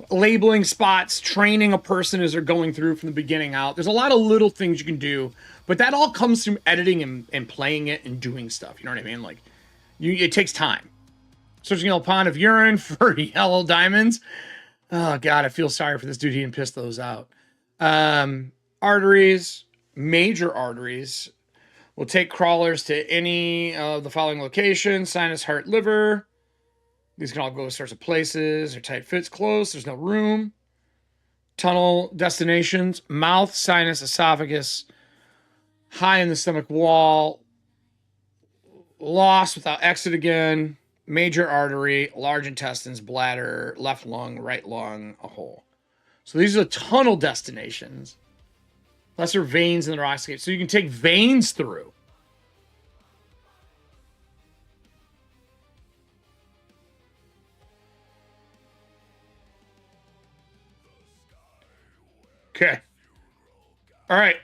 Labeling spots, training a person as they're going through from the beginning out. There's a lot of little things you can do, but that all comes from editing and playing it and doing stuff. You know what I mean? Like, it takes time. Searching a pond of urine for yellow diamonds. Oh, God, I feel sorry for this dude. He didn't piss those out. Arteries, major arteries. We'll take crawlers to any of the following locations. Sinus, heart, liver. These can all go to sorts of places. They're tight fits, close. There's no room. Tunnel destinations. Mouth, sinus, esophagus. High in the stomach wall. Lost without exit again. Major artery. Large intestines, bladder, left lung, right lung, a hole. So these are the tunnel destinations. Lesser veins in the rockscape. So you can take veins through. Okay. All right.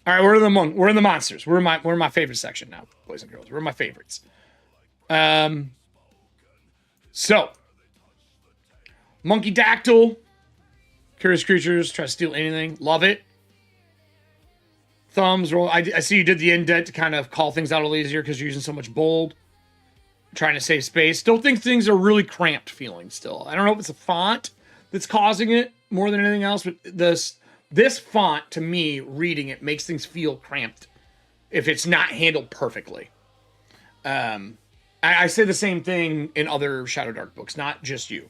All right, we're in the monsters. We're in my favorite section now, boys and girls. We're in my favorites. So Monkey Dactyl. Curious creatures, try to steal anything. Love it. Thumbs roll. I see you did the indent to kind of call things out a little easier because you're using so much bold. Trying to save space. Still think things are really cramped feeling still. I don't know if it's a font that's causing it more than anything else, but this font, to me, reading it, makes things feel cramped if it's not handled perfectly. I say the same thing in other Shadowdark books, not just you.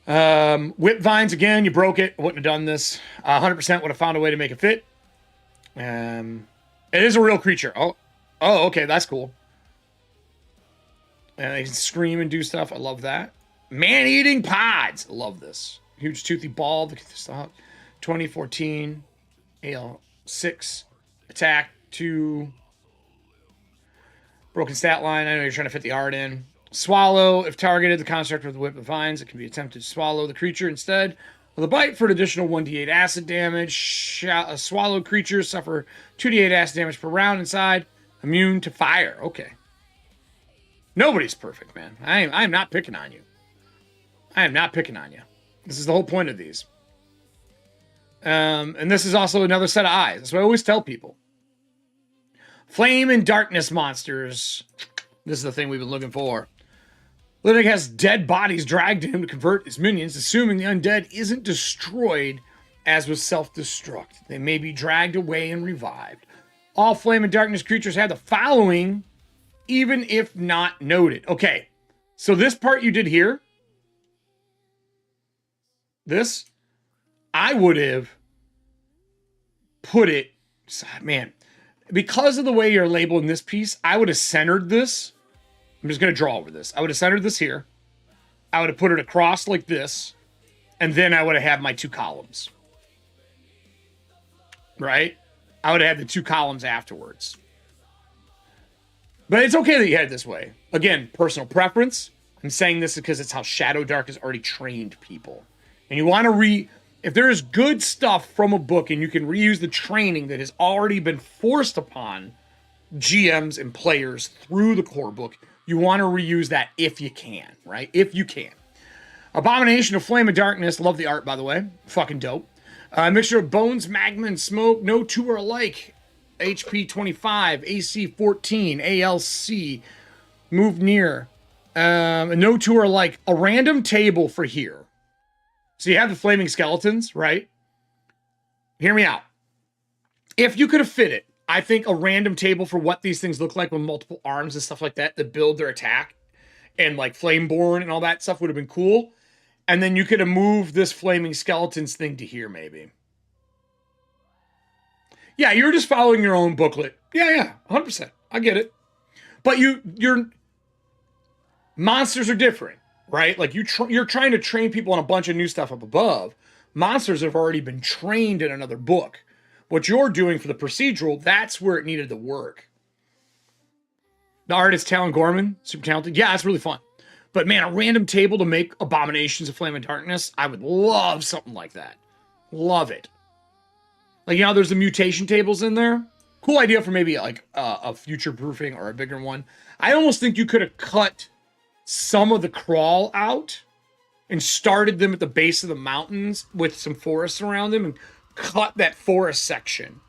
Whip vines, again, you broke it. Wouldn't have done this. 100% would have found a way to make it fit. It is a real creature. Oh, okay, that's cool. And they can scream and do stuff. I love that. Man-eating pods. I love this. Huge toothy ball. 2014. AL6. Attack 2. Broken stat line. I know you're trying to fit the art in. Swallow. If targeted, the construct with the whip of vines, it can be attempted to swallow the creature instead of the bite for an additional 1d8 acid damage. Swallowed creatures suffer 2d8 acid damage per round inside. Immune to fire. Okay. Nobody's perfect, man. I am not picking on you. I am not picking on you. This is the whole point of these. And this is also another set of eyes. That's what I always tell people. Flame and darkness monsters. This is the thing we've been looking for. Lytic has dead bodies dragged to him to convert his minions, assuming the undead isn't destroyed as with self-destruct. They may be dragged away and revived. All flame and darkness creatures have the following, even if not noted. Okay, so this part you did here, this, I would have put it, man, because of the way you're labeling this piece, I would have centered this. I'm just going to draw over this. I would have centered this here. I would have put it across like this. And then I would have had my 2 columns. Right? I would have had the 2 columns afterwards. But it's okay that you had it this way. Again, personal preference. I'm saying this because it's how Shadowdark has already trained people. And you want to if there is good stuff from a book and you can reuse the training that has already been forced upon GMs and players through the core book, you want to reuse that if you can, right? If you can. Abomination of Flame of Darkness. Love the art, by the way. Fucking dope. Mixture of bones, magma, and smoke. No two are alike. HP 25, AC 14, ALC. Move near. No two are alike. A random table for here. So you have the flaming skeletons, right? Hear me out. If you could have fit it, I think a random table for what these things look like with multiple arms and stuff like that build their attack and like Flameborn and all that stuff would have been cool. And then you could have moved this flaming skeletons thing to here maybe. Yeah, you're just following your own booklet. Yeah, 100%. I get it. But your monsters are different, right? Like you're trying to train people on a bunch of new stuff up above. Monsters have already been trained in another book. What you're doing for the procedural, that's where it needed to work. The artist, Talon Gorman, super talented. Yeah, it's really fun. But man, a random table to make Abominations of Flame and Darkness, I would love something like that. Love it. Like, you know, there's the mutation tables in there. Cool idea for maybe like a future proofing or a bigger one. I almost think you could have cut some of the crawl out and started them at the base of the mountains with some forests around them and cut that forest section,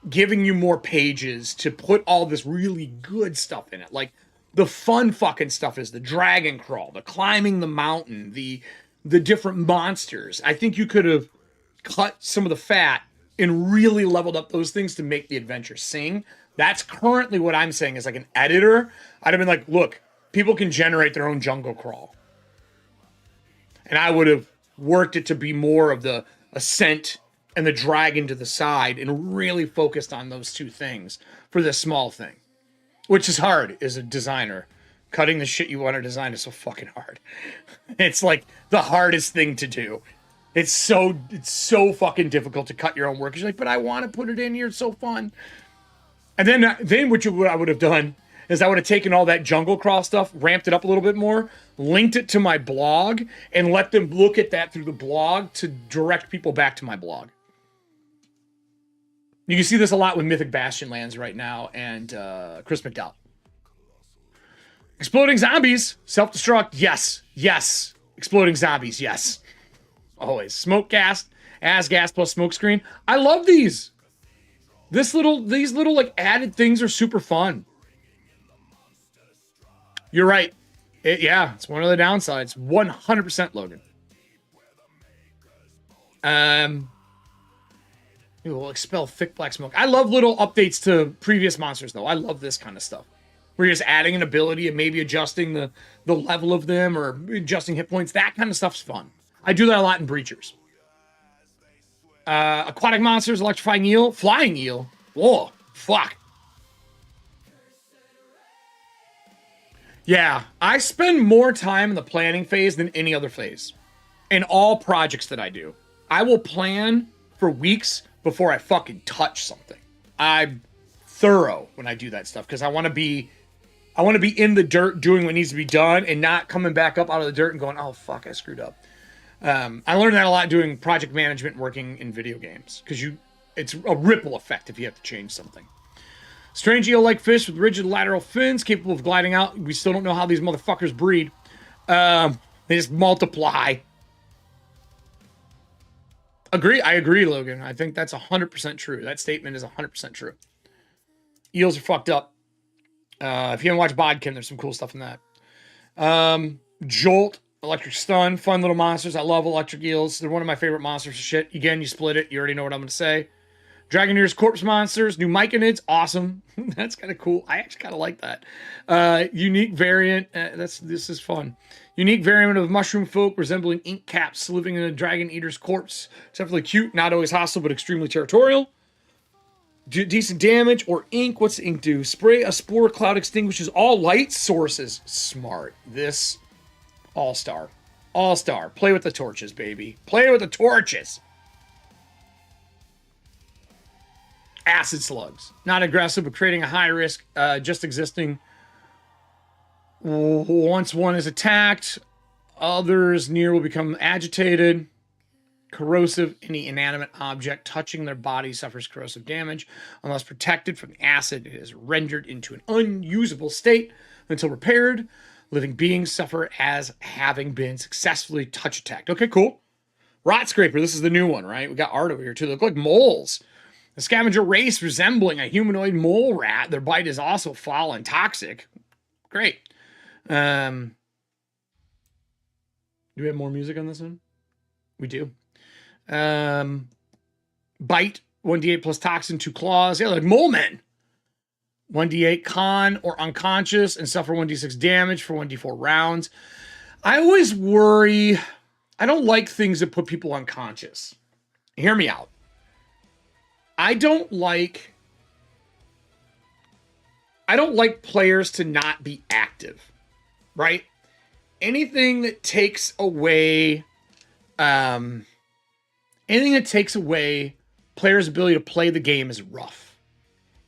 giving you more pages to put all this really good stuff in it. Like, the fun fucking stuff is the dragon crawl, the climbing the mountain, the different monsters. I think you could have cut some of the fat and really leveled up those things to make the adventure sing. That's currently what I'm saying. As like an editor, I'd have been like, look, people can generate their own jungle crawl. And I would have worked it to be more of the ascent and the dragon to the side and really focused on those two things for this small thing. Which is hard as a designer. Cutting the shit you want to design is so fucking hard. It's like the hardest thing to do. It's so fucking difficult to cut your own work. You're like, but I want to put it in here. It's so fun. And then what I would have done is I would have taken all that jungle crawl stuff, ramped it up a little bit more, linked it to my blog, and let them look at that through the blog to direct people back to my blog. You can see this a lot with Mythic Bastion lands right now and Chris McDowell. Exploding zombies, self-destruct, yes. Exploding zombies, yes. Always. Smoke gas, gas plus smoke screen. I love these. These little like added things are super fun. You're right. It's one of the downsides. 100% Logan. It will expel thick black smoke. I love little updates to previous monsters, though. I love this kind of stuff. Where you're just adding an ability and maybe adjusting the level of them or adjusting hit points. That kind of stuff's fun. I do that a lot in Breachers. Aquatic monsters, electrifying eel, flying eel. Whoa, fuck. Yeah, I spend more time in the planning phase than any other phase. In all projects that I do. I will plan for weeks before I fucking touch something. I'm thorough when I do that stuff because I want to be in the dirt doing what needs to be done and not coming back up out of the dirt and going, oh fuck, I screwed up. I learned that a lot doing project management working in video games because it's a ripple effect if you have to change something. Strange eel-like fish with rigid lateral fins capable of gliding out. We still don't know how these motherfuckers breed. They just multiply. I agree, Logan. I think that's 100% true. That statement is 100% true. Eels are fucked up. If you haven't watched Bodkin, there's some cool stuff in that. Jolt, electric stun, fun little monsters. I love electric eels. They're one of my favorite monsters of shit. Again, you split it. You already know what I'm going to say. Dragoneer's corpse monsters, new myconids, awesome. That's kind of cool. I actually kind of like that. Unique variant. This is fun. Unique variant of mushroom folk resembling ink caps living in a dragon eater's corpse. It's definitely cute, not always hostile, but extremely territorial. Decent damage or ink. What's the ink do? Spray a spore cloud extinguishes all light sources. Smart. This all-star. All-star. Play with the torches, baby. Play with the torches. Acid slugs. Not aggressive, but creating a high risk, just existing. Once one is attacked, others near will become agitated. Corrosive. Any inanimate object touching their body suffers corrosive damage. Unless protected from the acid, it is rendered into an unusable state until repaired. Living beings suffer as having been successfully touch attacked. Okay, cool. Rot Scraper. This is the new one, right? We got art over here, too. They look like moles. A scavenger race resembling a humanoid mole rat. Their bite is also foul and toxic. Great. Do we have more music on this one? We do. Bite, 1d8 plus toxin, 2 claws. Yeah, like mole men. 1d8 con or unconscious and suffer 1d6 damage for 1d4 rounds. I always worry. I don't like things that put people unconscious. Hear me out. I don't like players to not be active, right? Anything that takes away players' ability to play the game is rough.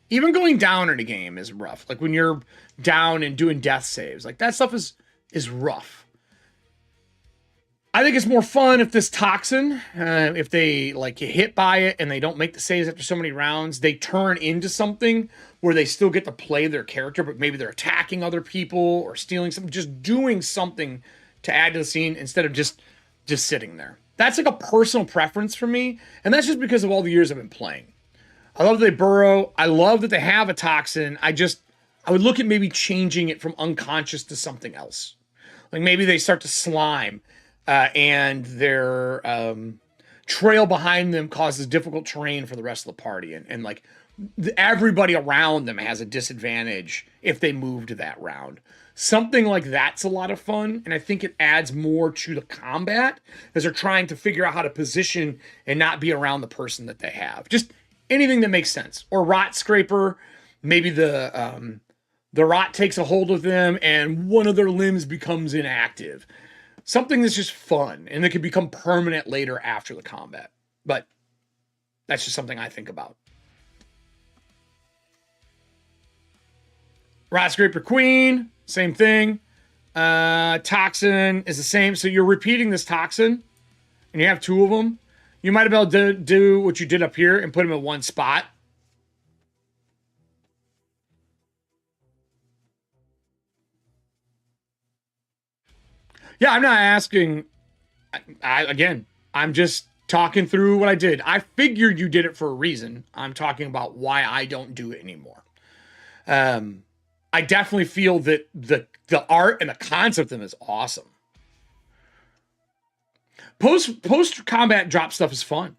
Even going down in a game is rough. Like when you're down and doing death saves, like that stuff is rough. I think it's more fun if this toxin, if they like get hit by it and they don't make the saves after so many rounds, they turn into something where they still get to play their character, but maybe they're attacking other people or stealing something, just doing something to add to the scene instead of just sitting there. That's like a personal preference for me, and that's just because of all the years I've been playing. I love that they burrow. I love that they have a toxin. I would look at maybe changing it from unconscious to something else. Like maybe they start to slime, and their trail behind them causes difficult terrain for the rest of the party. And like everybody around them has a disadvantage if they move to that round. Something like that's a lot of fun. And I think it adds more to the combat as they're trying to figure out how to position and not be around the person that they have. Just anything that makes sense. Or Rot Scraper, maybe the rot takes a hold of them and one of their limbs becomes inactive. Something that's just fun and that can become permanent later after the combat. But that's just something I think about. Rot Scraper Queen, same thing. Toxin is the same. So you're repeating this toxin and you have two of them. You might be able to do what you did up here and put them in one spot. Yeah, I'm not asking. Again, I'm just talking through what I did. I figured you did it for a reason. I'm talking about why I don't do it anymore. I definitely feel that the art and the concept of them is awesome. Post combat drop stuff is fun.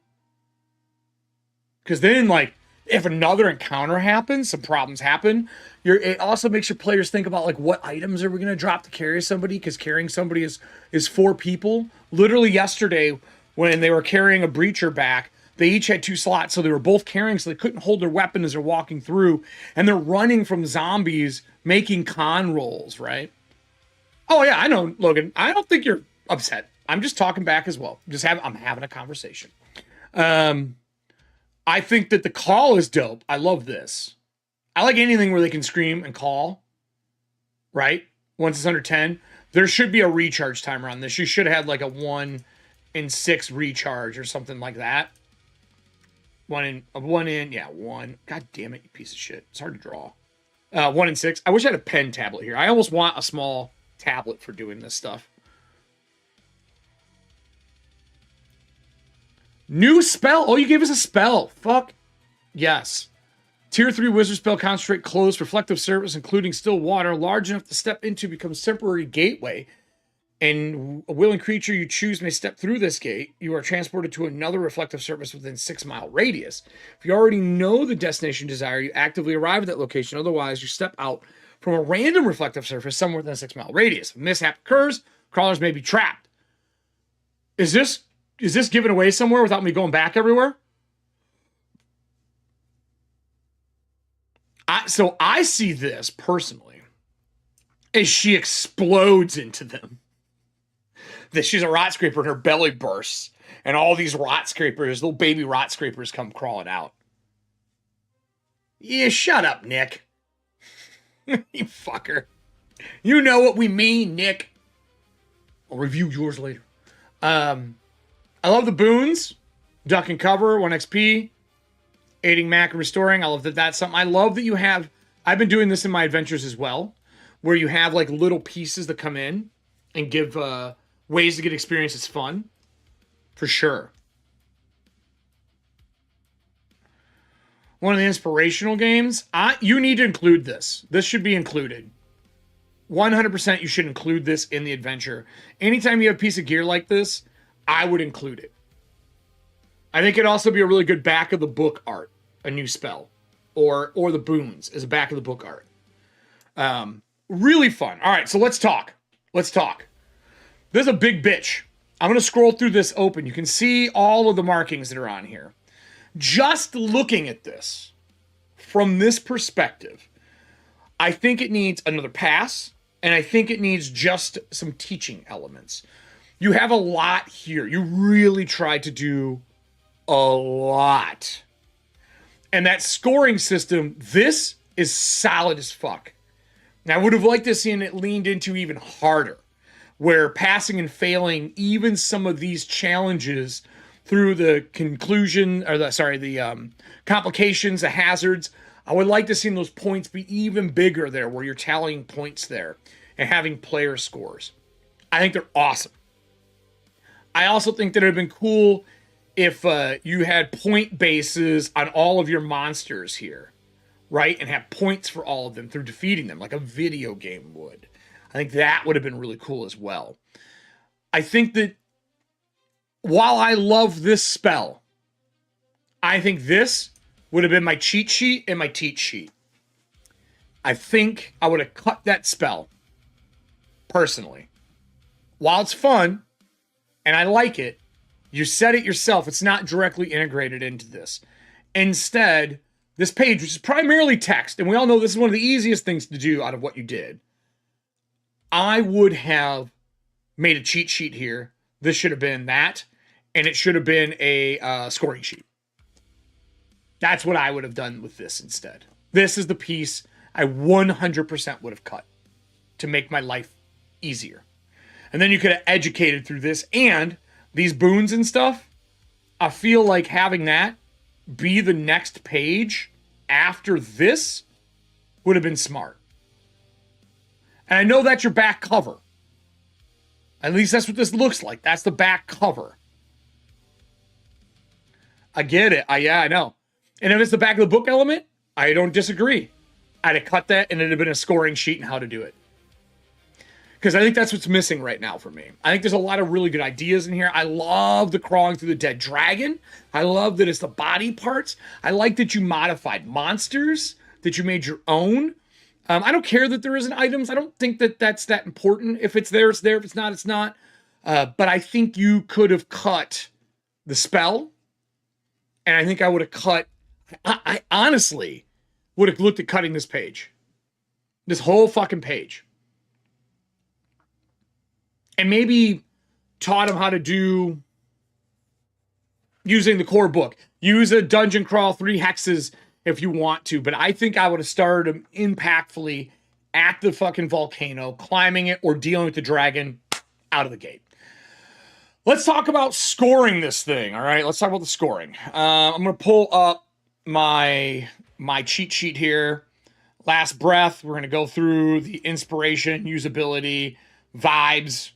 Because then, like, if another encounter happens, some problems happen, it also makes your players think about, like, what items are we going to drop to carry somebody? Because carrying somebody is 4 people. Literally yesterday, when they were carrying a breacher back, they each had 2 slots, so they were both carrying, so they couldn't hold their weapon as they're walking through. And they're running from zombies, making con rolls, right? Oh, yeah, I know, Logan. I don't think you're upset. I'm just talking back as well. I'm having a conversation. I think that the call is dope. I love this. I like anything where they can scream and call, right? Once it's under 10. There should be a recharge timer on this. You should have had like a 1 in 6 recharge or something like that. 1 in, yeah, 1. God damn it, you piece of shit. It's hard to draw. 1 in 6. I wish I had a pen tablet here. I almost want a small tablet for doing this stuff. New spell. Oh, you gave us a spell. Fuck. Yes. Tier 3 wizard spell, concentrate, close, reflective surface, including still water, large enough to step into, becomes temporary gateway. And a willing creature you choose may step through this gate. You are transported to another reflective surface within 6-mile radius. If you already know the destination desire, you actively arrive at that location. Otherwise, you step out from a random reflective surface somewhere within a 6-mile radius. If a mishap occurs, crawlers may be trapped. Is this given away somewhere without me going back everywhere? So I see this personally as she explodes into them. That she's a rot scraper and her belly bursts, and all these rot scrapers, little baby rot scrapers, come crawling out. Yeah, shut up, Nick. You fucker. You know what we mean, Nick. I'll review yours later. I love the boons. Duck and cover, 1 XP. Aiding Mac and restoring. I love that that's something. I love that you have... I've been doing this in my adventures as well, where you have like little pieces that come in and give ways to get experience. It's fun. For sure. One of the inspirational games. You need to include this. This should be included. 100% you should include this in the adventure. Anytime you have a piece of gear like this, I would include it. I think it'd also be a really good back of the book art, a new spell, or the boons as a back of the book art. Really fun. All right, so let's talk. This is a big bitch. I'm going to scroll through this open. You can see all of the markings that are on here. Just looking at this from this perspective, I think it needs another pass, and I think it needs just some teaching elements. You have a lot here. You really tried to do a lot. And that scoring system, this is solid as fuck. Now, I would have liked to see it leaned into even harder, where passing and failing even some of these challenges through the conclusion, or the complications, the hazards. I would like to see those points be even bigger there, where you're tallying points there and having player scores. I think they're awesome. I also think that it would have been cool if you had point bases on all of your monsters here, right? And have points for all of them through defeating them, like a video game would. I think that would have been really cool as well. I think that while I love this spell, I think this would have been my cheat sheet and my teach sheet. I think I would have cut that spell, personally. While it's fun, and I like it, you said it yourself, it's not directly integrated into this. Instead, this page, which is primarily text, and we all know this is one of the easiest things to do out of what you did, I would have made a cheat sheet here. This should have been that, and it should have been a scoring sheet. That's what I would have done with this instead. This is the piece I 100% would have cut to make my life easier. And then you could have educated through this, and these boons and stuff, I feel like having that be the next page after this would have been smart. And I know that's your back cover. At least that's what this looks like. That's the back cover. I get it. Yeah, I know. And if it's the back of the book element, I don't disagree. I'd have cut that and it'd have been a scoring sheet and how to do it. Because I think that's what's missing right now for me. I think there's a lot of really good ideas in here. I love the crawling through the dead dragon. I love that it's the body parts. I like that you modified monsters, that you made your own. I don't care that there isn't items. I don't think that that's that important. If it's there, it's there. If it's not, it's not. But I think you could have cut the spell. And I think I would have cut... I honestly would have looked at cutting this page. This whole fucking page. And maybe taught him how to do... using the core book. Use a dungeon crawl, 3 hexes if you want to. But I think I would have started him impactfully at the fucking volcano, climbing it or dealing with the dragon out of the gate. Let's talk about scoring this thing, all right? Let's talk about the scoring. I'm going to pull up my cheat sheet here. Last breath. We're going to go through the inspiration, usability, vibes,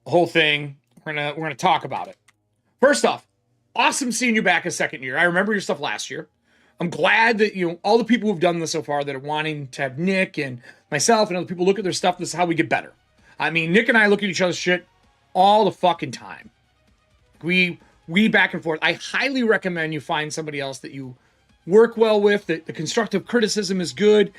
the whole thing. We're gonna talk about it. First off, awesome seeing you back a second year. I remember your stuff last year. I'm glad that, you know, all the people who've done this so far that are wanting to have Nick and myself and other people look at their stuff. This is how we get better. I mean, Nick and I look at each other's shit all the fucking time. We back and forth. I highly recommend you find somebody else that you work well with, that the constructive criticism is good,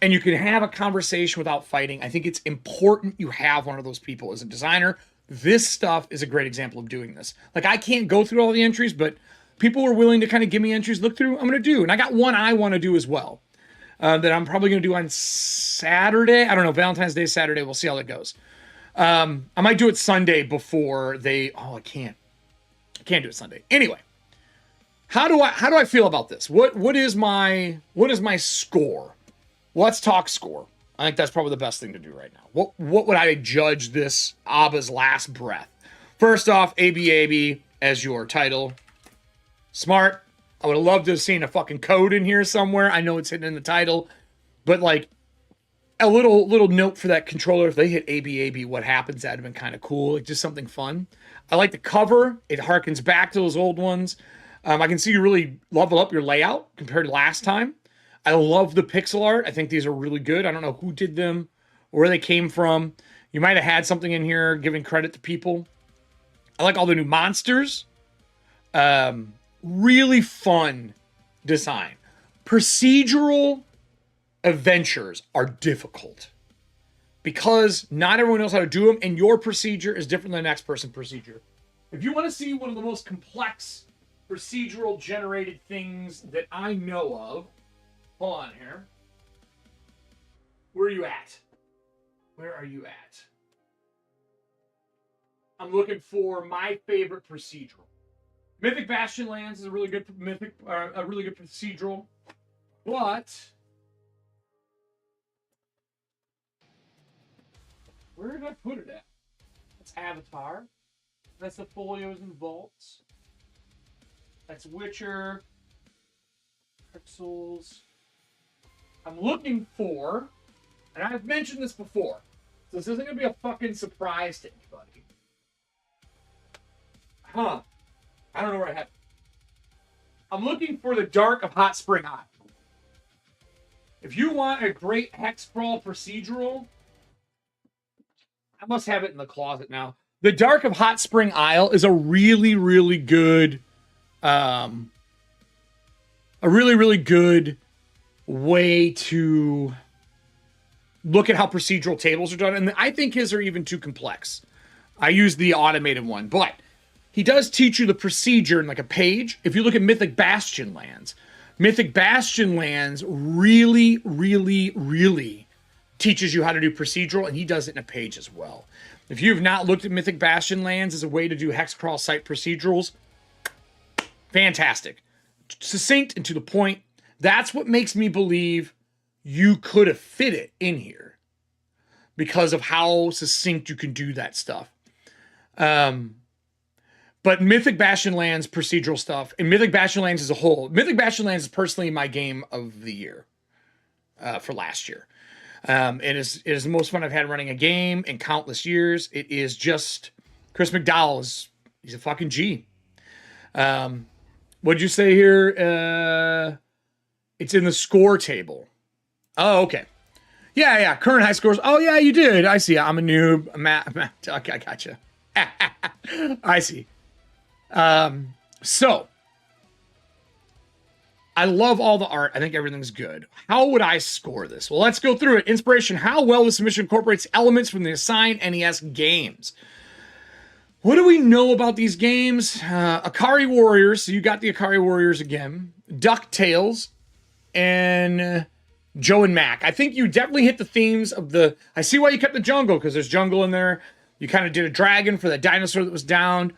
and you can have a conversation without fighting. I think it's important you have one of those people as a designer. This stuff is a great example of doing this. Like, I can't go through all the entries, but people were willing to kind of give me entries, look through, I'm going to do. And I got one I want to do as well, that I'm probably going to do on Saturday. I don't know, Valentine's Day, Saturday. We'll see how that goes. I might do it Sunday before they... Oh, I can't do it Sunday. Anyway, how do I feel about this? What is my score? Let's talk score. I think that's probably the best thing to do right now. What would I judge this Abba's last breath? First off, ABAB as your title. Smart. I would have loved to have seen a fucking code in here somewhere. I know it's hidden in the title, but like a little note for that controller. If they hit ABAB, what happens? That'd have been kind of cool. Like, just something fun. I like the cover. It harkens back to those old ones. I can see you really level up your layout compared to last time. I love the pixel art. I think these are really good. I don't know who did them or where they came from. You might have had something in here giving credit to people. I like all the new monsters. Really fun design. Procedural adventures are difficult because not everyone knows how to do them, and your procedure is different than the next person's procedure. If you want to see one of the most complex procedural generated things that I know of. Hold on here. Where are you at? Where are you at? I'm looking for my favorite procedural. Mythic Bastion Lands is a really good procedural, but where did I put it at? That's Avatar. That's the Folios and Vaults. That's Witcher. Pixels. I'm looking for, and I've mentioned this before, so this isn't going to be a fucking surprise to anybody. Huh. I don't know where I have it. I'm looking for the Dark of Hot Spring Isle. If you want a great hex crawl procedural, I must have it in the closet now. The Dark of Hot Spring Isle is a really, really good, a really, really good way to look at how procedural tables are done. And I think his are even too complex. I use the automated one, but he does teach you the procedure in like a page. If you look at Mythic Bastion Lands really, really, really teaches you how to do procedural, and he does it in a page as well. If you have not looked at Mythic Bastion Lands as a way to do hex crawl site procedurals, fantastic. Succinct and to the point. That's what makes me believe you could have fit it in here because of how succinct you can do that stuff. But Mythic Bastion Lands procedural stuff, and Mythic Bastion Lands as a whole, Mythic Bastion Lands is personally my game of the year for last year. It is the most fun I've had running a game in countless years. It is just, Chris McDowell he's a fucking G. What'd you say here? It's in the score table. Oh, okay. Yeah, current high scores. Oh, yeah, you did. I see. I'm a noob. Okay, I gotcha. I see. So I love all the art. I think everything's good. How would I score this? Well, let's go through it. Inspiration. How well the submission incorporates elements from the assigned NES games. What do we know about these games? Akari Warriors. So you got the Akari Warriors again. DuckTales and Joe and Mac. I think you definitely hit the themes of the... I see why you kept the jungle, because there's jungle in there. You kind of did a dragon for the dinosaur that was down.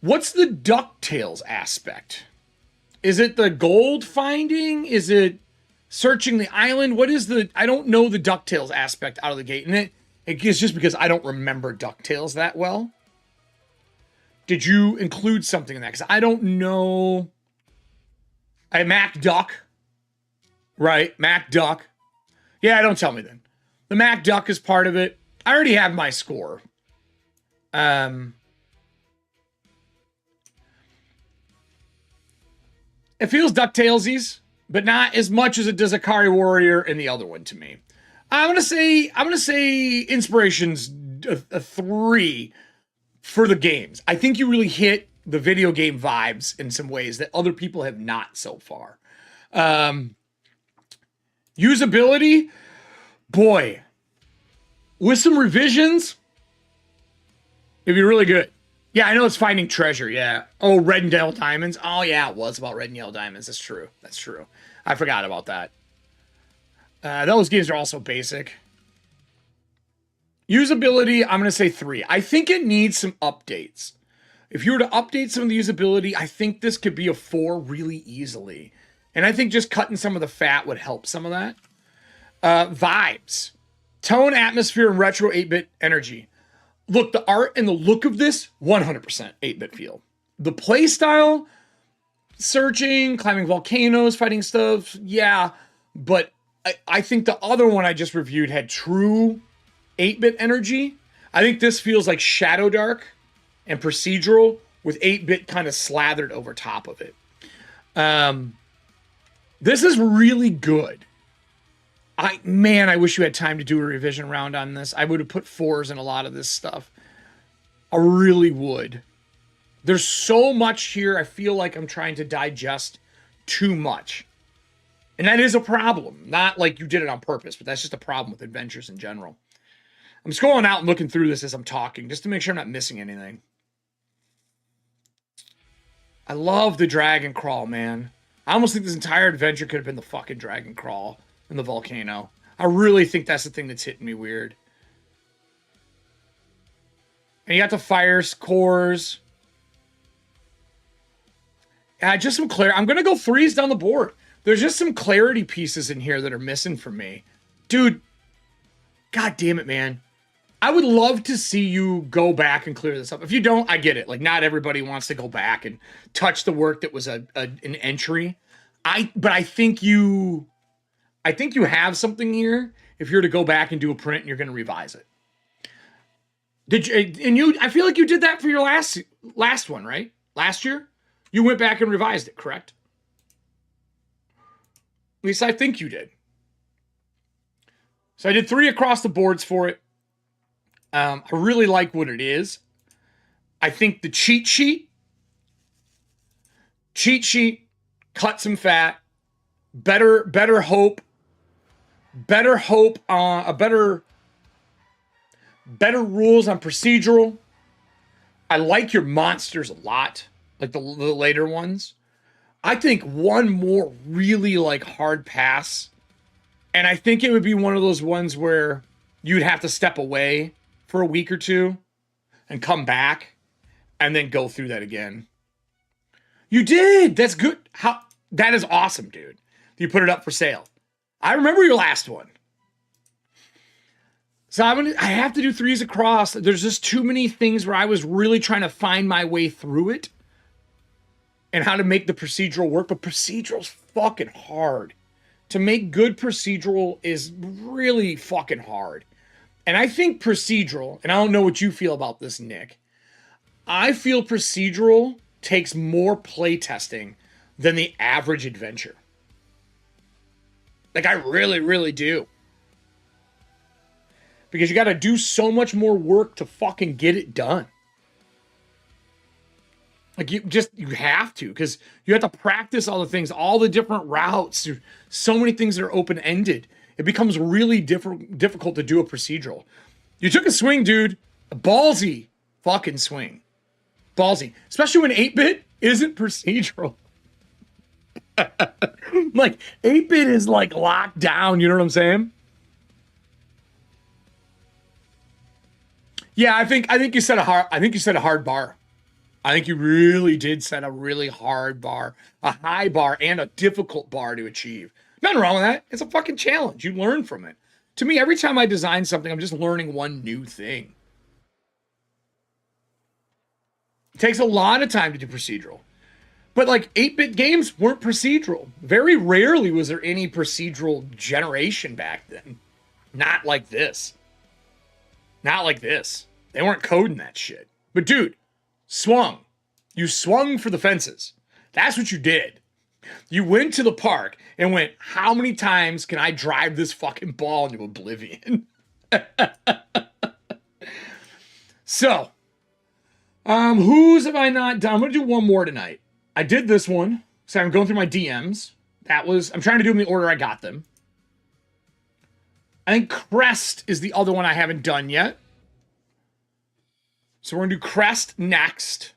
What's the DuckTales aspect? Is it the gold finding? Is it searching the island? What is the... I don't know the DuckTales aspect out of the gate. And it's just because I don't remember DuckTales that well. Did you include something in that? Because I don't know... Mac Duck. Right, Mac Duck. Yeah, don't tell me then. The Mac Duck is part of it. I already have my score. It feels DuckTalesies, but not as much as it does Akari Warrior and the other one to me. I'm gonna say Inspiration's a 3 for the games. I think you really hit the video game vibes in some ways that other people have not so far. Usability, boy, with some revisions, it'd be really good. Yeah, I know it's finding treasure, yeah. Oh, red and yellow diamonds. Oh, yeah, it was about red and yellow diamonds. That's true. That's true. I forgot about that. Those games are also basic. Usability, I'm going to say 3. I think it needs some updates. If you were to update some of the usability, I think this could be a 4 really easily. And I think just cutting some of the fat would help some of that. Vibes. Tone, atmosphere, and retro 8-bit energy. Look, the art and the look of this, 100% 8-bit feel. The play style, searching, climbing volcanoes, fighting stuff, yeah. But I think the other one I just reviewed had true 8-bit energy. I think this feels like Shadowdark and procedural with 8-bit kind of slathered over top of it. This is really good. I wish you had time to do a revision round on this. I would have put 4s in a lot of this stuff. I really would. There's so much here, I feel like I'm trying to digest too much. And that is a problem. Not like you did it on purpose, but that's just a problem with adventures in general. I'm scrolling out and looking through this as I'm talking, just to make sure I'm not missing anything. I love the dragon crawl, man. I almost think this entire adventure could have been the fucking dragon crawl in the volcano. I really think that's the thing that's hitting me weird. And you got the fire cores. Just some clarity. I'm going to go threes down the board. There's just some clarity pieces in here that are missing for me. Dude, god damn it, man. I would love to see you go back and clear this up. If you don't, I get it. Like, not everybody wants to go back and touch the work that was an entry. But I think you have something here if you're to go back and do a print and you're going to revise it. I feel like you did that for your last one, right? Last year? You went back and revised it, correct? At least I think you did. So I did 3 across the boards for it. I really like what it is. I think the cheat sheet, cut some fat, better hope, better rules on procedural. I like your monsters a lot, like the later ones. I think one more really like hard pass, and I think it would be one of those ones where you'd have to step away for a week or two and come back and then go through that again. You did. That's good. That is awesome, dude. You put it up for sale. I remember your last one. So I have to do 3s across. There's just too many things where I was really trying to find my way through it and how to make the procedural work. But procedural's fucking hard. To make good procedural is really fucking hard. And I think procedural, and I don't know what you feel about this, Nick. I feel procedural takes more playtesting than the average adventure. Like, I really, really do. Because you got to do so much more work to fucking get it done. Like, you have to, because you have to practice all the things, all the different routes. There's so many things that are open-ended. It becomes really difficult to do a procedural. You took a swing, dude. A ballsy fucking swing. Ballsy. Especially when 8-bit isn't procedural. Like, 8-bit is like locked down, you know what I'm saying? Yeah, I think you set a hard bar. I think you really did set a really hard bar, a high bar, and a difficult bar to achieve. Nothing wrong with that. It's a fucking challenge. You learn from it. To me, every time I design something, I'm just learning one new thing. It takes a lot of time to do procedural. But like 8-bit games weren't procedural. Very rarely was there any procedural generation back then. Not like this. Not like this. They weren't coding that shit. But dude, swung. You swung for the fences. That's what you did. You went to the park and went, how many times can I drive this fucking ball into oblivion? So, whose have I not done? I'm going to do one more tonight. I did this one. So I'm going through my DMs. I'm trying to do them in the order I got them. I think Crest is the other one I haven't done yet. So we're going to do Crest next.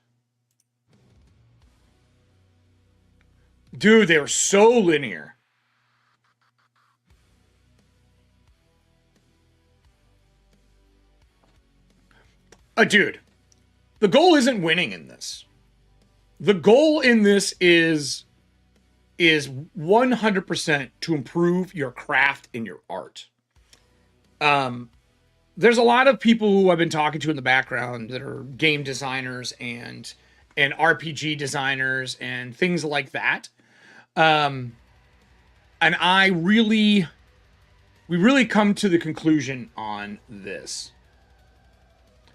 Dude, they were so linear. Dude, the goal isn't winning in this. The goal in this is 100% to improve your craft and your art. There's a lot of people who I've been talking to in the background that are game designers and RPG designers and things like that. And we really come to the conclusion on this.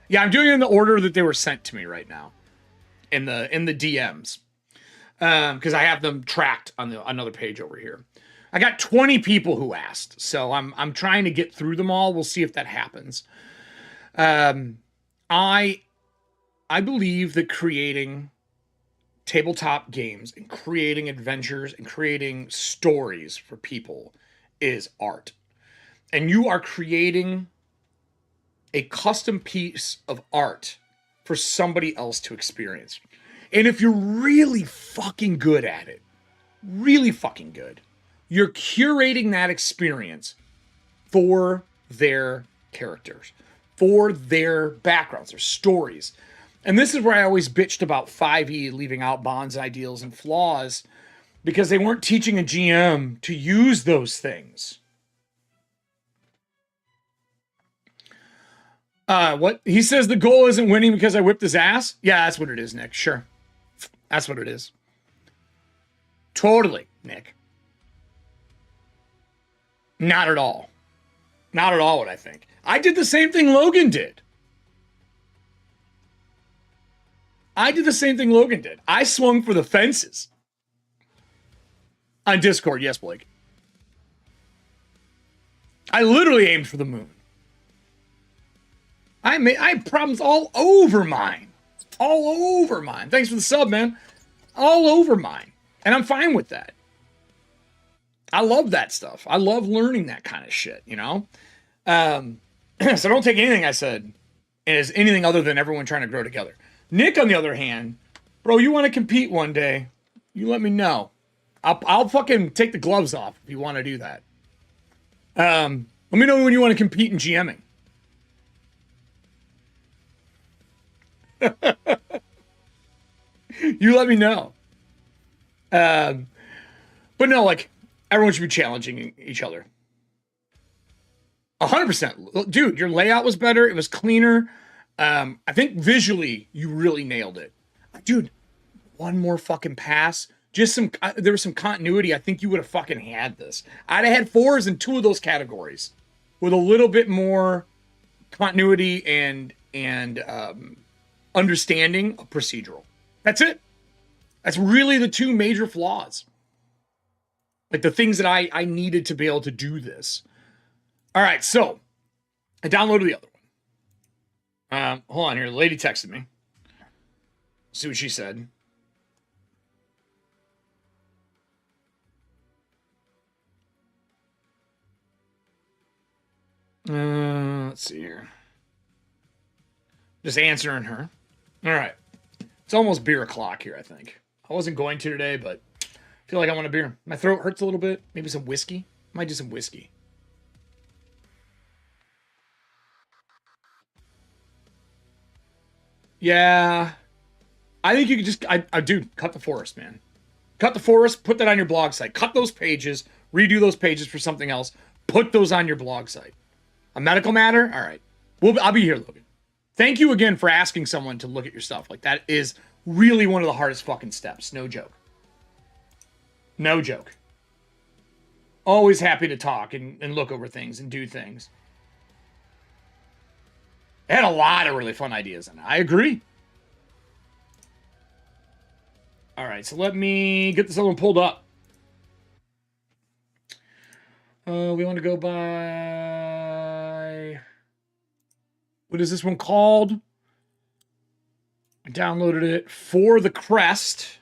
Yeah, I'm doing it in the order that they were sent to me right now in the DMs. Because I have them tracked on another page over here. I got 20 people who asked, so I'm trying to get through them all. We'll see if that happens. I believe that creating tabletop games and creating adventures and creating stories for people is art. And you are creating a custom piece of art for somebody else to experience. And if you're really fucking good at it, really fucking good, you're curating that experience for their characters, for their backgrounds, their stories. And this is where I always bitched about 5e leaving out bonds, ideals, and flaws, because they weren't teaching a GM to use those things. What? He says the goal isn't winning because I whipped his ass? Yeah, that's what it is, Nick. Sure. That's what it is. Totally, Nick. Not at all. Not at all what I think. I did the same thing Logan did. I swung for the fences. On Discord, yes, Blake. I literally aimed for the moon. I had problems all over mine. All over mine. Thanks for the sub, man. All over mine. And I'm fine with that. I love that stuff. I love learning that kind of shit, you know? So don't take anything I said as anything other than everyone trying to grow together. Nick, on the other hand, bro, you want to compete one day, you let me know. I'll fucking take the gloves off if you want to do that. Let me know when you want to compete in GMing. You let me know. But no, like, everyone should be challenging each other. 100%. Dude, your layout was better. It was cleaner. I think visually, you really nailed it. Dude, one more fucking pass. Just there was some continuity. I think you would have fucking had this. I'd have had 4s in 2 of those categories with a little bit more continuity and understanding of procedural. That's it. That's really the 2 major flaws. Like the things that I needed to be able to do this. All right, so I downloaded the other one. Hold on here. The lady texted me. See what she said. Let's see here. Just answering her. All right. It's almost beer o'clock here, I think. I wasn't going to today, but I feel like I want a beer. My throat hurts a little bit. Maybe some whiskey. Might do some whiskey. Yeah. I think you could just... dude, cut the forest, man. Cut the forest. Put that on your blog site. Cut those pages. Redo those pages for something else. Put those on your blog site. A medical matter? All right. I'll be here, Logan. Thank you again for asking someone to look at your stuff. Like, that is really one of the hardest fucking steps. No joke. No joke. Always happy to talk and look over things and do things. I had a lot of really fun ideas in it. I agree. All right, so let me get this other one pulled up. We want to go by... What is this one called? I downloaded it. For the Quest.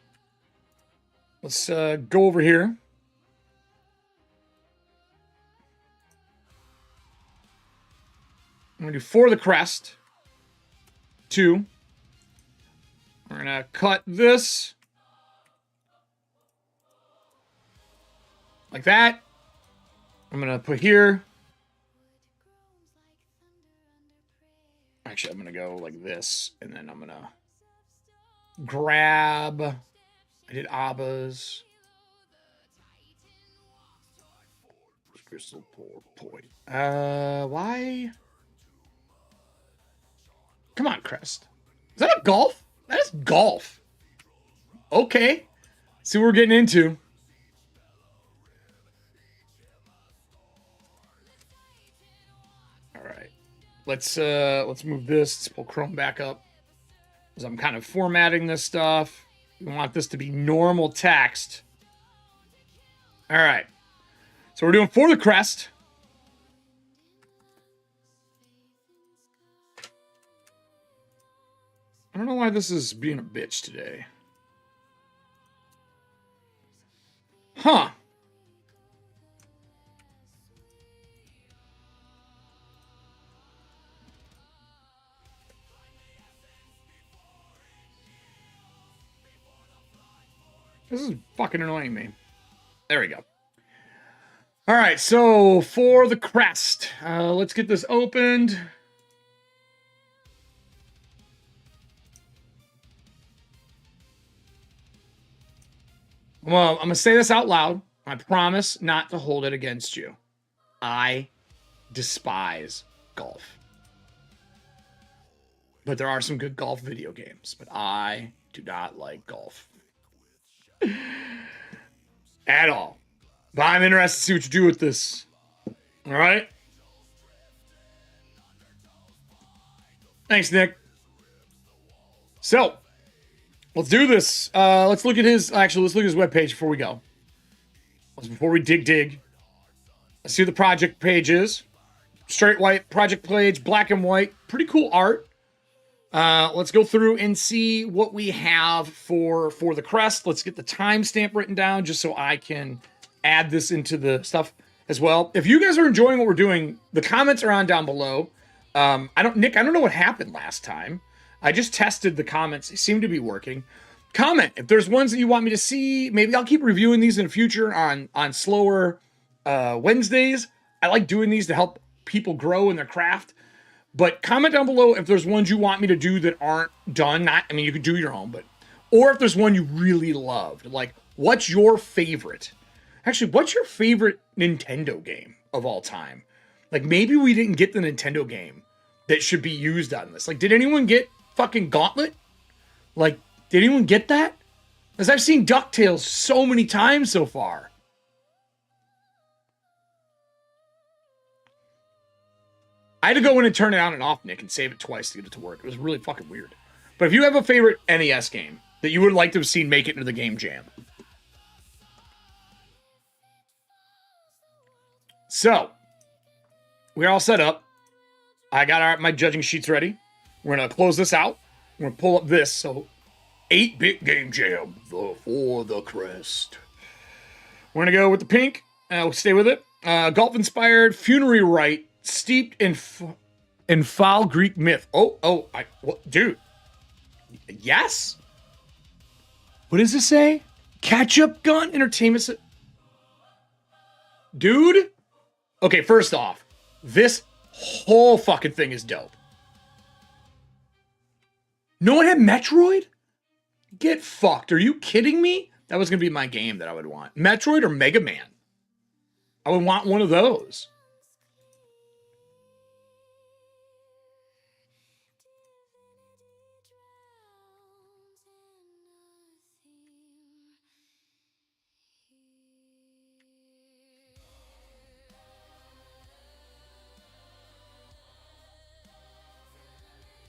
Let's go over here. I'm going to do For the Quest 2. We're going to cut this. Like that. I'm going to put here. Actually, I'm going to go like this. And then I'm going to grab... I did Abba's. Crystal point. Why? Come on, Crest. Is that a golf? That is golf. Okay. See what we're getting into. All right. Let's move this. Let's pull Chrome back up. As I'm kind of formatting this stuff. We want this to be normal text. All right. So we're doing For the Quest. I don't know why this is being a bitch today. Huh. This is fucking annoying me. There we go. All right, so For The Quest. Let's get this opened. Well, I'm going to say this out loud. I promise not to hold it against you. I despise golf. But there are some good golf video games. But I do not like golf. At all. But I'm interested to see what you do with this. All right? Thanks, Nick. So, let's do this. Let's look at his... Actually, let's look at his webpage before we go. Before we dig. Let's see what the project page is. Straight white project page, black and white. Pretty cool art. Let's go through and see what we have for the crest. Let's get the timestamp written down just so I can add this into the stuff as well. If you guys are enjoying what we're doing, the comments are on down below. Nick, I don't know what happened last time. I just tested the comments. They seem to be working. Comment if there's ones that you want me to see. Maybe I'll keep reviewing these in the future on slower Wednesdays. I like doing these to help people grow in their craft. But comment down below if there's ones you want me to do that aren't done. You could do your own, or if there's one you really loved. Like, what's your favorite? Actually, what's your favorite Nintendo game of all time? Like, maybe we didn't get the Nintendo game that should be used on this. Like, did anyone get fucking Gauntlet? Like, did anyone get that? Because I've seen DuckTales so many times so far. I had to go in and turn it on and off, Nick, and save it twice to get it to work. It was really fucking weird. But if you have a favorite NES game that you would like to have seen make it into the game jam. So, we're all set up. I got my judging sheets ready. We're going to close this out. We're going to pull up this. So, 8-bit game jam For The Quest. We're going to go with the pink. We'll stay with it. Golf-inspired funerary rite steeped in foul Greek myth. Dude. Yes? What does this say? Catch-up gun entertainment. Dude. Okay, first off, this whole fucking thing is dope. No one had Metroid? Get fucked. Are you kidding me? That was going to be my game that I would want. Metroid or Mega Man? I would want one of those.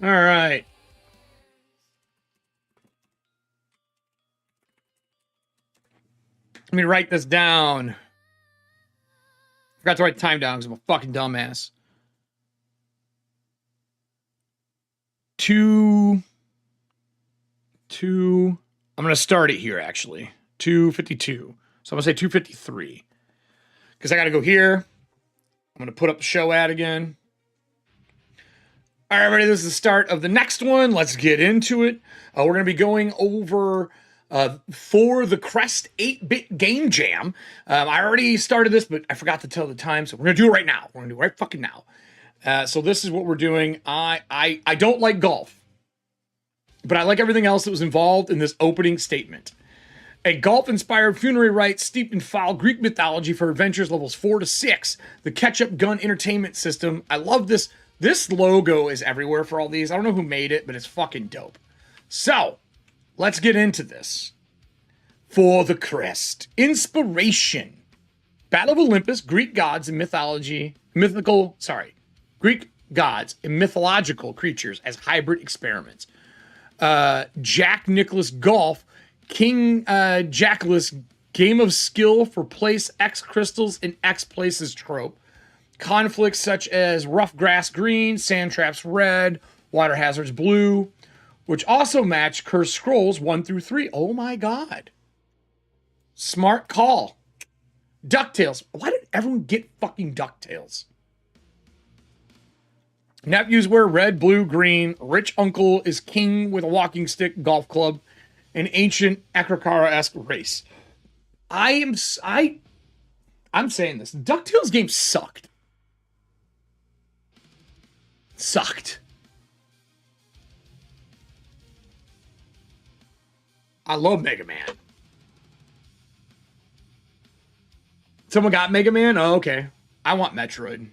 All right. Let me write this down. Forgot to write the time down because I'm a fucking dumbass. I'm going to start it here, actually. 252. So I'm going to say 253. Because I got to go here. I'm going to put up the show ad again. All right, everybody, this is the start of the next one. Let's get into it. We're going to be going over For The Quest 8-bit game jam. I already started this, but I forgot to tell the time, so we're going to do it right now. We're going to do it right fucking now. So this is what we're doing. I don't like golf, but I like everything else that was involved in this opening statement. A golf-inspired funerary rite steeped in foul Greek mythology for adventures levels 4 to 6. The catch-up gun entertainment system. I love this. This logo is everywhere for all these. I don't know who made it, but it's fucking dope. So, let's get into this. For the Quest. Inspiration. Battle of Olympus, Greek gods and Greek gods and mythological creatures as hybrid experiments. Jack Nicklaus Golf, King Jackalus, game of skill for place X crystals in X places trope. Conflicts such as rough grass green, sand traps red, water hazards blue, which also match cursed scrolls 1 through 3. Oh my god. Smart call. DuckTales. Why did everyone get fucking DuckTales? Nephews wear red, blue, green. Rich uncle is king with a walking stick, golf club, an ancient Akrakara-esque race. I'm saying this. DuckTales game sucked. I love Mega Man. Someone got Mega Man? Oh, okay. I want Metroid.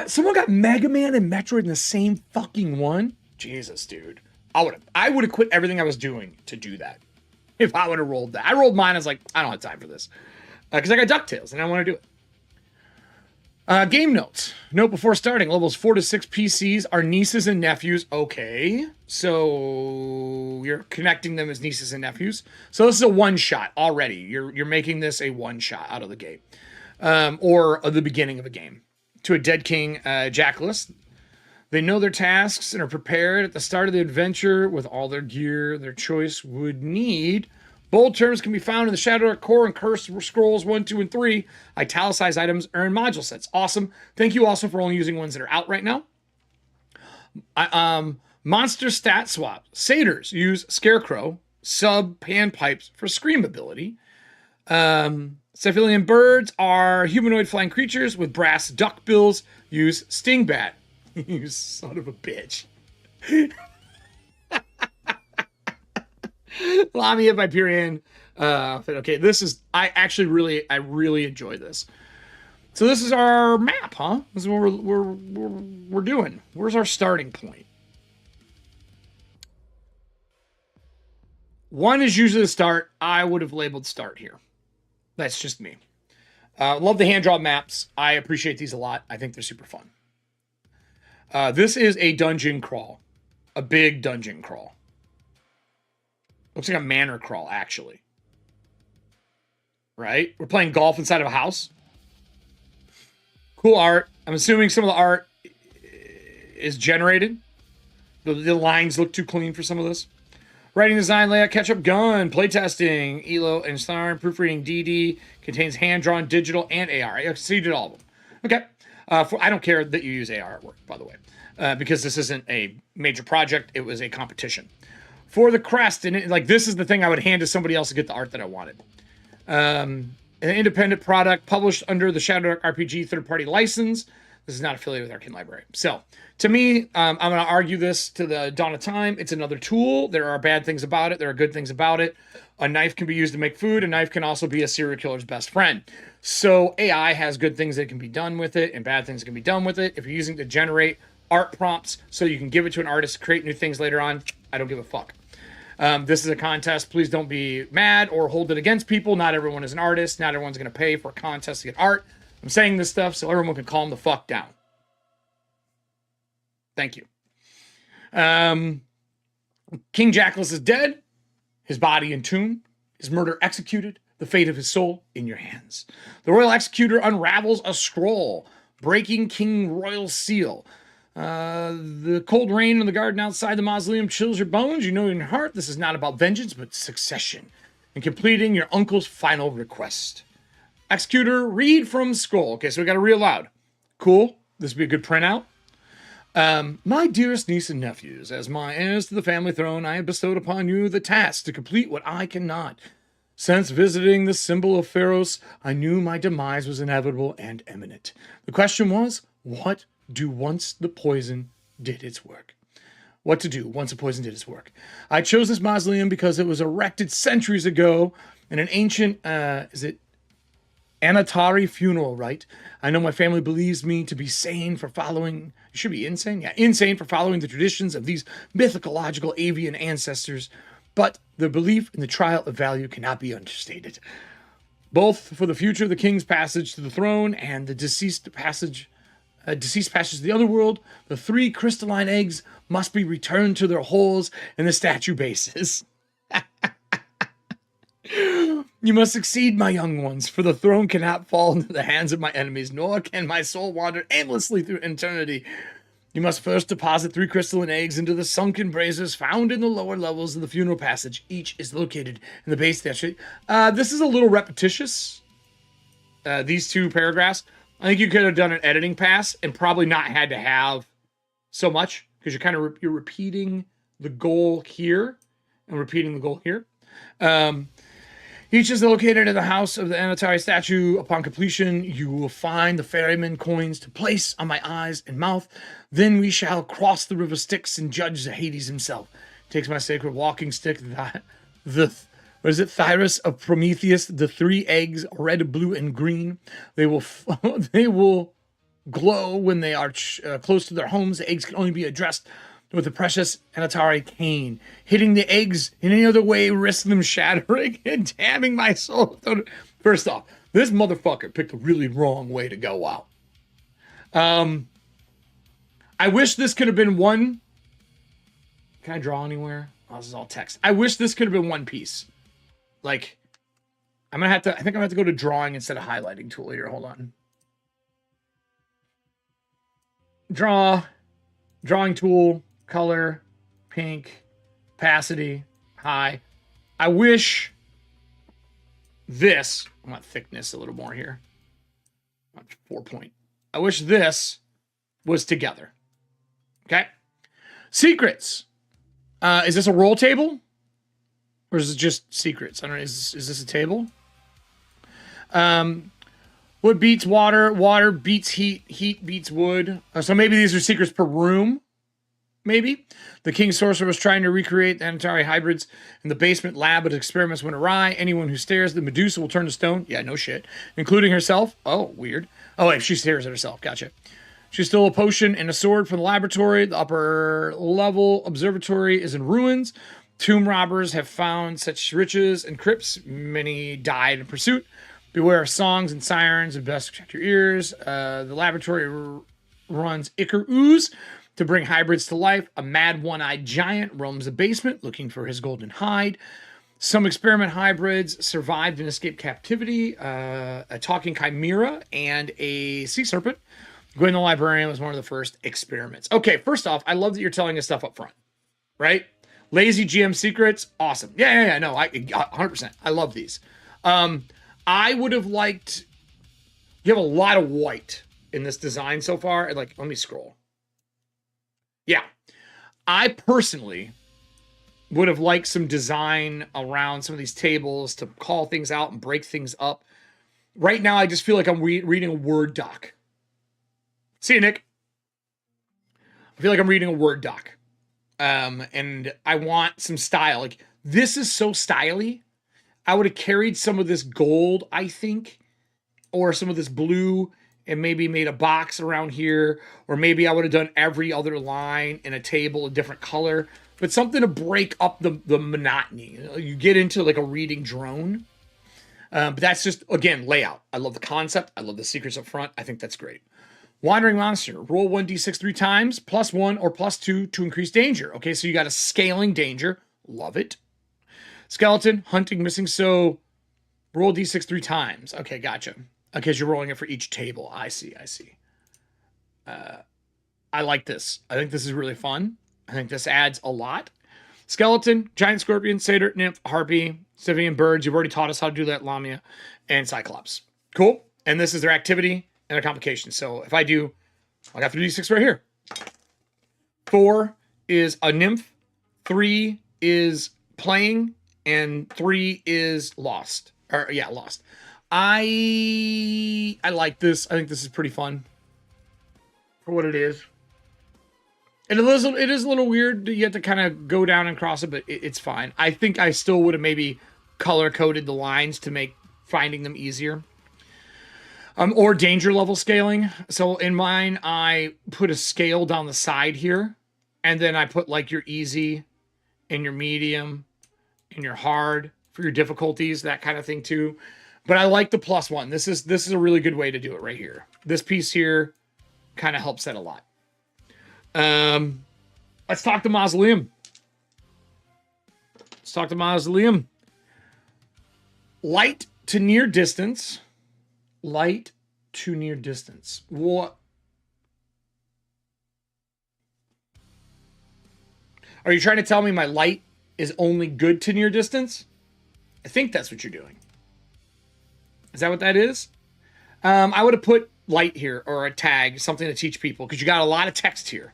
Someone got Mega Man and Metroid in the same fucking one? Jesus, dude. I would have quit everything I was doing to do that. If I would have rolled that. I rolled mine. I was like, I don't have time for this. Because I got DuckTales and I want to do it. Game notes. Note before starting. Levels 4 to 6 PCs are nieces and nephews. Okay. So you're connecting them as nieces and nephews. So this is a one-shot already. You're making this a one-shot out of the game. Or the beginning of a game. To a Dead King Jackalus. They know their tasks and are prepared at the start of the adventure with all their gear their choice would need. Bold terms can be found in the Shadowdark core and Cursed Scrolls 1, 2, and 3. Italicized items earn module sets. Awesome. Thank you also for only using ones that are out right now. Monster stat swap. Satyrs use Scarecrow. Panpipes for Scream ability. Cephalian birds are humanoid flying creatures with brass duck bills. Use Stingbat. You son of a bitch. Lamia Viperian. Okay, this is... I really enjoy this. So this is our map, huh? This is what we're doing. Where's our starting point? 1 is usually the start. I would have labeled start here. That's just me. Love the hand-drawn maps. I appreciate these a lot. I think they're super fun. This is a dungeon crawl. A big dungeon crawl. Looks like a manor crawl, actually. Right? We're playing golf inside of a house. Cool art. I'm assuming some of the art is generated. The lines look too clean for some of this. Writing design, layout, catch-up gun, playtesting, ELO, and star, proofreading, DD, contains hand-drawn, digital, and AR. So you did all of them. Okay. I don't care that you use AR artwork, by the way, because this isn't a major project. It was a competition. For the Quest, and this is the thing I would hand to somebody else to get the art that I wanted. An independent product published under the Shadowdark RPG third-party license. This is not affiliated with Arcane Library. So, to me, I'm going to argue this to the dawn of time. It's another tool. There are bad things about it. There are good things about it. A knife can be used to make food. A knife can also be a serial killer's best friend. So, AI has good things that can be done with it and bad things that can be done with it. If you're using it to generate art prompts so you can give it to an artist to create new things later on, I don't give a fuck. This is a contest. Please don't be mad or hold it against people. Not everyone is an artist. Not everyone's going to pay for a contest to get art. I'm saying this stuff so everyone can calm the fuck down. Thank you. King Jackalus is dead. His body entombed. His murder executed. The fate of his soul in your hands. The royal executor unravels a scroll, breaking King Royal's seal. The cold rain in the garden outside the mausoleum chills your bones. You know in your heart this is not about vengeance, but succession. And completing your uncle's final request. Executor, read from scroll. Okay, so we got to read aloud. Cool. This would be a good printout. My dearest niece and nephews, as my heirs to the family throne, I have bestowed upon you the task to complete what I cannot. Since visiting the symbol of Pharos, I knew my demise was inevitable and imminent. The question was, what do once the poison did its work? What to do once the poison did its work? I chose this mausoleum because it was erected centuries ago in an ancient, Anatari funeral rite. I know my family believes me to be sane for following... Should be insane? Yeah, insane for following the traditions of these mythological avian ancestors. But the belief in the trial of value cannot be understated. Both for the future of the king's passage to the throne and the deceased passage to the other world, the 3 crystalline eggs must be returned to their holes in the statue bases. You must succeed, my young ones, for the throne cannot fall into the hands of my enemies, nor can my soul wander aimlessly through eternity. You must first deposit 3 crystalline eggs into the sunken braziers found in the lower levels of the funeral passage. Each is located in the base statue. This is a little repetitious, these 2 paragraphs. I think you could have done an editing pass and probably not had to have so much, because you're repeating the goal here. I'm repeating the goal here. Each is located in the house of the Anatari statue. Upon completion, you will find the ferryman coins to place on my eyes and mouth. Then we shall cross the river Styx and judge the Hades himself. Takes my sacred walking stick, the what is it, Thyrus of Prometheus, the 3 eggs, red, blue, and green. They will glow when they are close to their homes. The eggs can only be addressed with the precious Anatari cane. Hitting the eggs in any other way risks them shattering and damning my soul. First off, this motherfucker picked a really wrong way to go out. I wish this could have been one. Can I draw anywhere? Oh, this is all text. I wish this could have been one piece. Like, I think I'm gonna have to go to drawing instead of highlighting tool here. Hold on. Drawing tool. Color, pink, opacity, high. I wish this, I want thickness a little more here. 4 point. I wish this was together. Okay. Secrets. Is this a roll table? Or is it just secrets? I don't know. Is this a table? Wood beats water. Water beats heat. Heat beats wood. So maybe these are secrets per room. Maybe. The King Sorcerer was trying to recreate the Anatari hybrids in the basement lab, but experiments went awry. Anyone who stares at the Medusa will turn to stone. Yeah, no shit. Including herself. Oh, weird. Oh, wait, she stares at herself. Gotcha. She stole a potion and a sword from the laboratory. The upper level observatory is in ruins. Tomb robbers have found such riches and crypts. Many died in pursuit. Beware of songs and sirens and best protect your ears. The laboratory runs Icar-ooze to bring hybrids to life. A mad one-eyed giant roams the basement looking for his golden hide. Some experiment hybrids survived and escaped captivity. A talking chimera and a sea serpent. Gwen the librarian was one of the first experiments. Okay, first off, I love that you're telling us stuff up front, right? Lazy GM secrets, awesome. Yeah, no, 100%. I love these. I would have liked, you have a lot of white in this design so far. Like, let me scroll. Yeah, I personally would have liked some design around some of these tables to call things out and break things up. Right now, I just feel like I'm reading a Word doc. See you, Nick. I feel like I'm reading a Word doc. And I want some style. Like, this is so stylish. I would have carried some of this gold, I think, or some of this blue, and maybe made a box around here, or maybe I would have done every other line in a table a different color, but something to break up the monotony. You get into like a reading drone. But that's just, again, layout. I love the concept. I love the secrets up front. I think that's great. Wandering Monster. Roll 1d6 3 times, +1 or +2 to increase danger. Okay, so you got a scaling danger. Love it. Skeleton, hunting, missing. So roll d6 3 times. Okay, gotcha. Because you're rolling it for each table. I see. I like this. I think this is really fun. I think this adds a lot. Skeleton, giant scorpion, satyr, nymph, harpy, Scythian birds. You've already taught us how to do that, Lamia, and Cyclops. Cool. And this is their activity and their complication. So if I got 3d6 right here. 4 is a nymph, 3 is playing, and 3 is lost. Lost. I like this. I think this is pretty fun for what it is. And it is a little weird. You have to kind of go down and cross it, but it's fine. I think I still would have maybe color-coded the lines to make finding them easier. Or danger level scaling. So in mine, I put a scale down the side here, and then I put like your easy and your medium and your hard for your difficulties, that kind of thing too. But I like the +1. This is a really good way to do it right here. This piece here kind of helps that a lot. Let's talk to Mausoleum. Light to near distance. Light to near distance. What? Are you trying to tell me my light is only good to near distance? I think that's what you're doing. Is that what that is? I would have put light here, or a tag, something to teach people, because you got a lot of text here,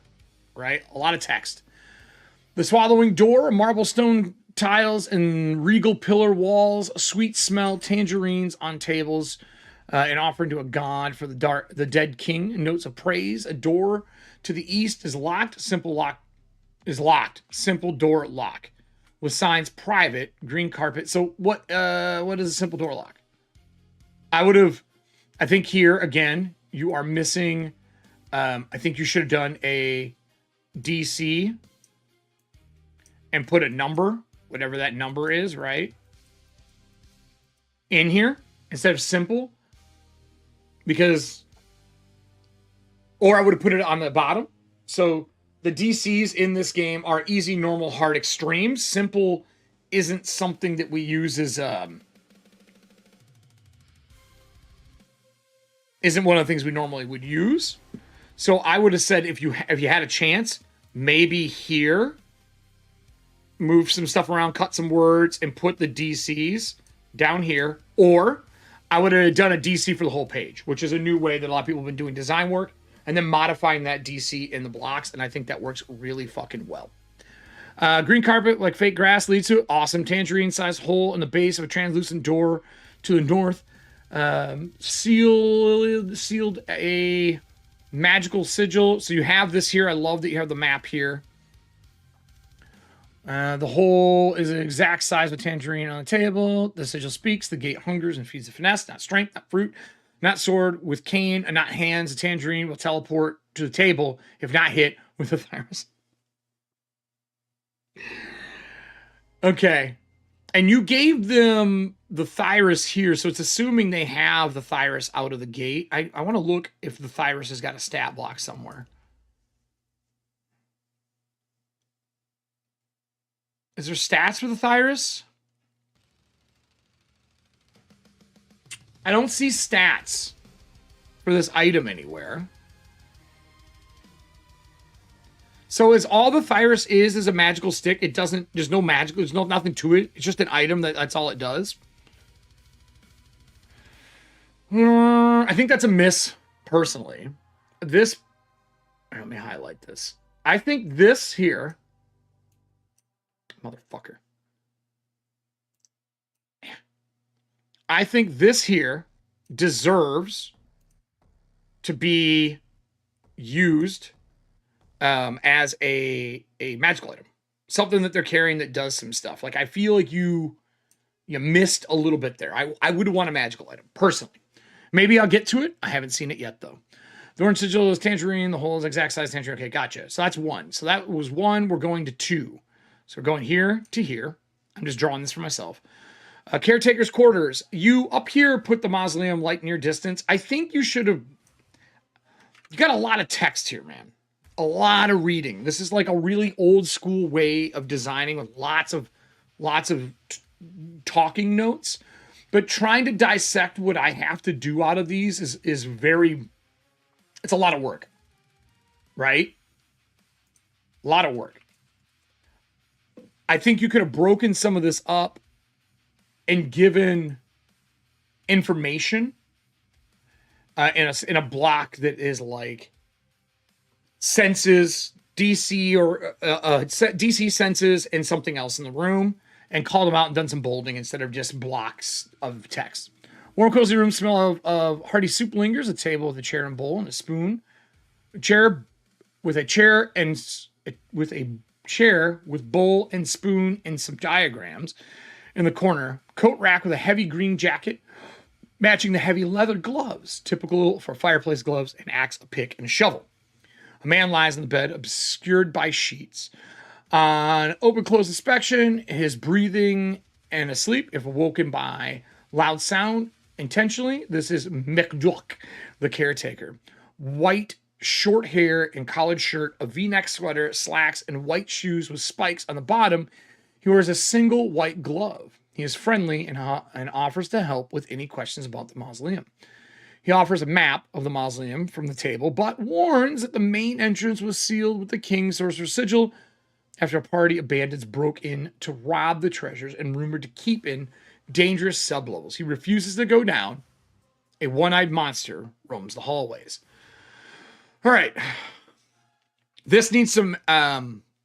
right? A lot of text. The swallowing door, a marble stone tiles and regal pillar walls, sweet smell, tangerines on tables, an offering to a god for the dead king, notes of praise. A door to the east is locked. Simple door lock. With signs private, green carpet. So what is a simple door lock? I think here, again, you are missing, I think you should have done a DC and put a number, whatever that number is, right? In here, instead of simple. Because, or I would have put it on the bottom. So the DCs in this game are easy, normal, hard, extreme. Simple isn't something that we use as, isn't one of the things we normally would use. So I would have said, if you had a chance, maybe here, move some stuff around, cut some words, and put the DCs down here. Or I would have done a DC for the whole page, which is a new way that a lot of people have been doing design work, and then modifying that DC in the blocks, and I think that works really fucking well. Green carpet, like fake grass, leads to awesome tangerine-sized hole in the base of a translucent door to the north. Sealed a magical sigil. So you have this here. I love that you have the map here. The hole is an exact size of tangerine on the table. The sigil speaks. The gate hungers and feeds the finesse, not strength, not fruit, not sword. With cane and not hands, the tangerine will teleport to the table if not hit with the virus. Okay. And you gave them the Thyrus here, so it's assuming they have the Thyrus out of the gate. I want to look if the Thyrus has got a stat block somewhere. Is there stats for the Thyrus? I don't see stats for this item anywhere. So is all the Thyrus is a magical stick. It doesn't, there's no magical, there's nothing to it. It's just an item that's all it does. I think that's a miss, personally. This, let me highlight this. I think this here, motherfucker. I think this here deserves to be used as a magical item, something that they're carrying that does some stuff. Like, I feel like you missed a little bit there. I would want a magical item personally. Maybe I'll get to it. I haven't seen it yet though. The orange sigil is tangerine. The hole is exact size tangerine. Okay, gotcha. So that's one. So that was one. We're going to two. So we're going here to here. I'm just drawing this for myself. Caretaker's quarters. You up here put the mausoleum light near distance. I think you should have. You got a lot of text here, man. A lot of reading. This is like a really old school way of designing with lots of talking notes. But trying to dissect what I have to do out of these is very, it's a lot of work, right? A lot of work. I think you could have broken some of this up and given information in a block that is like senses, DC or DC senses and something else in the room, and called them out and done some bolding instead of just blocks of text. Warm, cozy room smell of hearty soup lingers. A table with a chair and bowl and a spoon. A chair with bowl and spoon and some diagrams in the corner. Coat rack with a heavy green jacket matching the heavy leather gloves, typical for fireplace gloves, an axe, a pick, and a shovel. A man lies in the bed, obscured by sheets. On open-close inspection, his breathing and asleep, if awoken by loud sound intentionally. This is McDuck, the caretaker. White, short hair and collared shirt, a V-neck sweater, slacks, and white shoes with spikes on the bottom. He wears a single white glove. He is friendly and offers to help with any questions about the mausoleum. He offers a map of the mausoleum from the table, but warns that the main entrance was sealed with the King's Sorcerer's Sigil after a party of bandits broke in to rob the treasures and rumored to keep in dangerous sublevels. He refuses to go down. A one-eyed monster roams the hallways. All right. This needs some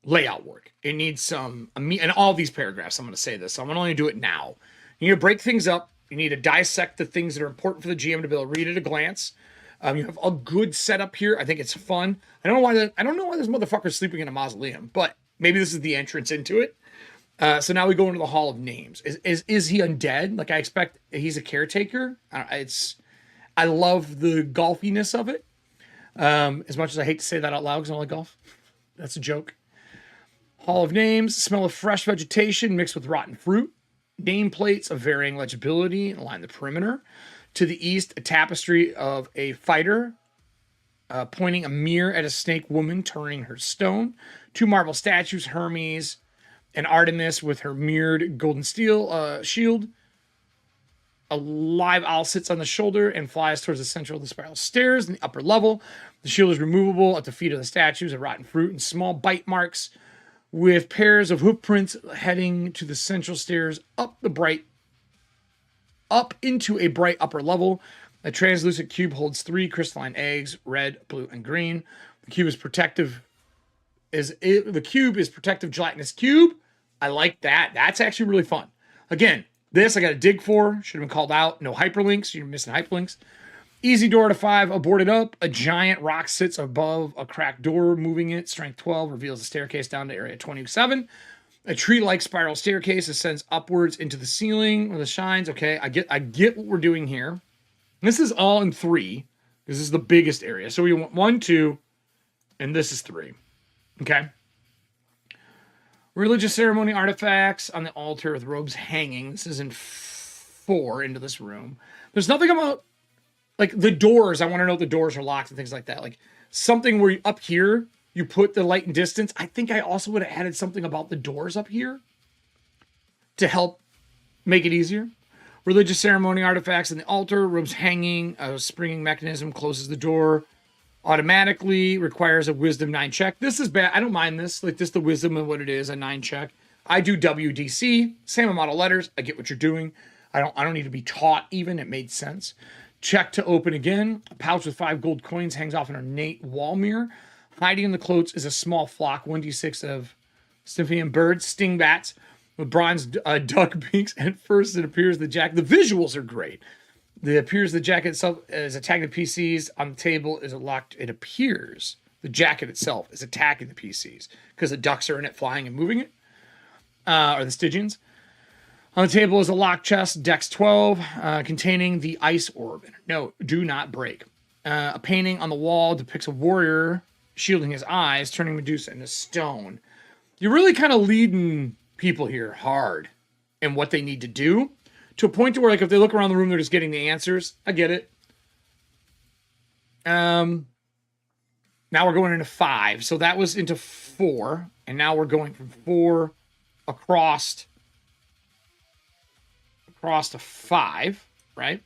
layout work. It needs some, and all these paragraphs, I'm going to say this, so I'm going to only do it now. You need to break things up. You need to dissect the things that are important for the GM to be able to read at a glance. You have a good setup here. I think it's fun. I don't know why this motherfucker's sleeping in a mausoleum, but maybe this is the entrance into it. So now we go into the Hall of Names. Is he undead? Like I expect he's a caretaker. I love the golfiness of it. As much as I hate to say that out loud because I don't like golf. That's a joke. Hall of Names, smell of fresh vegetation mixed with rotten fruit. Nameplates of varying legibility line the perimeter. To the east, a tapestry of a fighter pointing a mirror at a snake woman turning her stone. 2 marble statues, Hermes and Artemis with her mirrored golden steel shield. A live owl sits on the shoulder and flies towards the center of the spiral stairs in the upper level. The shield is removable at the feet of the statues, a rotten fruit and small bite marks with pairs of hoof prints heading to the central stairs up into a bright upper level. A translucent cube holds 3 crystalline eggs, red, blue, and green. The cube is protective. The cube is protective gelatinous cube. I like that. That's actually really fun. Again, this I got to dig for. Should have been called out. No hyperlinks. You're missing hyperlinks. Easy door to 5. Boarded up. A giant rock sits above a cracked door. Moving it. Strength 12 reveals a staircase down to area 27. A tree-like spiral staircase ascends upwards into the ceiling where the shines. Okay, I get what we're doing here. This is all in 3. This is the biggest area. So we want 1, 2, and this is 3. Okay. Religious ceremony artifacts on the altar with robes hanging. This is in 4 into this room. There's nothing about, like, the doors. I want to know if the doors are locked and things like that. Like, something where up here, you put the light and distance. I think I also would have added something about the doors up here to help make it easier. Religious ceremony artifacts on the altar. Robes hanging. A springing mechanism closes the door automatically, requires a wisdom 9 check. This is bad. I don't mind this. Like, this the wisdom of what it is, a 9 check. I do WDC, same amount of letters. I get what you're doing. I don't need to be taught even. It made sense. Check to open again. A pouch with 5 gold coins hangs off an ornate wall mirror. Hiding in the clothes is a small flock, 1d6 of Stymphian birds, stingbats with bronze duck beaks. At first, it appears the jacket. The visuals are great. It appears the jacket itself is attacking the PCs. On the table is a locked. It appears the jacket itself is attacking the PCs because the ducks are in it, flying and moving it, or the Stygians. On the table is a locked chest, Dex 12, containing the ice orb. No, do not break. A painting on the wall depicts a warrior shielding his eyes, turning Medusa into stone. You're really kind of leading people here hard in what they need to do, to a point to where, like, if they look around the room, they're just getting the answers. I get it. Now we're going into 5. So that was into 4. And now we're going from 4 across to 5, right?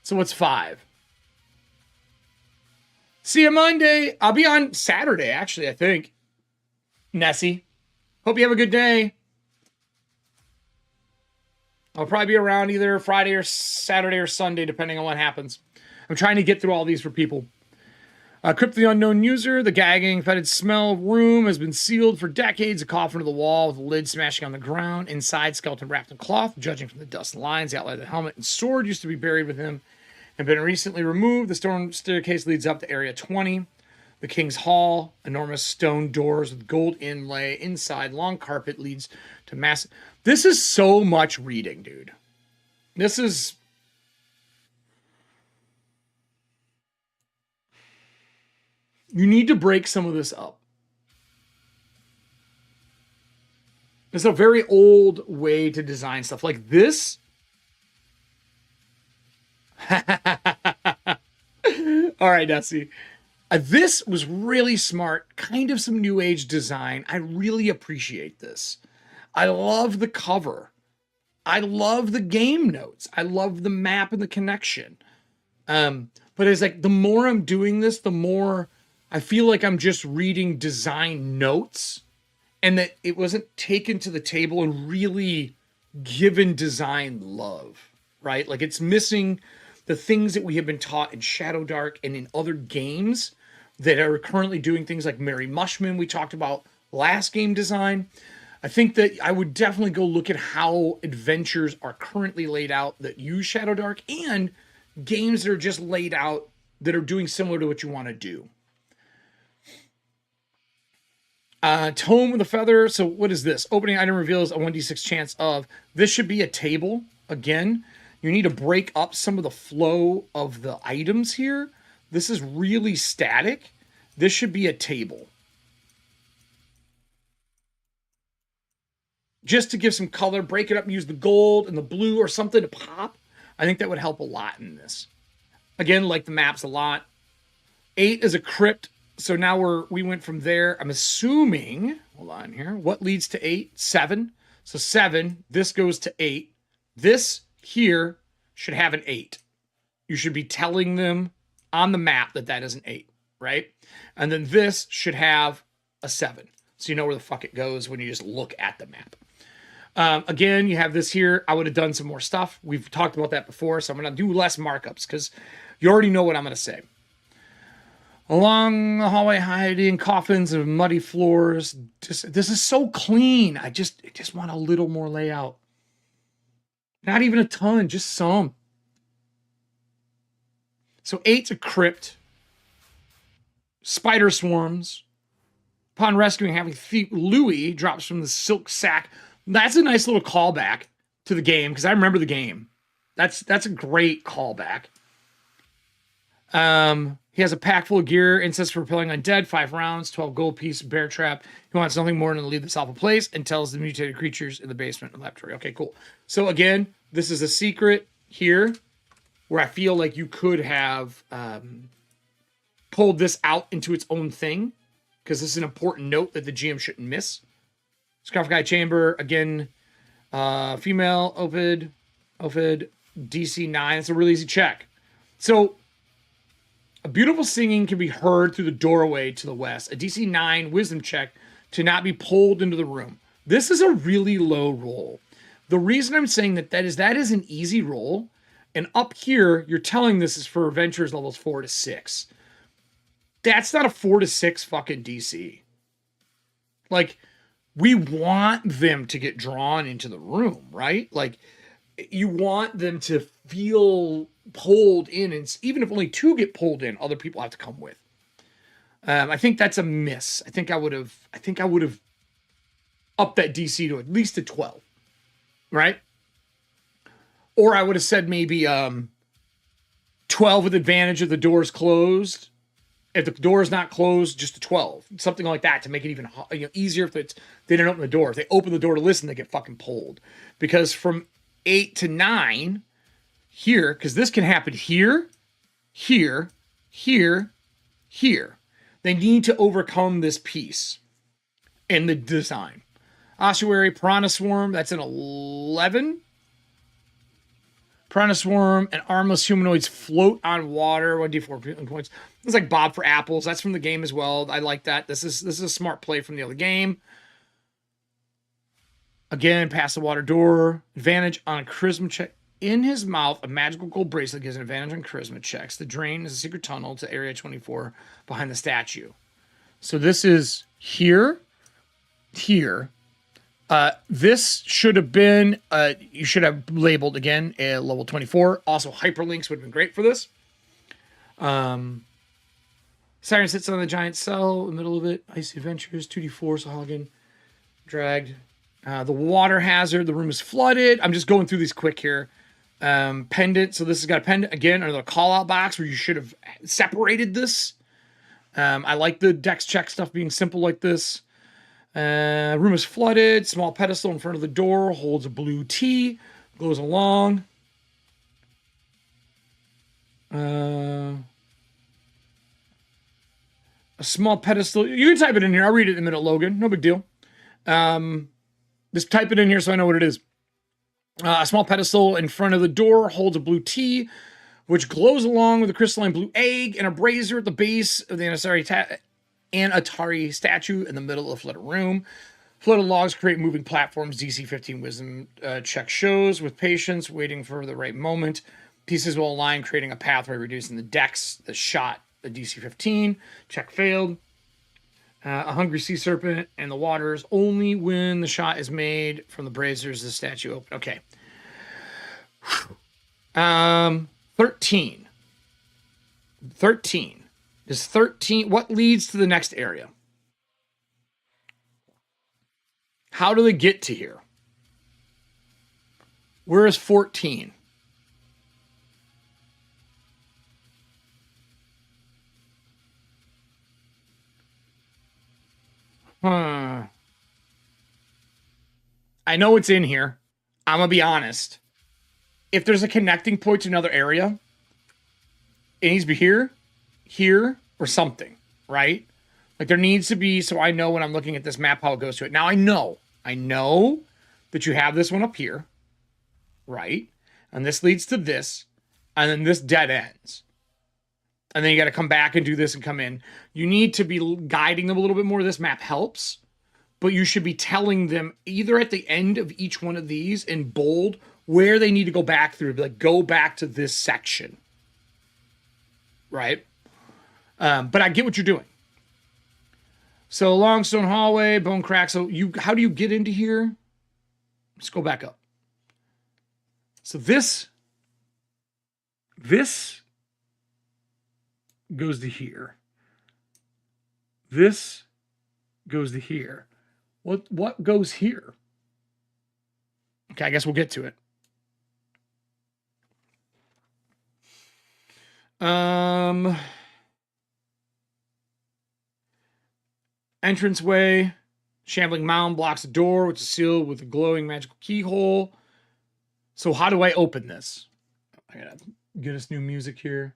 So what's 5? See you Monday. I'll be on Saturday, actually, I think. Nessie. Hope you have a good day. I'll probably be around either Friday or Saturday or Sunday, depending on what happens. I'm trying to get through all these for people. Crypt the Unknown User. The gagging, fetid smell room has been sealed for decades. A coffin to the wall with the lid smashing on the ground. Inside, skeleton wrapped in cloth. Judging from the dust and lines, the outline of the helmet and sword used to be buried with him and been recently removed. The stone staircase leads up to Area 20. The King's Hall. Enormous stone doors with gold inlay. Inside, long carpet leads to massive... This is so much reading, dude. This is... You need to break some of this up. It's a very old way to design stuff. Like this. All right, Nessie. This was really smart. Kind of some new age design. I really appreciate this. I love the cover. I love the game notes. I love the map and the connection. But it's like the more I'm doing this, the more I feel like I'm just reading design notes and that it wasn't taken to the table and really given design love, right? Like it's missing the things that we have been taught in Shadowdark and in other games that are currently doing things like Mary Mushman we talked about last game design. I think that I would definitely go look at how adventures are currently laid out that use Shadowdark, and games that are just laid out that are doing similar to what you want to do. Tome with a feather. So what is this? Opening item reveals a 1d6 chance of. This should be a table. Again, you need to break up some of the flow of the items here. This is really static. This should be a table. Just to give some color, break it up and use the gold and the blue or something to pop. I think that would help a lot in this. Again, like the maps a lot. 8 is a crypt. So now we went from there. I'm assuming, hold on here. What leads to 8? 7. So 7, this goes to 8. This here should have an 8. You should be telling them on the map that that is an 8, right? And then this should have a 7. So you know where the fuck it goes when you just look at the map. Again, you have this here. I would have done some more stuff. We've talked about that before, so I'm going to do less markups because you already know what I'm going to say. Along the hallway, hiding coffins of muddy floors. This is so clean. I just want a little more layout. Not even a ton, just some. So 8's a crypt. Spider swarms. Upon rescuing having thief Louis drops from the silk sack. That's a nice little callback to the game because I remember the game. That's a great callback. He has a pack full of gear, incense for repelling undead, 5 rounds, 12 gold piece, bear trap. He wants nothing more than to leave this awful place and tells the mutated creatures in the basement and laboratory. Okay, cool. So again, this is a secret here where I feel like you could have pulled this out into its own thing because this is an important note that the GM shouldn't miss. Scarf chamber, again, female, Ophid, DC 9. It's a really easy check. So, a beautiful singing can be heard through the doorway to the west. A DC 9 wisdom check to not be pulled into the room. This is a really low roll. The reason I'm saying that is an easy roll. And up here, you're telling this is for adventures levels 4 to 6. That's not a 4 to 6 fucking DC. Like, we want them to get drawn into the room, right? Like, you want them to feel pulled in, and even if only 2 get pulled in, other people have to come with. I think that's a miss. I think I would have upped that DC to at least a 12, right? Or I would have said maybe 12 with advantage if the door's closed. If the door is not closed, just a 12. Something like that to make it even easier if they didn't open the door. If they open the door to listen, they get fucking pulled. Because from 8 to 9, here, because this can happen here, here, here, here. They need to overcome this piece in the design. Ossuary, Piranha Swarm, that's an 11. Piranha Swarm and armless humanoids float on water. 1d4 points. It's like Bob for apples. That's from the game as well. I like that. This is a smart play from the other game. Again, past the water door. Advantage on a charisma check. In his mouth, a magical gold bracelet gives an advantage on charisma checks. The drain is a secret tunnel to Area 24 behind the statue. So this is here, here. This should have been, you should have labeled again a level 24. Also, hyperlinks would have been great for this. Siren sits on the giant cell in the middle of it. Icy Adventures, 2d4, Sahagin, dragged. The water hazard, the room is flooded. I'm just going through these quick here. Pendant, so this has got a pendant again under the call out box where you should have separated this. I like the dex check stuff being simple like this. Room is flooded. Small pedestal in front of the door holds a blue tea. Goes along. A small pedestal. You can type it in here. I'll read it in a minute, Logan. No big deal. Just type it in here so I know what it is. A small pedestal in front of the door holds a blue tea, which glows along with a crystalline blue egg and a brazier at the base of the Atari statue in the middle of the flooded room. Flooded logs create moving platforms. DC 15 wisdom check shows with patience, waiting for the right moment. Pieces will align, creating a pathway, reducing the dex. The shot, the DC 15 check failed. A hungry sea serpent and the waters. Only when the shot is made from the braziers, the statue open. Okay. 13. 13. Does 13... What leads to the next area? How do they get to here? Where is 14? I know it's in here. I'm going to be honest. If there's a connecting point to another area, it needs to be here, here, or something, right? Like there needs to be, so I know when I'm looking at this map how it goes to it. Now I know that you have this one up here, right? And this leads to this, and then this dead ends. And then you got to come back and do this and come in. You need to be guiding them a little bit more. This map helps, but you should be telling them either at the end of each one of these in bold where they need to go back through. Like, go back to this section, right? But I get what you're doing. So long stone hallway, bone crack. So how do you get into here? Let's go back up. So this goes to here. This goes to here. What goes here? Okay, I guess we'll get to it. Entranceway. Shambling mound blocks the door, which is sealed with a glowing magical keyhole. So how do I open this? I gotta get us new music here.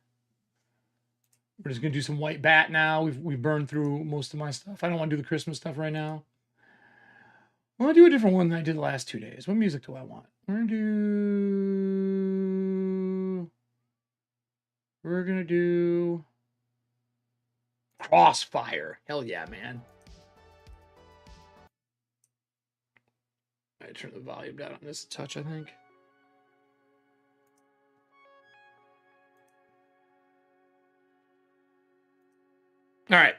We're just gonna do some white bat now. We've burned through most of my stuff. I don't want to do the Christmas stuff right now. I want to do a different one than I did the last 2 days. What music do I want? We're gonna do Crossfire. Hell yeah, man. I turn the volume down on this a touch, I think. All right.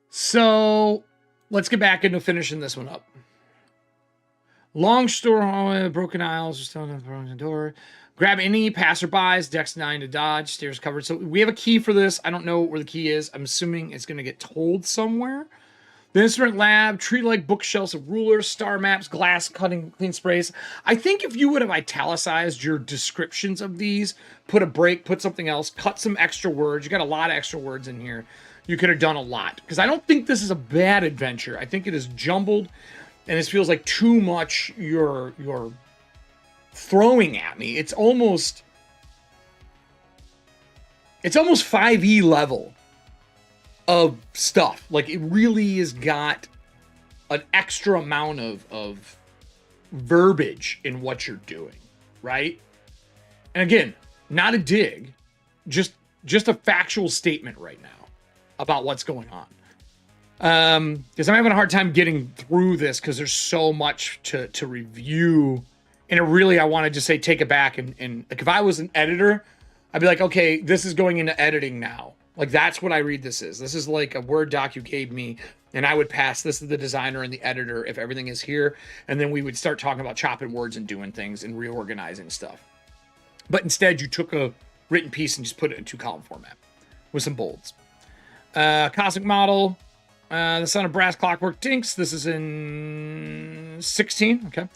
So let's get back into finishing this one up. Long store hallway, broken aisles, just on the broken door. Grab any passerbys, Dex 9 to dodge, stairs covered. So we have a key for this. I don't know where the key is. I'm assuming it's going to get told somewhere. The instrument lab, tree-like bookshelves of rulers, star maps, glass cutting, clean sprays. I think if you would have italicized your descriptions of these, put a break, put something else, cut some extra words. You got a lot of extra words in here. You could have done a lot. Because I don't think this is a bad adventure. I think it is jumbled, and this feels like too much you're throwing at me. It's almost 5e level of stuff. Like, it really has got an extra amount of verbiage in what you're doing, right? And again, not a dig, just a factual statement right now about what's going on. Because I'm having a hard time getting through this because there's so much to review. And it really, I want to just say, take it back. And like, if I was an editor, I'd be like, okay, this is going into editing now. Like, that's what I read this is. This is like a Word doc you gave me, and I would pass this to the designer and the editor if everything is here. And then we would start talking about chopping words and doing things and reorganizing stuff. But instead, you took a written piece and just put it in 2-column format with some bolds. Cosmic model. The Son of Brass Clockwork Dinks. This is in 16. Okay.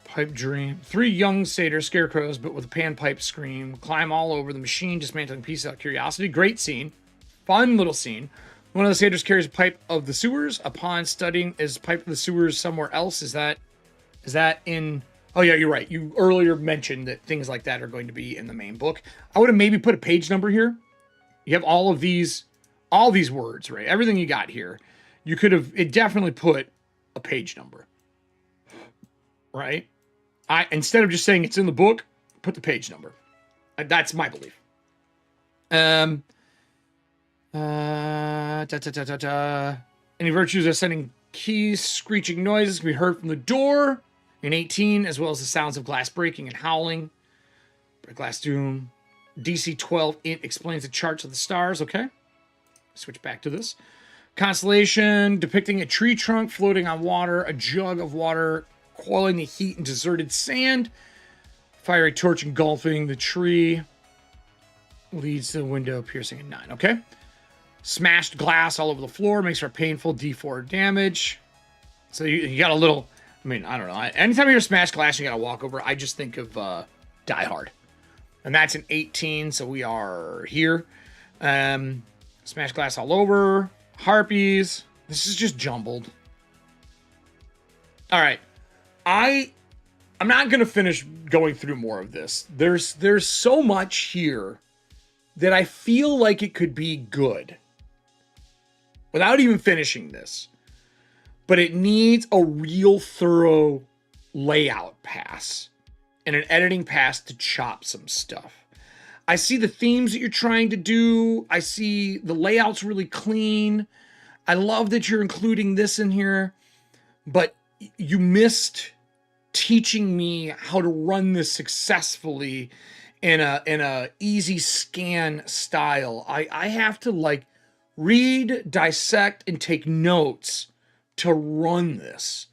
Pipe dream. 3 young satyr scarecrows, but with a panpipe scream. Climb all over the machine, dismantling pieces out of curiosity. Great scene. Fun little scene. One of the satyrs carries a pipe of the sewers. Upon studying, is pipe of the sewers somewhere else? Is that in... Oh, yeah, you're right. You earlier mentioned that things like that are going to be in the main book. I would have maybe put a page number here. You have all these words, right? Everything you got here. You could have... It definitely put a page number. Right? Instead of just saying it's in the book, put the page number. That's my belief. Any virtues are sending keys, screeching noises can be heard from the door in 18, as well as the sounds of glass breaking and howling. Break glass doom. DC 12 int explains the charts of the stars. Okay. Switch back to this. Constellation depicting a tree trunk floating on water, a jug of water coiling the heat in deserted sand, fiery torch engulfing the tree, leads to the window piercing a 9. Okay. Smashed glass all over the floor makes for painful D4 damage. So you got a little, I mean, I don't know. Anytime you're smashed glass, you got to walk over. I just think of Die Hard. And that's an 18, so we are here. Smashed glass all over. Harpies. This is just jumbled. All right. I'm not going to finish going through more of this. There's so much here that I feel like it could be good without even finishing this. But it needs a real thorough layout pass and an editing pass to chop some stuff. I see the themes that you're trying to do. I see the layout's really clean. I love that you're including this in here, but you missed teaching me how to run this successfully in a easy scan style. I have to like read, dissect, and take notes to run this,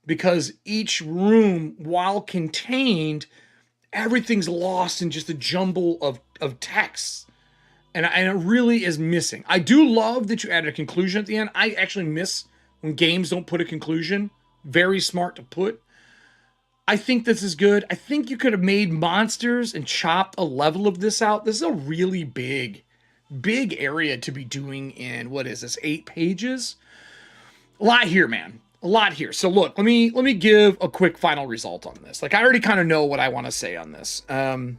because each room, while contained, everything's lost in just a jumble of texts. And it really is missing. I do love that you added a conclusion at the end. I actually miss when games don't put a conclusion. Very smart to put. I think this is good. I think you could have made monsters and chopped a level of this out. This is a really big area to be doing in, what is this, 8 pages? A lot here, man. A lot here. So look, let me give a quick final result on this. Like, I already kind of know what I want to say on this. And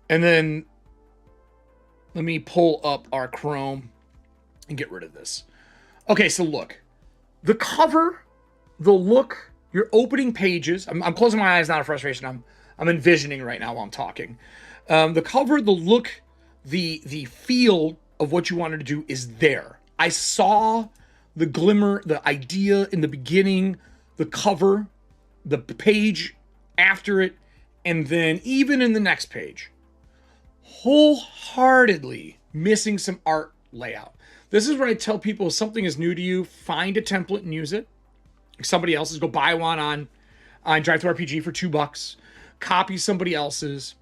then let me pull up our Chrome and get rid of this. Okay, so look. The cover, the look, your opening pages. I'm closing my eyes now in frustration. I'm envisioning right now while I'm talking. The cover, the look, the feel of what you wanted to do is there. I saw the glimmer, the idea in the beginning, the cover, the page after it, and then even in the next page. Wholeheartedly missing some art layout. This is where I tell people if something is new to you, find a template and use it. If somebody else's, go buy one on DriveThruRPG for $2. Copy somebody else's.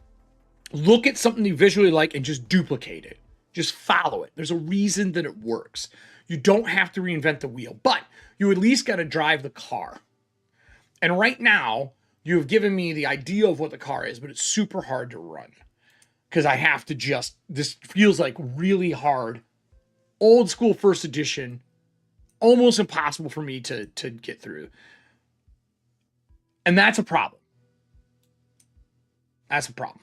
Look at something you visually like and just duplicate it. Just follow it. There's a reason that it works. You don't have to reinvent the wheel, but you at least got to drive the car. And right now, you have given me the idea of what the car is, but it's super hard to run. Because I have to this feels like really hard, old school first edition, almost impossible for me to get through. And that's a problem. That's a problem.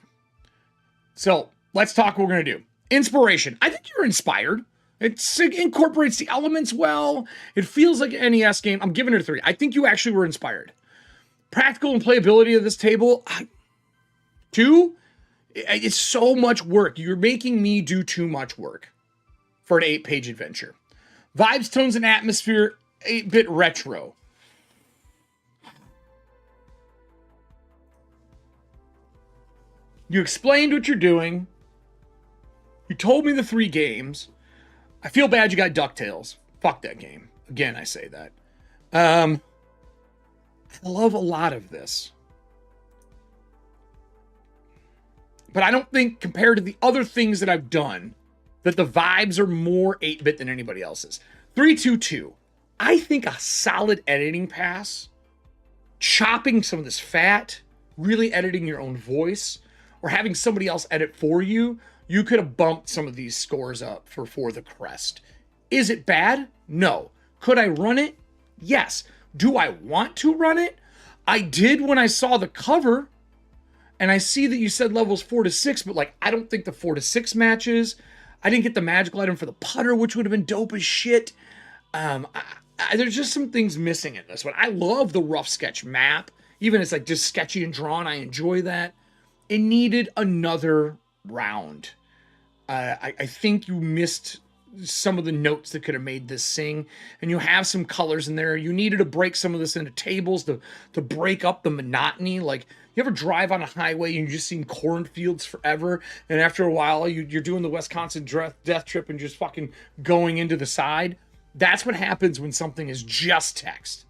So let's talk what we're going to do. Inspiration. I think you're inspired. It incorporates the elements well. It feels like an NES game. I'm giving it a 3. I think you actually were inspired. Practical and playability of this table. 2. It's so much work. You're making me do too much work for an 8-page adventure. Vibes, tones, and atmosphere. 8-bit retro. You explained what you're doing. You told me the 3 games. I feel bad you got DuckTales. Fuck that game. Again, I say that. I love a lot of this. But I don't think, compared to the other things that I've done, that the vibes are more 8-bit than anybody else's. 322. I think a solid editing pass, chopping some of this fat, really editing your own voice, or having somebody else edit for you, you could have bumped some of these scores up for the Quest. Is it bad? No. Could I run it? Yes. Do I want to run it? I did when I saw the cover, and I see that you said levels 4 to 6, but like, I don't think the 4 to 6 matches. I didn't get the magical item for the putter, which would have been dope as shit. There's just some things missing in this one. I love the rough sketch map. Even it's like just sketchy and drawn. I enjoy that. It needed another round. I think you missed some of the notes that could have made this sing, and you have some colors in there. You needed to break some of this into tables to break up the monotony. Like, You ever drive on a highway and you just seen cornfields forever, and after a while you're doing the Wisconsin death trip and just fucking going into the side? That's what happens when something is just text.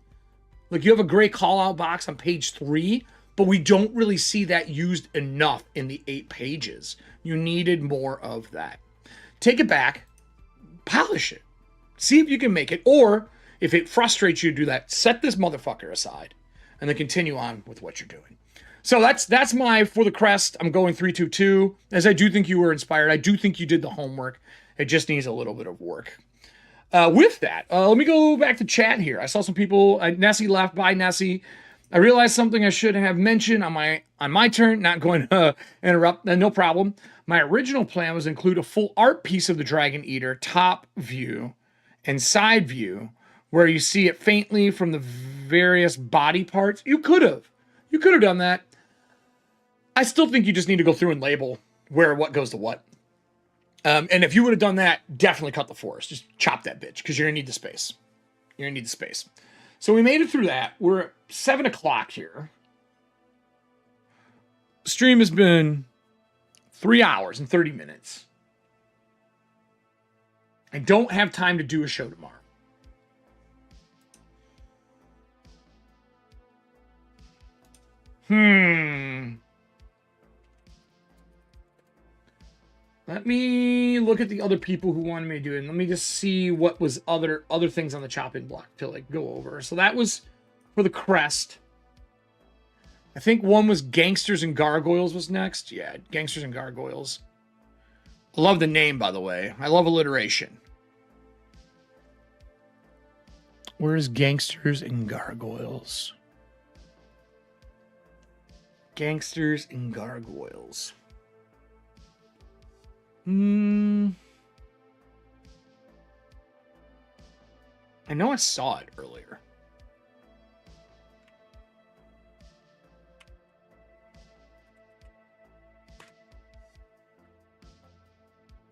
Like, you have a great call out box on page 3, but we don't really see that used enough in the 8 pages. You needed more of that. Take it back, polish it, see if you can make it, or if it frustrates you to do that, set this motherfucker aside and then continue on with what you're doing. So that's my For the Crest. I'm going 3-2-2, as I do think you were inspired. I do think you did the homework. It just needs a little bit of work. With that, let me go back to chat here. I saw some people. Nessie left. Bye, Nessie. I realized something I should have mentioned on my turn. Not going to interrupt. No problem. My original plan was to include a full art piece of the Dragon Eater, top view and side view, where you see it faintly from the various body parts. You could have done that. I still think you just need to go through and label where what goes to what. And if you would have done that, definitely cut the forest. Just chop that bitch, because you're going to need the space. You're going to need the space. So we made it through that. We're at 7 o'clock here. Stream has been 3 hours and 30 minutes. I don't have time to do a show tomorrow. Let me look at the other people who wanted me to do it. And let me just see what was other things on the chopping block to like go over. So that was For the Crest. I think one was Gangsters and Gargoyles was next. Yeah, Gangsters and Gargoyles. I love the name, by the way. I love alliteration. Where's Gangsters and Gargoyles? Gangsters and Gargoyles. I know I saw it earlier.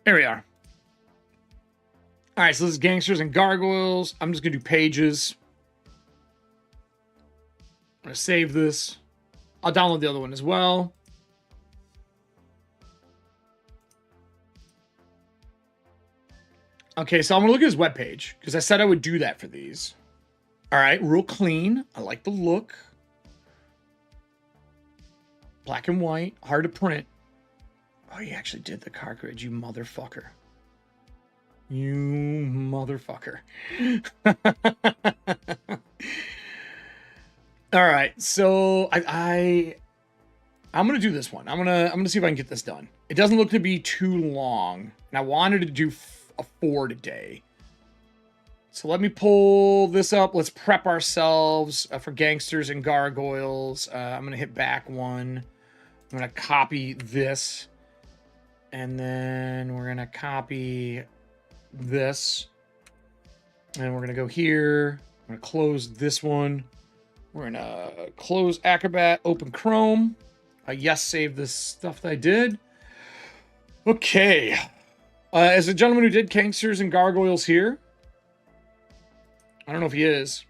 There we are. All right, so this is Gangsters and Gargoyles. I'm just going to do pages. I'm going to save this. I'll download the other one as well. Okay, so I'm going to look at his webpage, because I said I would do that for these. All right, real clean. I like the look. Black and white, hard to print. Oh, you actually did the card grid, you motherfucker. You motherfucker. All right, so I'm gonna do this one. I'm gonna see if I can get this done. It doesn't look to be too long, and I wanted to do a 4 today. So let me pull this up. Let's prep ourselves for Gangsters and Gargoyles. I'm gonna hit back one. I'm gonna copy this, and then we're gonna copy this, and we're gonna go here. I'm gonna close this one. We're gonna close Acrobat, open Chrome. Yes, save this stuff that I did. Okay. As a gentleman who did Gangsters and Gargoyles here, I don't know if he is.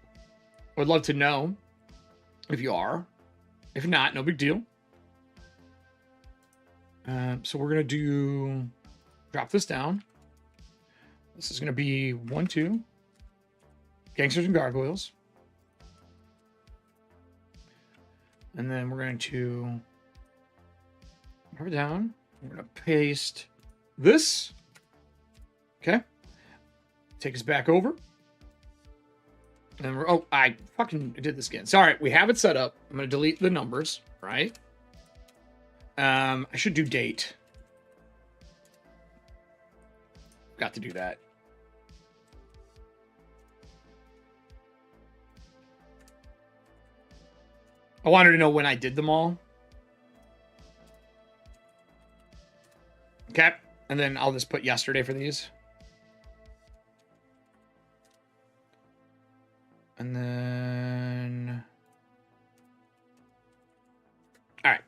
I would love to know if you are. If not, no big deal. So we're gonna drop this down. This is gonna be 1, 2, Gangsters and Gargoyles. And then we're going to drop it down. We're going to paste this. Okay. Take us back over. And we're, oh, I fucking did this again. Sorry, we have it set up. I'm going to delete the numbers, right? I should do date. Got to do that. I wanted to know when I did them all. Okay. And then I'll just put yesterday for these. And then... All right.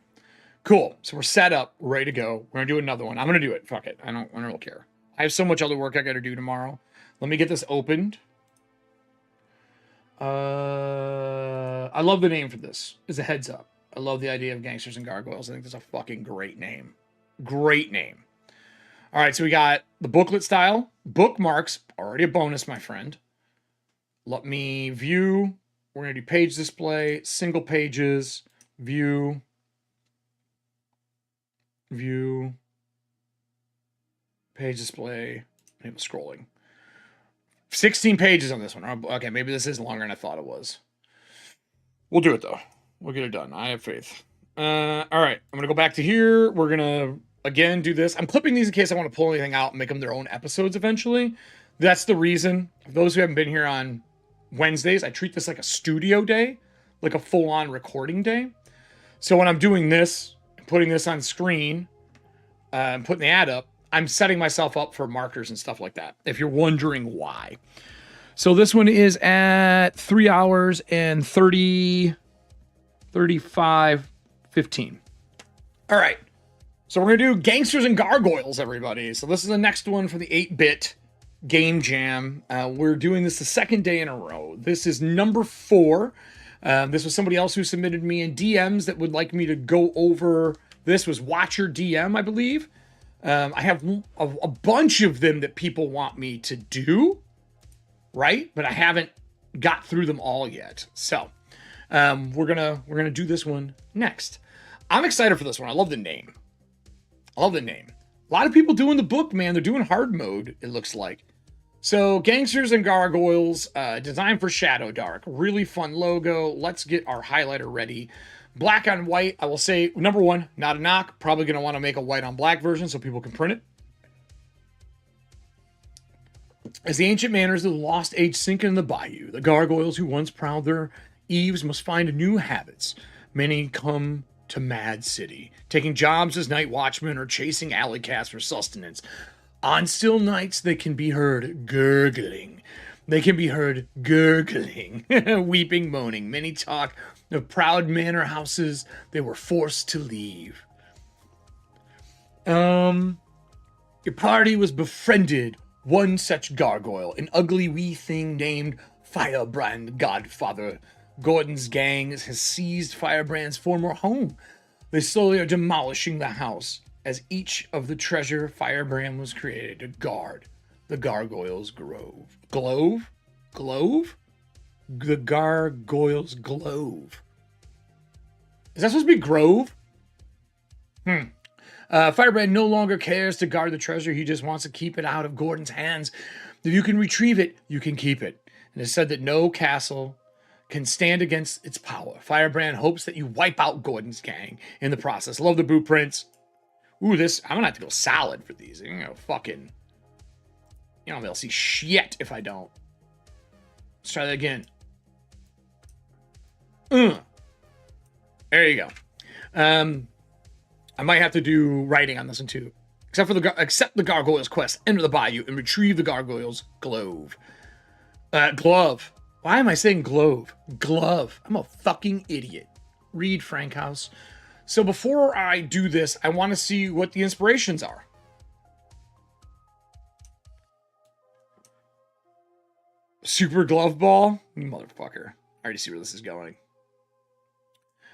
Cool. So we're set up, ready to go. We're going to do another one. I'm going to do it. Fuck it. I don't really care. I have so much other work I got to do tomorrow. Let me get this opened. I love the name for this, as a heads up. I love the idea of Gangsters and Gargoyles. I think that's a fucking great name. Great name. All right, so we got the booklet style. Bookmarks, already a bonus, my friend. Let me view. We're going to do page display, single pages, view, page display, maybe scrolling. 16 pages on this one. Okay, maybe this is longer than I thought it was. We'll do it, though. We'll get it done. I have faith. All right, I'm going to go back to here. We're going to, again, do this. I'm clipping these in case I want to pull anything out and make them their own episodes eventually. That's the reason. For those who haven't been here on Wednesdays, I treat this like a studio day, like a full-on recording day. So when I'm doing this, putting this on screen, and putting the ad up, I'm setting myself up for markers and stuff like that, if you're wondering why. So this one is at 3 hours and 15. All right. So we're going to do Gangsters and Gargoyles, everybody. So this is the next one for the 8-bit game jam. We're doing this the second day in a row. This is number 4. This was somebody else who submitted me in DMs that would like me to go over. This was Watcher DM, I believe. I have a bunch of them that people want me to do, right? But I haven't got through them all yet. So we're gonna do this one next. I'm excited for this one. I love the name. A lot of people doing the book, man. They're doing hard mode, it looks like. So Gangsters and Gargoyles, designed for Shadowdark. Really fun logo. Let's get our highlighter ready. Black on white, I will say, number 1, not a knock. Probably going to want to make a white on black version so people can print it. As the ancient manners of the lost age sink in the bayou, the gargoyles who once prowled their eaves must find new habits. Many come to Mad City, taking jobs as night watchmen or chasing alley cats for sustenance. On still nights, they can be heard gurgling. Weeping, moaning. Many talk of proud manor houses they were forced to leave. Your party was befriended one such gargoyle, an ugly wee thing named Firebrand Godfather. Gordon's gang has seized Firebrand's former home. They slowly are demolishing the house as each of the treasure Firebrand was created to guard the Gargoyles' Grove. Glove? The Gargoyles' Glove. Is that supposed to be Grove? Firebrand no longer cares to guard the treasure. He just wants to keep it out of Gordon's hands. If you can retrieve it, you can keep it. And it's said that no castle can stand against its power. Firebrand hopes that you wipe out Gordon's gang in the process. Love the blueprints. Ooh, this, I'm gonna have to go solid for these. I'm gonna fucking, they'll see shit if I don't. Let's try that again. There you go. I might have to do writing on this one too. Accept the Gargoyles quest, enter the bayou, and retrieve the Gargoyles' glove. Glove. Why am I saying glove? Glove. I'm a fucking idiot. Read Frankhouse. So before I do this, I want to see what the inspirations are. Super glove ball? You motherfucker. I already see where this is going.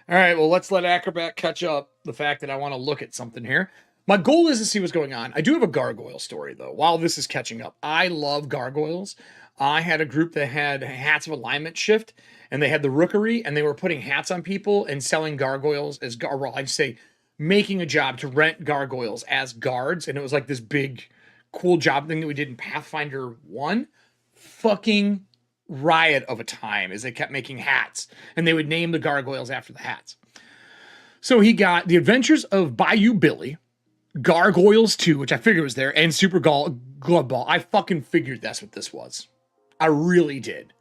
All right, well, let's let Acrobat catch up the fact that I want to look at something here. My goal is to see what's going on. I do have a gargoyle story, though, while this is catching up. I love gargoyles. I had a group that had hats of alignment shift, and they had the rookery, and they were putting hats on people and selling gargoyles as, well, I'd say making a job to rent gargoyles as guards, and it was like this big, cool job thing that we did in Pathfinder 1. Fucking riot of a time as they kept making hats, and they would name the gargoyles after the hats. So he got The Adventures of Bayou Billy, Gargoyles 2, which I figured was there, and Super Glove Ball. I fucking figured that's what this was. I really did.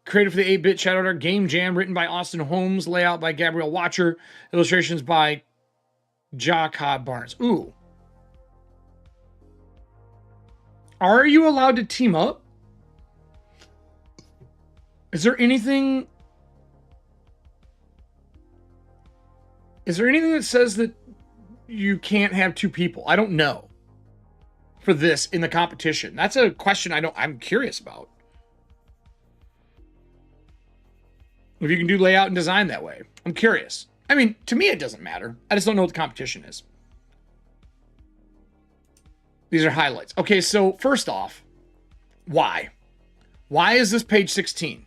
Created for the 8-bit Shadowdark Game Jam, written by Austin Holmes, layout by Gabriel Watcher, illustrations by Jacob Barnes. Ooh. Are you allowed to team up? Is there anything that says that you can't have 2 people? I don't know. For this in the competition. That's a question I'm curious about. If you can do layout and design that way. I'm curious. I mean, to me, it doesn't matter. I just don't know what the competition is. These are highlights. Okay, so first off, why? Why is this page 16?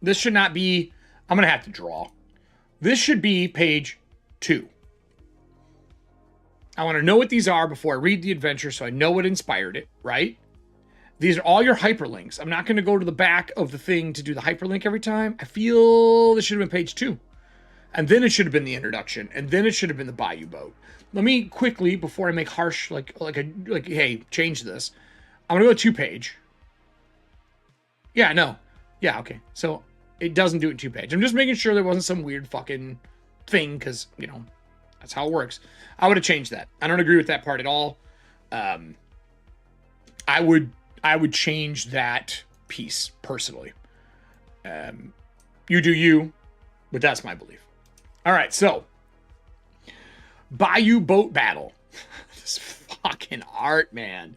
This should not be, I'm going to have to draw. This should be page 2. I want to know what these are before I read the adventure so I know what inspired it, right? These are all your hyperlinks. I'm not going to go to the back of the thing to do the hyperlink every time. I feel this should have been page 2. And then it should have been the introduction. And then it should have been the Bayou Boat. Let me quickly, before I make harsh, like, hey, change this. I'm going to go 2-page. Yeah, no. Yeah, okay. So it doesn't do it 2-page. I'm just making sure there wasn't some weird fucking thing because, you know, that's how it works. I would have changed that. I don't agree with that part at all. I would change that piece personally. You do you, but that's my belief. All right, so Bayou Boat Battle. This fucking art, man.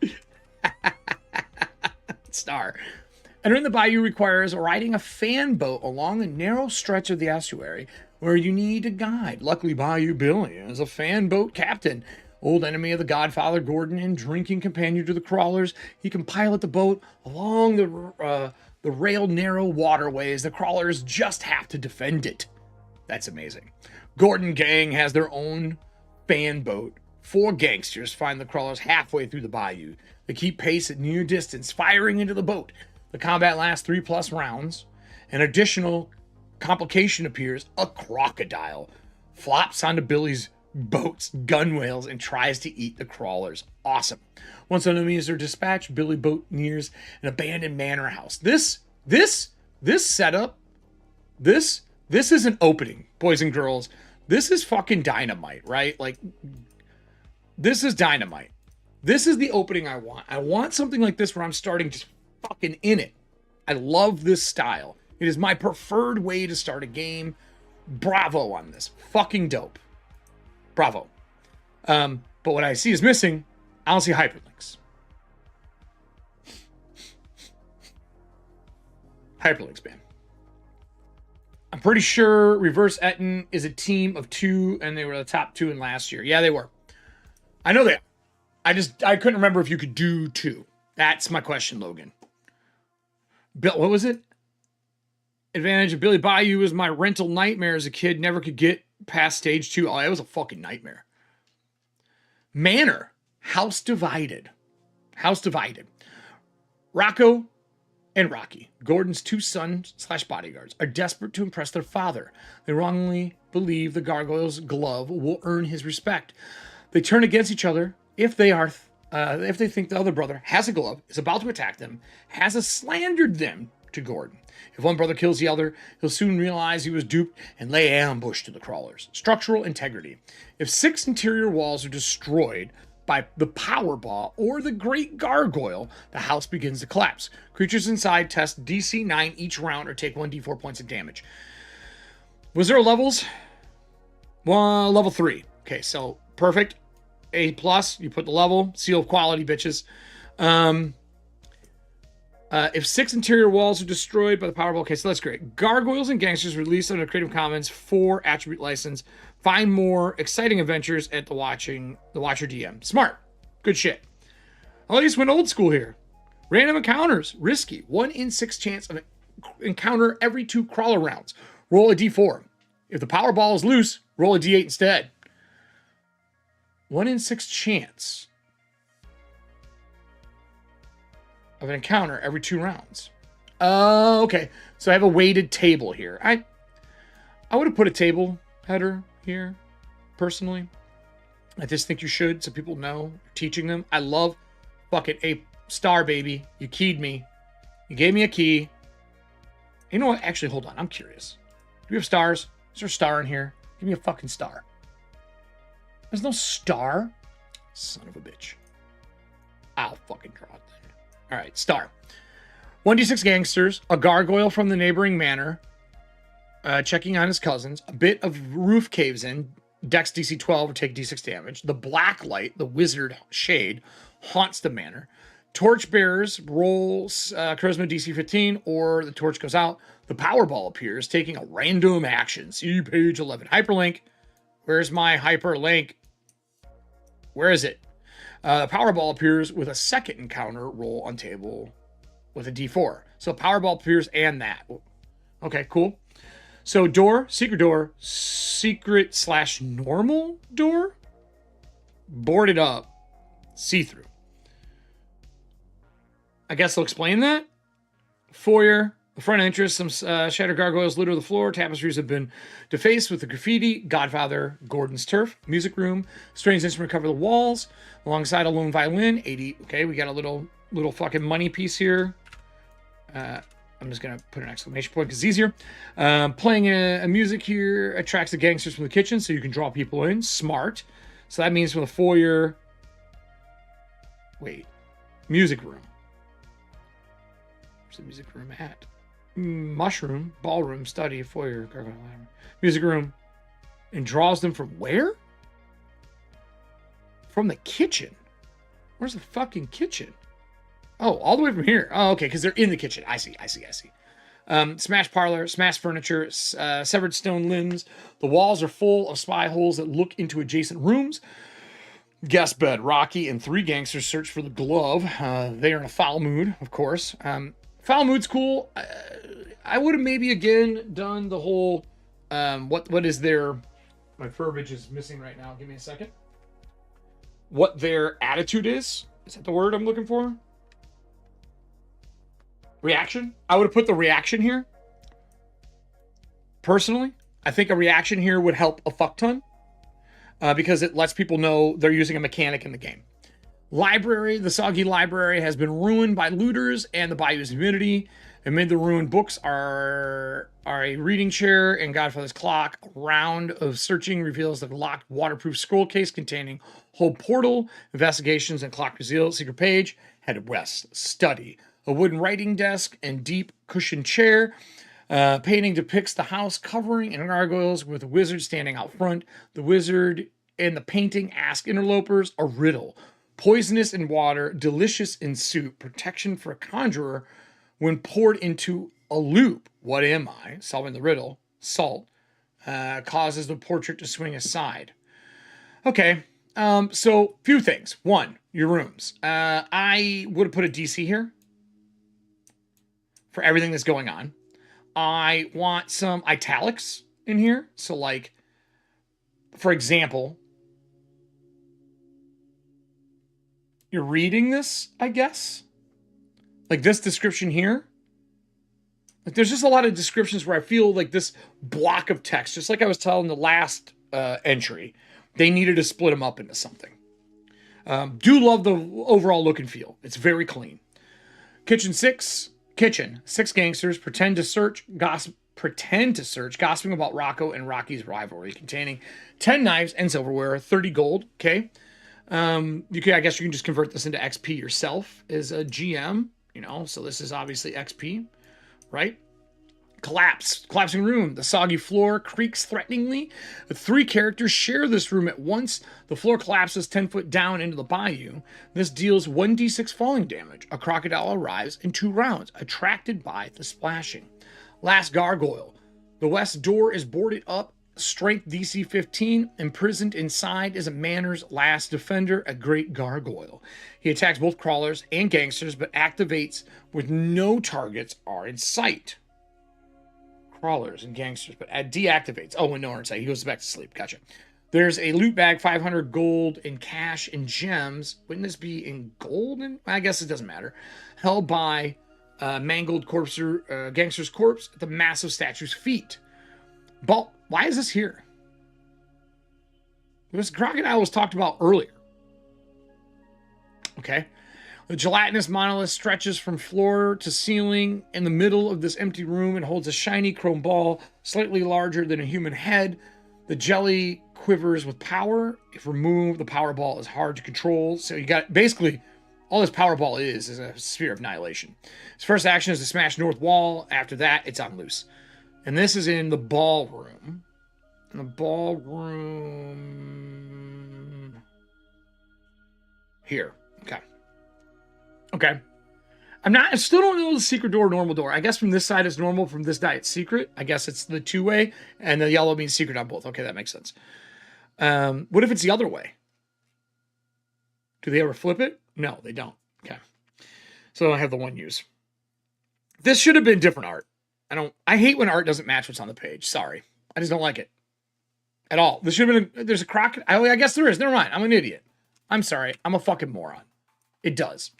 Star. Entering the bayou requires riding a fan boat along a narrow stretch of the estuary where you need a guide. Luckily, Bayou Billy is a fan boat captain, old enemy of the Godfather Gordon and drinking companion to the crawlers. He can pilot the boat along the rail narrow waterways. The crawlers just have to defend it. That's amazing. Gordon gang has their own fan boat. 4 gangsters find the crawlers halfway through the bayou. They keep pace at near distance, firing into the boat. The combat lasts 3+ rounds. An additional complication appears. A crocodile flops onto Billy's boat's gunwales and tries to eat the crawlers. Awesome. Once enemies are dispatched, Billy boat nears an abandoned manor house. This setup, this is an opening, boys and girls. This is fucking dynamite, right? Like, this is dynamite. This is the opening I want. I want something like this where I'm starting just fucking in it. I love this style. It is my preferred way to start a game. Bravo on this. Fucking dope. Bravo. But what I see is missing. I don't see hyperlinks. Hyperlinks, man. I'm pretty sure Reverse Etten is a team of 2, and they were the top 2 in last year. Yeah, they were. I know they are. I couldn't remember if you could do 2. That's my question, Logan. Bill, what was it? Advantage of Billy Bayou was my rental nightmare as a kid. Never could get past stage 2. Oh, it was a fucking nightmare. Manor. House divided. House divided. Rocco and Rocky, Gordon's 2 sons/bodyguards, are desperate to impress their father. They wrongly believe the gargoyle's glove will earn his respect. They turn against each other if they think the other brother has a glove, is about to attack them, has slandered them to Gordon. If one brother kills the other, he'll soon realize he was duped and lay ambush to the crawlers. Structural integrity. If 6 interior walls are destroyed by the Powerball or the Great Gargoyle, the house begins to collapse. Creatures inside test DC 9 each round or take 1d4 points of damage. Was there levels? Well, level 3. Okay, so perfect. A+, you put the level. Seal of quality, bitches. If 6 interior walls are destroyed by the Powerball, okay, so that's great. Gargoyles and Gangsters released under Creative Commons 4 attribute license. Find more exciting adventures at the Watcher DM. Smart. Good shit. I just went old school here. Random encounters. Risky. 1 in 6 chance of an encounter every 2 crawler rounds. Roll a d4. If the Powerball is loose, roll a d8 instead. 1 in 6 chance of an encounter every 2 rounds. Okay. So I have a weighted table here. I would have put a table header here, personally. I just think you should, so people know. Teaching them. I love fucking a star, baby. You keyed me. You gave me a key. You know what? Actually, hold on. I'm curious. Do we have stars? Is there a star in here? Give me a fucking star. There's no star. Son of a bitch. I'll fucking draw it then. All right, star. 1d6 gangsters, a gargoyle from the neighboring manor, checking on his cousins. A bit of roof caves in. Dex DC 12 or take D6 damage. The black light, the wizard shade, haunts the manor. Torch bearers rolls charisma DC 15 or the torch goes out. The Powerball appears, taking a random action. See page 11. Hyperlink. Where's my hyperlink? Where is it? The Powerball appears with a second encounter roll on table with a D4. So Powerball appears and that. Okay, cool. So door, secret / normal door, boarded up, see-through. I guess they'll explain that. Foyer, the front entrance, some Shadowdark Gargoyles litter the floor. Tapestries have been defaced with the graffiti. Godfather, Gordon's turf. Music room, strange instrument cover the walls. Alongside a lone violin, 80. Okay, we got a little fucking money piece here. I'm just going to put an exclamation point because it's easier. Playing a music here attracts the gangsters from the kitchen so you can draw people in. Smart. So that means from the foyer. Wait. Music room. Where's the music room at? Mushroom, ballroom, study, foyer, gargoyle, music room. And draws them from where? From the kitchen. Where's the fucking kitchen? Oh, all the way from here. Oh, okay, because they're in the kitchen. I see. Smashed parlor, smashed furniture, severed stone limbs. The walls are full of spy holes that look into adjacent rooms. Guest bed, Rocky and 3 gangsters search for the glove. They are in a foul mood, of course. Foul mood's cool. I would have maybe again done the whole, what is their, my verbiage is missing right now. Give me a second. What their attitude is that the word I'm looking for? Reaction? I would have put the reaction here. Personally, I think a reaction here would help a fuck ton because it lets people know they're using a mechanic in the game. Library, the soggy library has been ruined by looters and the bayou's immunity. Amid the ruined books are a reading chair and Godfather's clock. A round of searching reveals the locked waterproof scroll case containing whole portal. Investigations and clock reveal secret page. Headed west. Study. A wooden writing desk and deep cushioned chair. Painting depicts the house covering in gargoyles with a wizard standing out front. The wizard and the painting ask interlopers a riddle. Poisonous in water, delicious in soup. Protection for a conjurer when poured into a loop. What am I? Solving the riddle. Salt. Causes the portrait to swing aside. Okay. So few things. One, your rooms. I would have put a DC here for everything that's going on. I want some italics in here. So like, for example, you're reading this, I guess. Like this description here. Like there's just a lot of descriptions where I feel like this block of text, just like I was telling the last entry, they needed to split them up into something. Do love the overall look and feel. It's very clean. Kitchen, 6 gangsters pretend to search, gossiping about Rocco and Rocky's rivalry, containing 10 knives and silverware, 30 gold. Okay. I guess you can just convert this into XP yourself as a GM, so this is obviously XP, right? Collapsing room. The soggy floor creaks threateningly. The 3 characters share this room at once. The floor collapses 10 foot down into the bayou. This deals 1d6 falling damage. A crocodile arrives in 2 rounds, attracted by the splashing. Last gargoyle. The west door is boarded up. Strength DC 15. Imprisoned inside is a manor's last defender, a great gargoyle. He attacks both crawlers and gangsters, but activates with no targets are in sight. Crawlers and gangsters, but deactivates. Oh, when no one in sight. He goes back to sleep. Gotcha. There's a loot bag, 500 gold in cash and gems. Wouldn't this be in gold? I guess it doesn't matter. Held by mangled gangster's corpse at the massive statue's feet. But why is this here? This crocodile was talked about earlier. Okay. The gelatinous monolith stretches from floor to ceiling in the middle of this empty room and holds a shiny chrome ball slightly larger than a human head. The jelly quivers with power. If removed, the power ball is hard to control. So you got basically all this power ball is a sphere of annihilation. His first action is to smash north wall. After that, it's on loose. And this is in the ballroom. In the ballroom here. Okay. I still don't know the secret door, normal door. I guess from this side it's normal, from this side it's secret. I guess it's the two-way, and the yellow means secret on both. Okay, that makes sense. What if it's the other way? Do they ever flip it? No, they don't. Okay. So I have the one use. This should have been different art. I hate when art doesn't match what's on the page. Sorry. I just don't like it. At all. This should have been, there's a crocodile. I guess there is. Never mind. I'm an idiot. I'm sorry. I'm a fucking moron. It does.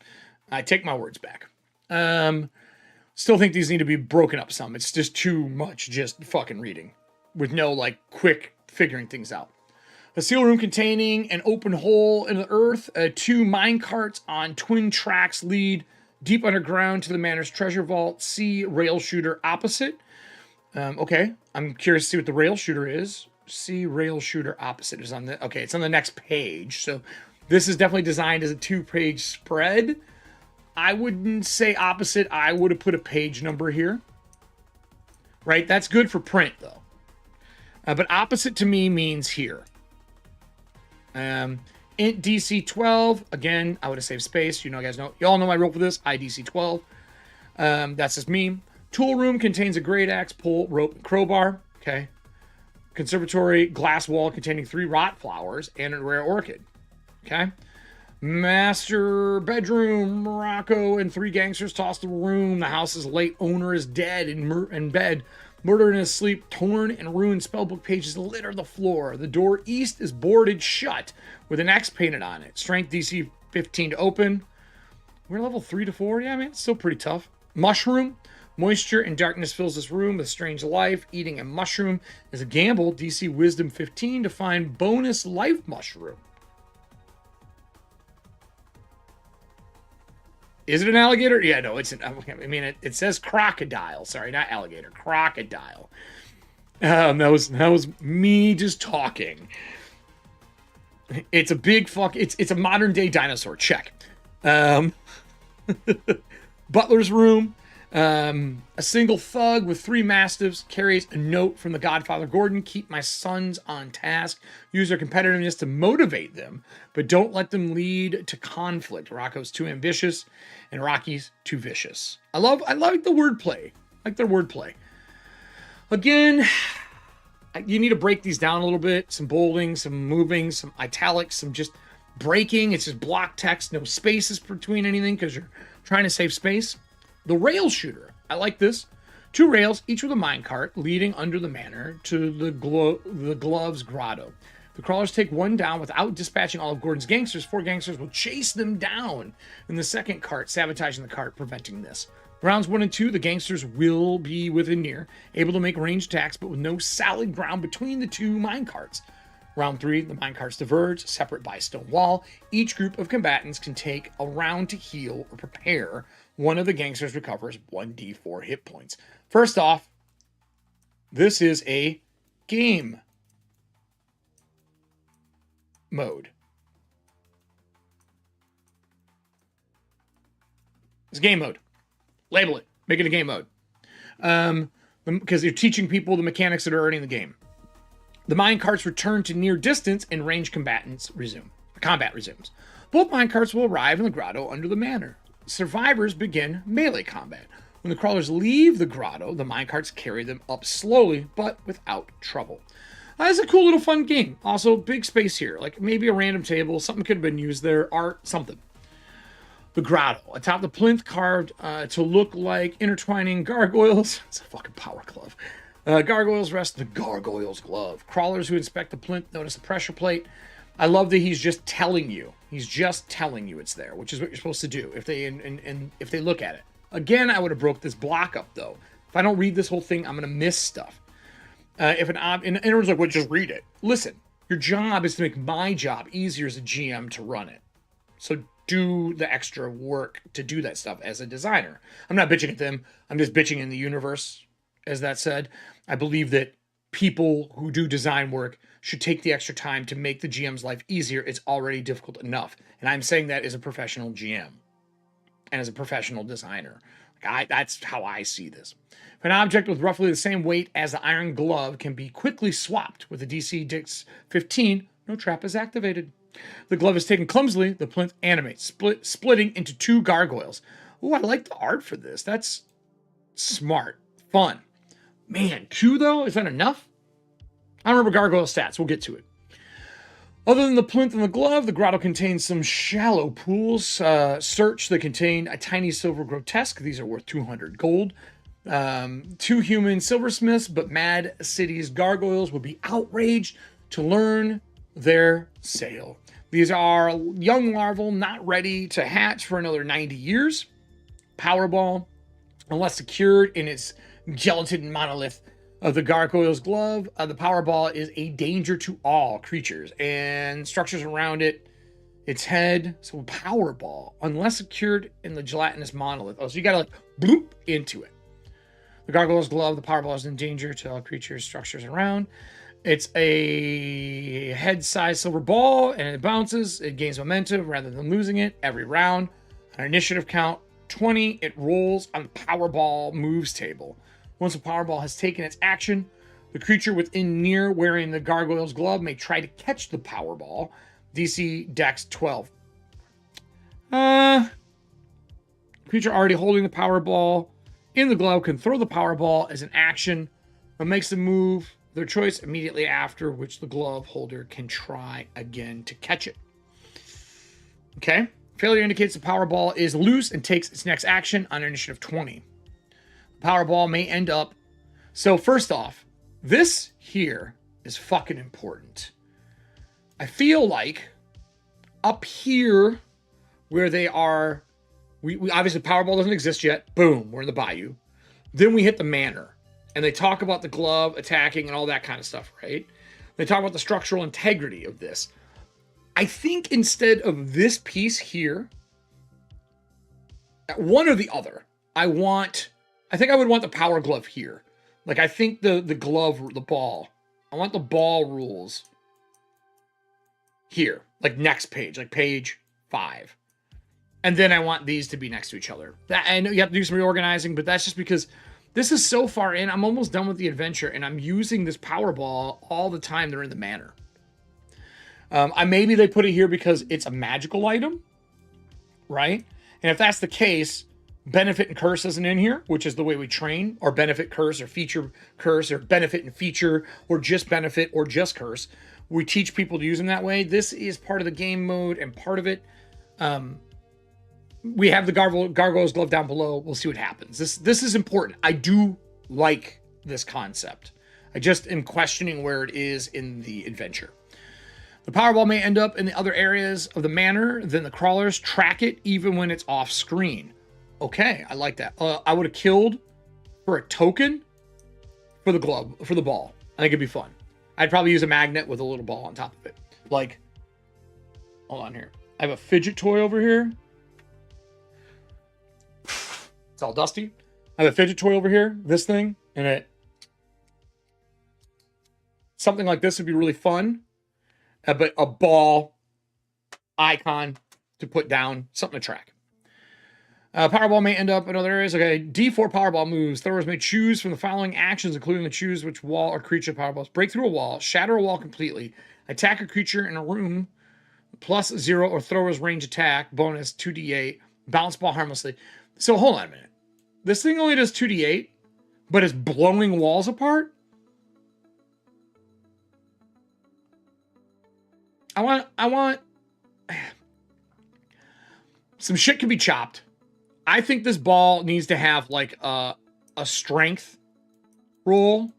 I take my words back. Still think these need to be broken up some. It's just too much just fucking reading with no like quick figuring things out. A seal room containing an open hole in the earth. 2 mine carts on twin tracks lead deep underground to the manor's treasure vault. See rail shooter opposite. Okay, I'm curious to see what the rail shooter is. See rail shooter opposite is on the, okay, it's on the next page. So this is definitely designed as a 2-page spread. I wouldn't say opposite. I would have put a page number here. Right, that's good for print though. But opposite to me means here. Int DC 12. Again, I would have saved space. You guys know. You all know my rule for this. IDC 12. That's just meme. Tool room contains a great axe, pole, rope, and crowbar. Okay. Conservatory glass wall containing 3 rot flowers and a rare orchid. Okay. Master bedroom. Morocco and 3 gangsters toss the room. The house's late owner is dead in bed. Murdered in his sleep, torn and ruined spellbook pages litter the floor. The door east is boarded shut with an X painted on it. Strength DC 15 to open. We're level 3 to 4. Yeah, man, it's still pretty tough. Mushroom. Moisture and darkness fills this room with strange life. Eating a mushroom is a gamble. DC Wisdom 15 to find bonus life mushroom. Is it an alligator? Yeah, no, it's an, I mean, it says crocodile. Sorry, not alligator. Crocodile. That was me just talking. It's a big fuck. It's a modern day dinosaur. Check. Butler's room. A single thug with 3 mastiffs carries a note from the Godfather Gordon. Keep my sons on task. Use their competitiveness to motivate them, but don't let them lead to conflict. Rocco's too ambitious, and Rocky's too vicious. I like the wordplay. I like their wordplay. Again, you need to break these down a little bit. Some bolding, some moving, some italics, some just breaking. It's just block text, no spaces between anything because you're trying to save space. The rail shooter. I like this. 2 rails, each with a minecart, leading under the manor to the Gloves Grotto. The crawlers take 1 down without dispatching all of Gordon's gangsters. 4 gangsters will chase them down in the second cart, sabotaging the cart, preventing this. Rounds 1 and 2, the gangsters will be within near, able to make ranged attacks, but with no solid ground between the 2 minecarts. Round 3, the minecarts diverge, separate by a stone wall. Each group of combatants can take a round to heal or prepare. One of the gangsters recovers 1d4 hit points. First off, this is a game mode. It's game mode. Label it. Make it a game mode. Because you're teaching people the mechanics that are already in the game. The minecarts return to near distance and ranged combatants resume. Combat resumes. Both minecarts will arrive in the grotto under the manor. Survivors begin melee combat. When the crawlers leave the grotto, the minecarts carry them up slowly, but without trouble. It's a cool little fun game. Also, big space here. Like maybe a random table. Something could have been used there. Art, something. The grotto. Atop the plinth carved to look like intertwining gargoyles. It's a fucking power glove. Gargoyles rest the gargoyle's glove. Crawlers who inspect the plinth notice the pressure plate. I love that he's just telling you. He's just telling you it's there, which is what you're supposed to do if they and if they look at it. Again, I would have broke this block up though. If I don't read this whole thing, I'm gonna miss stuff. And everyone's like, "Well, just read it." Listen, your job is to make my job easier as a GM to run it. So do the extra work to do that stuff as a designer. I'm not bitching at them. I'm just bitching in the universe. As that said, I believe that people who do design work should take the extra time to make the GM's life easier. It's already difficult enough. And I'm saying that as a professional GM and as a professional designer. That's how I see this. If an object with roughly the same weight as the iron glove can be quickly swapped with a DC Dix 15, no trap is activated. The glove is taken clumsily, the plinth animates, splitting into 2 gargoyles. Ooh, I like the art for this. That's smart. Fun. Man, 2 though? Is that enough? I don't remember gargoyle stats. We'll get to it. Other than the plinth and the glove, the grotto contains some shallow pools. Search that contain a tiny silver grotesque. These are worth 200 gold. 2 human silversmiths, but Mad City's gargoyles would be outraged to learn their sale. These are young larval not ready to hatch for another 90 years. Powerball, unless secured in its gelatin monolith of the gargoyle's glove, the Powerball is a danger to all creatures and structures around it, its head. So Powerball, unless secured in the gelatinous monolith. Oh, so you gotta like bloop into it. The gargoyle's glove, the Powerball is in danger to all creatures, structures around. It's a head-sized silver ball, and it bounces. It gains momentum rather than losing it every round. On initiative count 20, it rolls on the Powerball moves table. Once the Powerball has taken its action, the creature within near wearing the gargoyle's glove may try to catch the Powerball. DC Dex 12. Creature already holding the Powerball in the glove can throw the Powerball as an action, but makes the move their choice immediately after, which the glove holder can try again to catch it. Okay. Failure indicates the Powerball is loose and takes its next action on initiative 20. The Powerball may end up... So first off, this here is fucking important. I feel like up here where they are... We obviously, Powerball doesn't exist yet. Boom, we're in the bayou. Then we hit the manor. And they talk about the glove attacking and all that kind of stuff, right? They talk about the structural integrity of this. I think instead of this piece here, one or the other, I think I would want the power glove here. Like, I think the glove, the ball, I want the ball rules here, like next page, like page 5. And then I want these to be next to each other. I know you have to do some reorganizing, but that's just because this is so far in. I'm almost done with the adventure, and I'm using this Powerball all the time they're in the manor. Maybe they put it here because it's a magical item, right? And if that's the case, benefit and curse isn't in here, which is the way we train, or benefit, curse, or feature, curse, or benefit and feature, or just benefit, or just curse. We teach people to use them that way. This is part of the game mode and part of it. We have the gargoyle's glove down below. We'll see what happens. This is important. I do like this concept. I just am questioning where it is in the adventure. The Powerball may end up in the other areas of the manor. Then the crawlers track it even when it's off screen. Okay, I like that. I would have killed for a token for the glove, for the ball. I think it'd be fun. I'd probably use a magnet with a little ball on top of it. Like, hold on here. I have a fidget toy over here. It's all dusty. I have a fidget toy over here, this thing, and something like this would be really fun. But a ball icon to put down, something to track. Powerball may end up in other areas. Okay, D4 Powerball moves. Throwers may choose from the following actions, including the choose which wall or creature Powerballs. Break through a wall, shatter a wall completely, attack a creature in a room, +0 or thrower's range attack, bonus 2d8, bounce ball harmlessly. So hold on a minute. This thing only does 2d8, but it's blowing walls apart? I want some shit can be chopped. I think this ball needs to have like a strength roll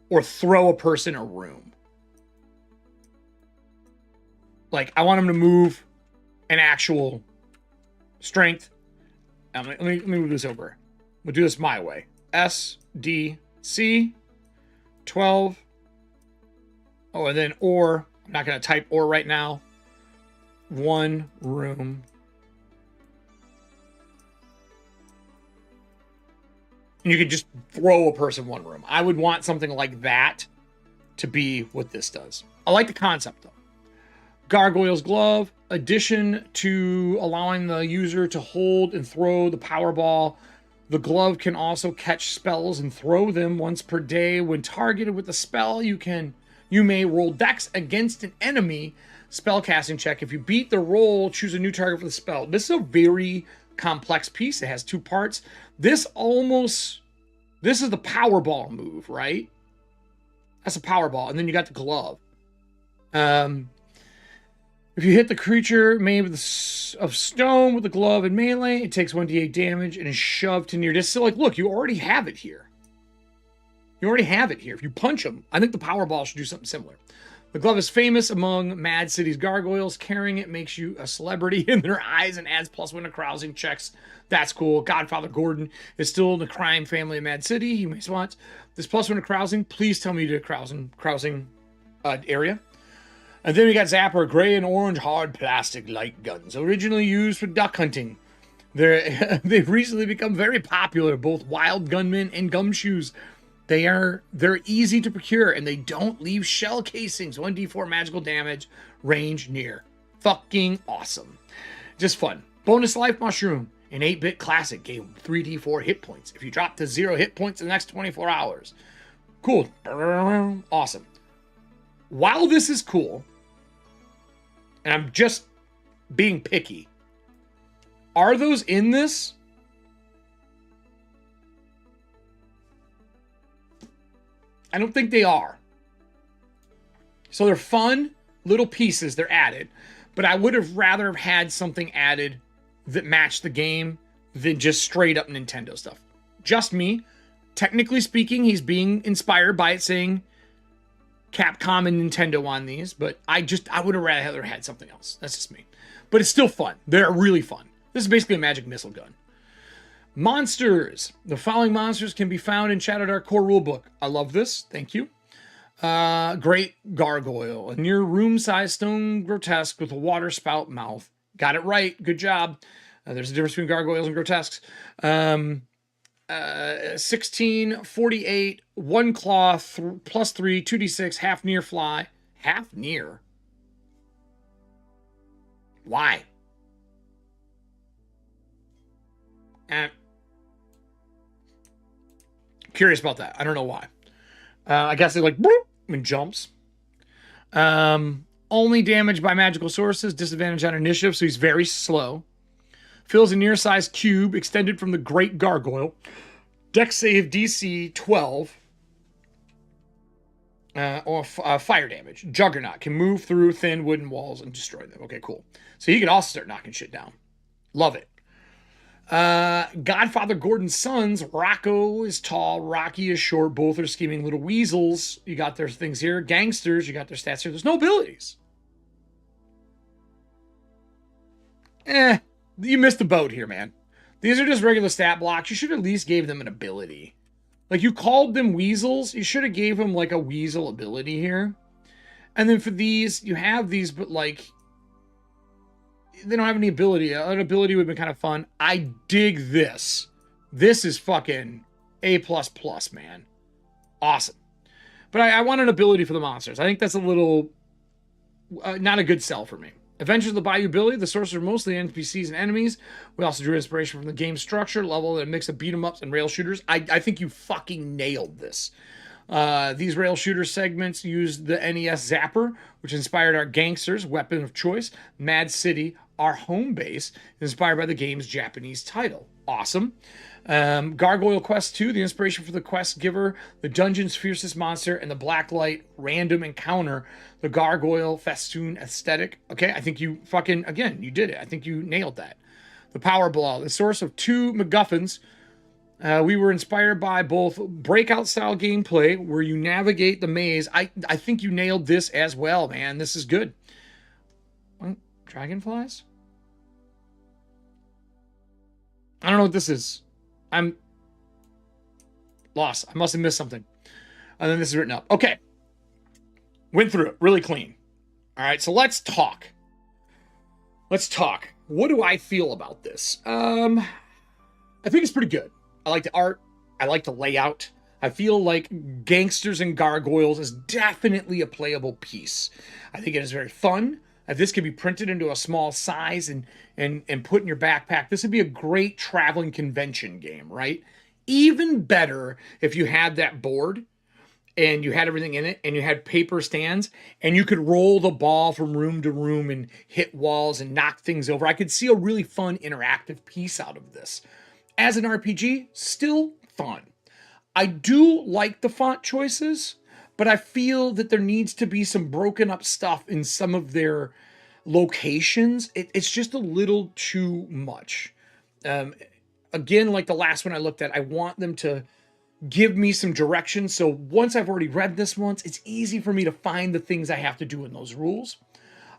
or throw a person a room. Like, I want him to move an actual strength. Let me move this over. We'll do this my way. SDC 12. Oh, and then or. I'm not going to type or right now. 1 room. And you can just throw a person 1 room. I would want something like that to be what this does. I like the concept, though. Gargoyle's Glove. Addition to allowing the user to hold and throw the Powerball, the glove can also catch spells and throw them once per day. When targeted with the spell, you may roll dex against an enemy spellcasting check. If you beat the roll, choose a new target for the spell. This is a very complex piece. It has 2 parts. This is the Powerball move, right? That's a Powerball. And then you got the glove. If you hit the creature made of stone with the glove and melee, it takes 1d8 damage and is shoved to near distance. So, like, look, you already have it here. You already have it here. If you punch them, I think the Powerball should do something similar. The glove is famous among Mad City's gargoyles. Carrying it makes you a celebrity in their eyes and adds +1 to carousing checks. That's cool. Godfather Gordon is still in the crime family of Mad City. He makes wants this +1 to carousing. Please tell me to carousing area. And then we got Zapper, gray and orange hard plastic light guns, originally used for duck hunting. They've recently become very popular, both wild gunmen and gumshoes. They're easy to procure, and they don't leave shell casings. 1d4 magical damage, range near. Fucking awesome. Just fun. Bonus life mushroom. An 8-bit classic gave 3d4 hit points if you drop to 0 hit points in the next 24 hours. Cool. Awesome. While this is cool, and I'm just being picky, are those in this? I don't think they are. So they're fun little pieces. They're added. But I would have rather have had something added that matched the game than just straight up Nintendo stuff. Just me. Technically speaking, he's being inspired by it saying Capcom and Nintendo on these, but I would have rather had something else. That's just me. But it's still fun. They're really fun. This is basically a magic missile gun. Monsters. The following monsters can be found in Shadowdark core rulebook. I love this. Thank you. Great gargoyle. A near room-sized stone grotesque with a water spout mouth. Got it right. Good job. There's a difference between gargoyles and grotesques. 16, 48, 1 claw, +3, 2d6, half near fly. Half near? Why? Curious about that. I don't know why. I guess it like boop, and jumps. Only damaged by magical sources. Disadvantage on initiative, so he's very slow. Fills a near-sized cube extended from the Great Gargoyle. Dex save DC 12. Or fire damage. Juggernaut can move through thin wooden walls and destroy them. Okay, cool. So he can also start knocking shit down. Love it. Godfather Gordon's sons. Rocco is tall. Rocky is short. Both are scheming little weasels. You got their things here. Gangsters. You got their stats here. There's no abilities. You missed the boat here, man. These are just regular stat blocks. You should at least gave them an ability. Like, you called them weasels. You should have gave them, like, a weasel ability here. And then for these, you have these, but, like, they don't have any ability. An ability would have been kind of fun. I dig this. This is fucking A++, man. Awesome. But I want an ability for the monsters. I think that's a little... not a good sell for me. Adventures of the Bayou Billy. The sources are mostly NPCs and enemies. We also drew inspiration from the game structure, level, and a mix of beat-em-ups and rail shooters. I think you fucking nailed this. These rail shooter segments used the NES Zapper, which inspired our Gangsters, weapon of choice. Mad City, our home base, inspired by the game's Japanese title. Awesome. Gargoyle Quest 2, the inspiration for the quest giver, the dungeon's fiercest monster, and the blacklight random encounter, the gargoyle festoon aesthetic. Okay, I think you fucking, again, you did it. I think you nailed that. The Power Blow, the source of 2 MacGuffins. We were inspired by both breakout style gameplay where you navigate the maze. I think you nailed this as well, man. This is good. What? Dragonflies? I don't know what this is. I'm lost. I must have missed something. And then this is written up. Okay. Went through it really clean. All right, so let's talk. Let's talk. What do I feel about this? I think it's pretty good. I like the art. I like the layout. I feel like Gangsters and Gargoyles is definitely a playable piece. I think it is very fun. If this could be printed into a small size and put in your backpack, this would be a great traveling convention game, right? Even better if you had that board and you had everything in it, and you had paper stands, and you could roll the ball from room to room and hit walls and knock things over. I could see a really fun interactive piece out of this. As an RPG, still fun. I do like the font choices, but I feel that there needs to be some broken up stuff in some of their locations. It's just a little too much. Again, like the last one I looked at, I want them to give me some direction. So once I've already read this once, it's easy for me to find the things I have to do in those rules.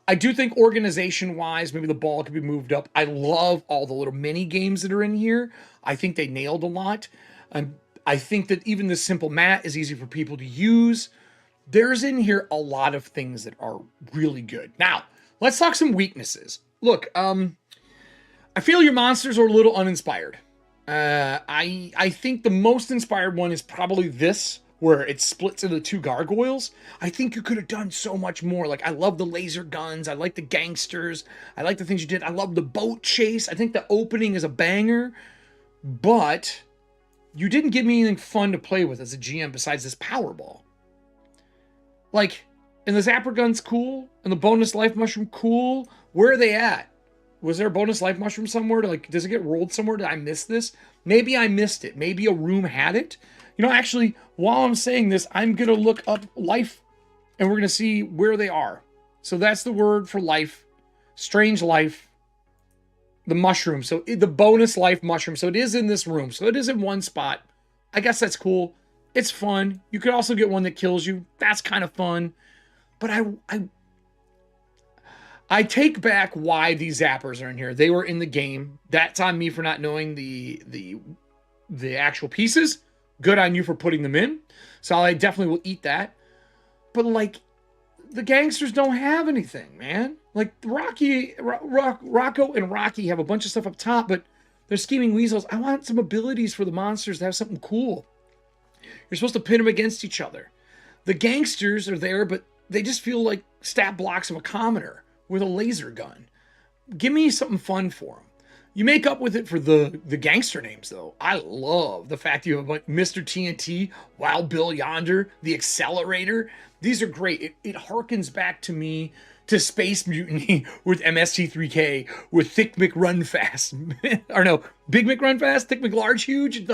I do think organization-wise, maybe the ball could be moved up. I love all the little mini games that are in here. I think they nailed a lot. I think that even this simple mat is easy for people to use. There's in here a lot of things that are really good. Now, let's talk some weaknesses. Look, I feel your monsters are a little uninspired. I think the most inspired one is probably this, where it splits into 2 gargoyles. I think you could have done so much more. Like, I love the laser guns. I like the gangsters. I like the things you did. I love the boat chase. I think the opening is a banger. But you didn't give me anything fun to play with as a GM besides this Powerball. Like, and the Zapper gun's cool, and the bonus life mushroom cool. Where are they at? Was there a bonus life mushroom somewhere? Like, does it get rolled somewhere? Did I miss this? Maybe I missed it. Maybe a room had it. You know, actually, while I'm saying this, I'm going to look up life, and we're going to see where they are. So that's the word for life. Strange life. The mushroom. So the bonus life mushroom. So it is in this room. So it is in one spot. I guess that's cool. It's fun. You could also get one that kills you. That's kind of fun. But I take back why these zappers are in here. They were in the game. That's on me for not knowing the actual pieces. Good on you for putting them in. So I definitely will eat that. But like, the gangsters don't have anything, man. Like Rocco and Rocky have a bunch of stuff up top, but they're scheming weasels. I want some abilities for the monsters to have something cool. You're supposed to pin them against each other. The gangsters are there, but they just feel like stat blocks of a commoner with a laser gun. Give me something fun for them. You make up with it for the gangster names, though. I love the fact you have Mr. TNT, Wild Bill Yonder, the Accelerator. These are great. It harkens back to me to Space Mutiny with MST3K, with Thick McRunFast. Or no, Big McRunFast, Thick McLarge Huge.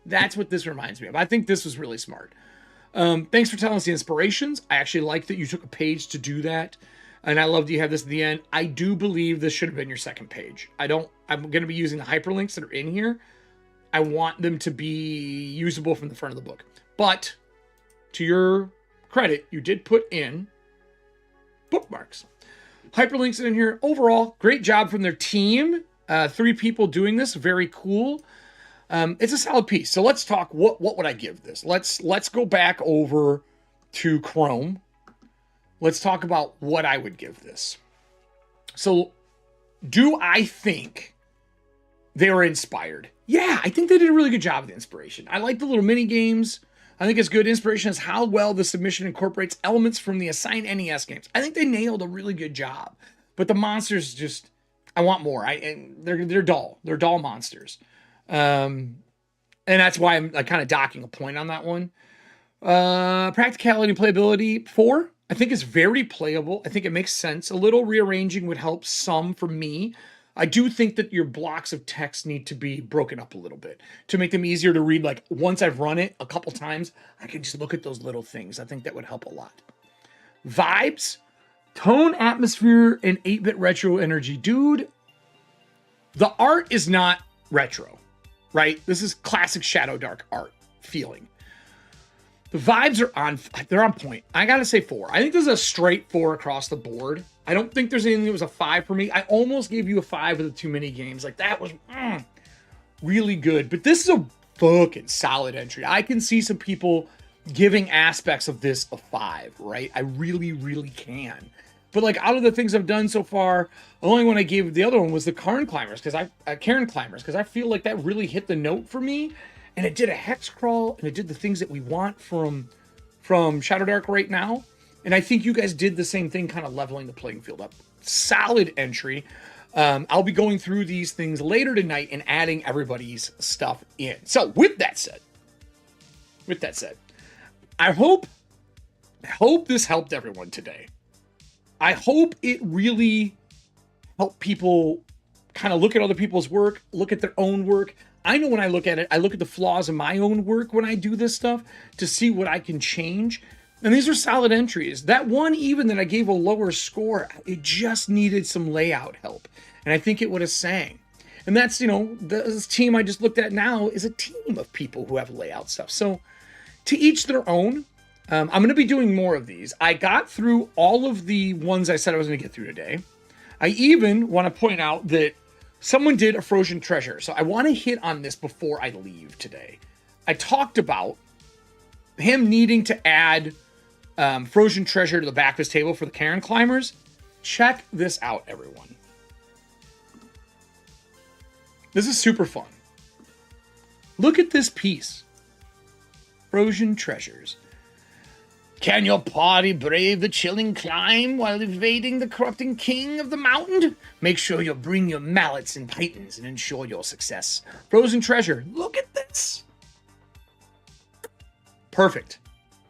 That's what this reminds me of. I think this was really smart. Thanks for telling us the inspirations. I actually like that you took a page to do that. And I love that you have this at the end. I do believe this should have been your second page. I'm going to be using the hyperlinks that are in here. I want them to be usable from the front of the book. But to your credit, you did put in bookmarks. Hyperlinks in here. Overall, great job from their team. 3 people doing this. Very cool. It's a solid piece. So let's talk. What would I give this? Let's go back over to Chrome. Let's talk about what I would give this. So, do I think they were inspired? Yeah, I think they did a really good job with the inspiration. I like the little mini games. I think it's good. Inspiration is how well the submission incorporates elements from the assigned NES games. I think they nailed a really good job. But the monsters just, I want more. They're dull. They're dull monsters. And that's why I'm kind of docking a point on that one. Practicality and playability, 4. I think it's very playable. I think it makes sense. A little rearranging would help some for me. I do think that your blocks of text need to be broken up a little bit to make them easier to read. Like, once I've run it a couple times, I can just look at those little things. I think that would help a lot. Vibes, tone, atmosphere, and 8-bit retro energy. Dude, the art is not retro, right? This is classic Shadowdark art feeling. The vibes are they're on point. I gotta say 4. I think this is a straight 4 across the board. I don't think there's anything that was a 5 for me. I almost gave you a 5 with the 2 mini games. Like, that was really good. But this is a fucking solid entry. I can see some people giving aspects of this a 5, right? I really, really can. But like, out of the things I've done so far, the only one I gave the other one was the Cairn Climbers, because I feel like that really hit the note for me. And it did a hex crawl, and it did the things that we want from Shadowdark right now. And I think you guys did the same thing, kind of leveling the playing field up. Solid entry. I'll be going through these things later tonight and adding everybody's stuff in. So with that said, I hope this helped everyone today. I hope it really helped people kind of look at other people's work, look at their own work. I know when I look at it, I look at the flaws in my own work when I do this stuff to see what I can change. And these are solid entries. That one, even that I gave a lower score, it just needed some layout help. And I think it would have sang. And that's, you know, this team I just looked at now is a team of people who have layout stuff. So to each their own. I'm going to be doing more of these. I got through all of the ones I said I was going to get through today. I even want to point out that someone did a Frozen Treasure. So I want to hit on this before I leave today. I talked about him needing to add Frozen Treasure to the back of his table for the Cairn Climbers. Check this out, everyone. This is super fun. Look at this piece. Frozen Treasures. Can your party brave the chilling climb while evading the corrupting king of the mountain? Make sure you bring your mallets and pythons and ensure your success. Frozen Treasure. Look at this. Perfect.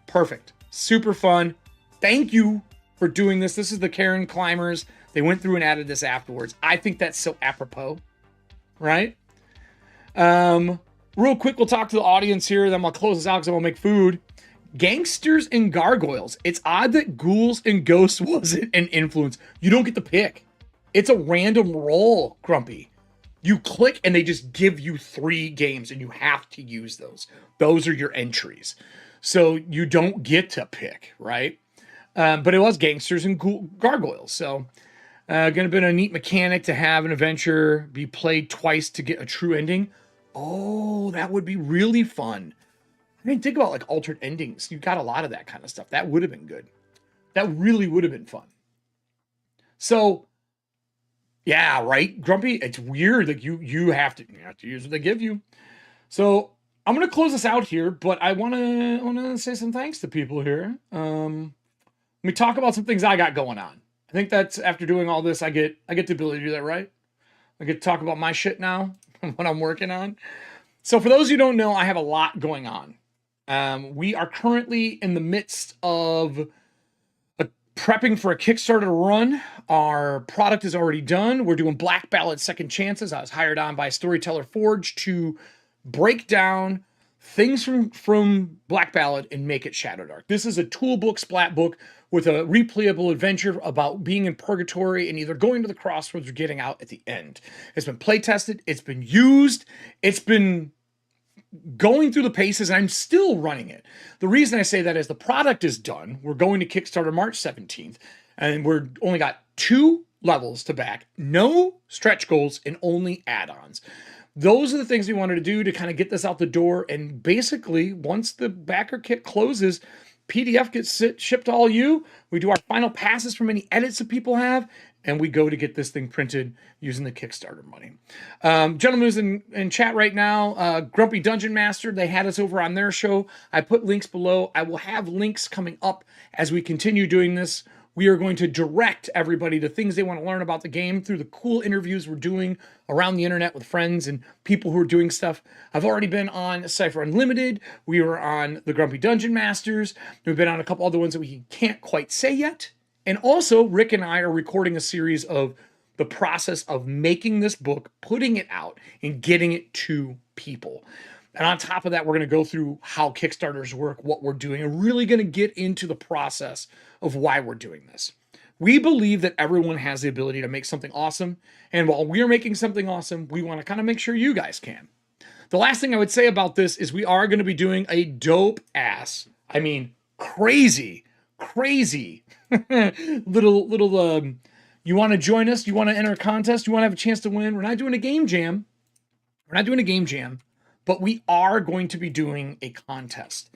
Perfect. Super fun. Thank you for doing this. This is the Cairn Climbers. They went through and added this afterwards. I think that's so apropos. Right? Real quick, we'll talk to the audience here. Then I'll close this out because I'm going to make food. Gangsters and Gargoyles. It's odd that Ghouls and Ghosts wasn't an influence. You don't get to pick. It's a random roll, Grumpy. You click and they just give you 3 games and you have to use those. Those are your entries. So you don't get to pick, right? But it was Gangsters and Gargoyles. So going to be a neat mechanic to have an adventure be played twice to get a true ending. Oh, that would be really fun. I mean, think about like altered endings. You've got a lot of that kind of stuff. That would have been good. That really would have been fun. So, yeah, right, Grumpy. It's weird. Like you have to use what they give you. So I'm gonna close this out here, but I wanna say some thanks to people here. Let me talk about some things I got going on. I think that's after doing all this, I get the ability to do that, right? I get to talk about my shit now, what I'm working on. So for those who don't know, I have a lot going on. We are currently in the midst of prepping for a Kickstarter run. Our product is already done. We're doing Black Ballad Second Chances. I was hired on by Storyteller Forge to break down things from Black Ballad and make it Shadowdark. This is a toolbook splat book with a replayable adventure about being in purgatory and either going to the crossroads or getting out at the end. It's been play tested. It's been used. It's been going through the paces, and I'm still running it. The reason I say that is the product is done. We're going to Kickstarter March 17th, and we're only got 2 levels to back, no stretch goals, and only add-ons. Those are the things we wanted to do to kind of get this out the door, and basically, once the backer kit closes, PDF gets shipped to all you. We do our final passes from any edits that people have, and we go to get this thing printed using the Kickstarter money. Gentleman who's in chat right now, Grumpy Dungeon Master, they had us over on their show. I put links below. I will have links coming up as we continue doing this. We are going to direct everybody to things they want to learn about the game through the cool interviews we're doing around the internet with friends and people who are doing stuff. I've already been on Cypher Unlimited. We were on the Grumpy Dungeon Masters. We've been on a couple other ones that we can't quite say yet. And also, Rick and I are recording a series of the process of making this book, putting it out, and getting it to people. And on top of that, we're going to go through how Kickstarters work, what we're doing, and really going to get into the process of why we're doing this. We believe that everyone has the ability to make something awesome. And while we're making something awesome, we want to kind of make sure you guys can. The last thing I would say about this is we are going to be doing a dope ass, I mean, crazy little you want to join us, you want to enter a contest, you want to have a chance to win. We're not doing a game jam, but we are going to be doing a contest.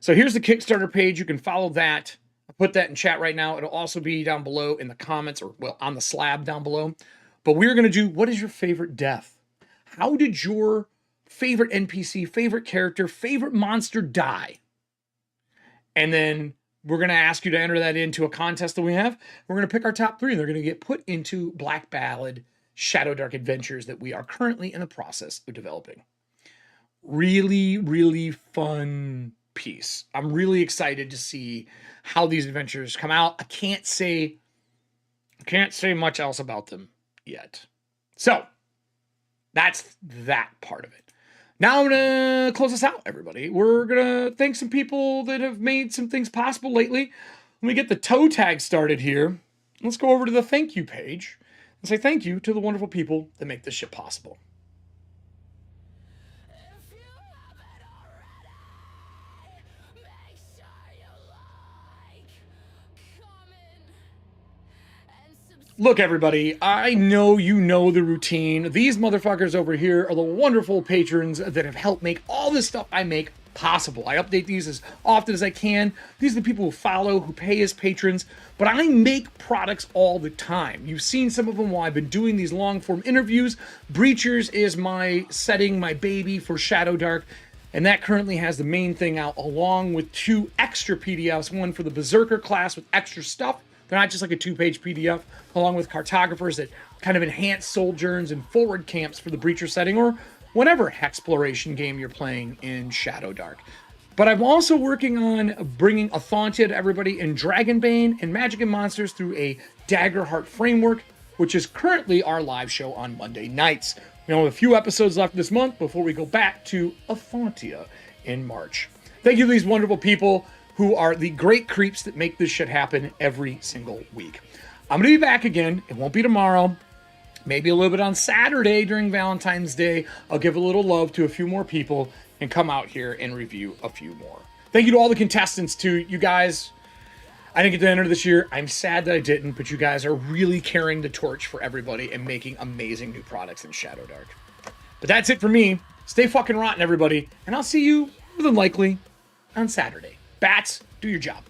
So here's the Kickstarter page. You can follow that. I'll put that in chat right now. It'll also be down below in the comments, or well, on the slab down below. But we're going to do, what is your favorite death? How did your favorite NPC, favorite character, favorite monster die? And then we're going to ask you to enter that into a contest that we have. We're going to pick our top 3, and they're going to get put into Black Ballad Shadowdark adventures that we are currently in the process of developing. Really, really fun piece. I'm really excited to see how these adventures come out. I can't say much else about them yet. So that's that part of it. Now I'm going to close this out, everybody. We're going to thank some people that have made some things possible lately. Let me get the toe tag started here. Let's go over to the thank you page and say thank you to the wonderful people that make this shit possible. Look, everybody, I know you know the routine. These motherfuckers over here are the wonderful patrons that have helped make all this stuff I make possible. I update these as often as I can. These are the people who follow, who pay as patrons, but I make products all the time. You've seen some of them while I've been doing these long-form interviews. Breachers is my setting, my baby for Shadowdark, and that currently has the main thing out along with 2 extra PDFs, one for the Berserker class with extra stuff. They're not just like a 2-page PDF, along with cartographers that kind of enhance sojourns and forward camps for the Breacher setting, or whatever exploration game you're playing in Shadowdark. But I'm also working on bringing Athontia to everybody in Dragonbane and Magic and Monsters through a Daggerheart framework, which is currently our live show on Monday nights. We only have a few episodes left this month before we go back to Athontia in March. Thank you to these wonderful people who are the great creeps that make this shit happen every single week. I'm going to be back again. It won't be tomorrow. Maybe a little bit on Saturday during Valentine's Day. I'll give a little love to a few more people and come out here and review a few more. Thank you to all the contestants, too. You guys, I didn't get to enter this year. I'm sad that I didn't, but you guys are really carrying the torch for everybody and making amazing new products in Shadowdark. But that's it for me. Stay fucking rotten, everybody. And I'll see you, more than likely, on Saturday. Bats, do your job.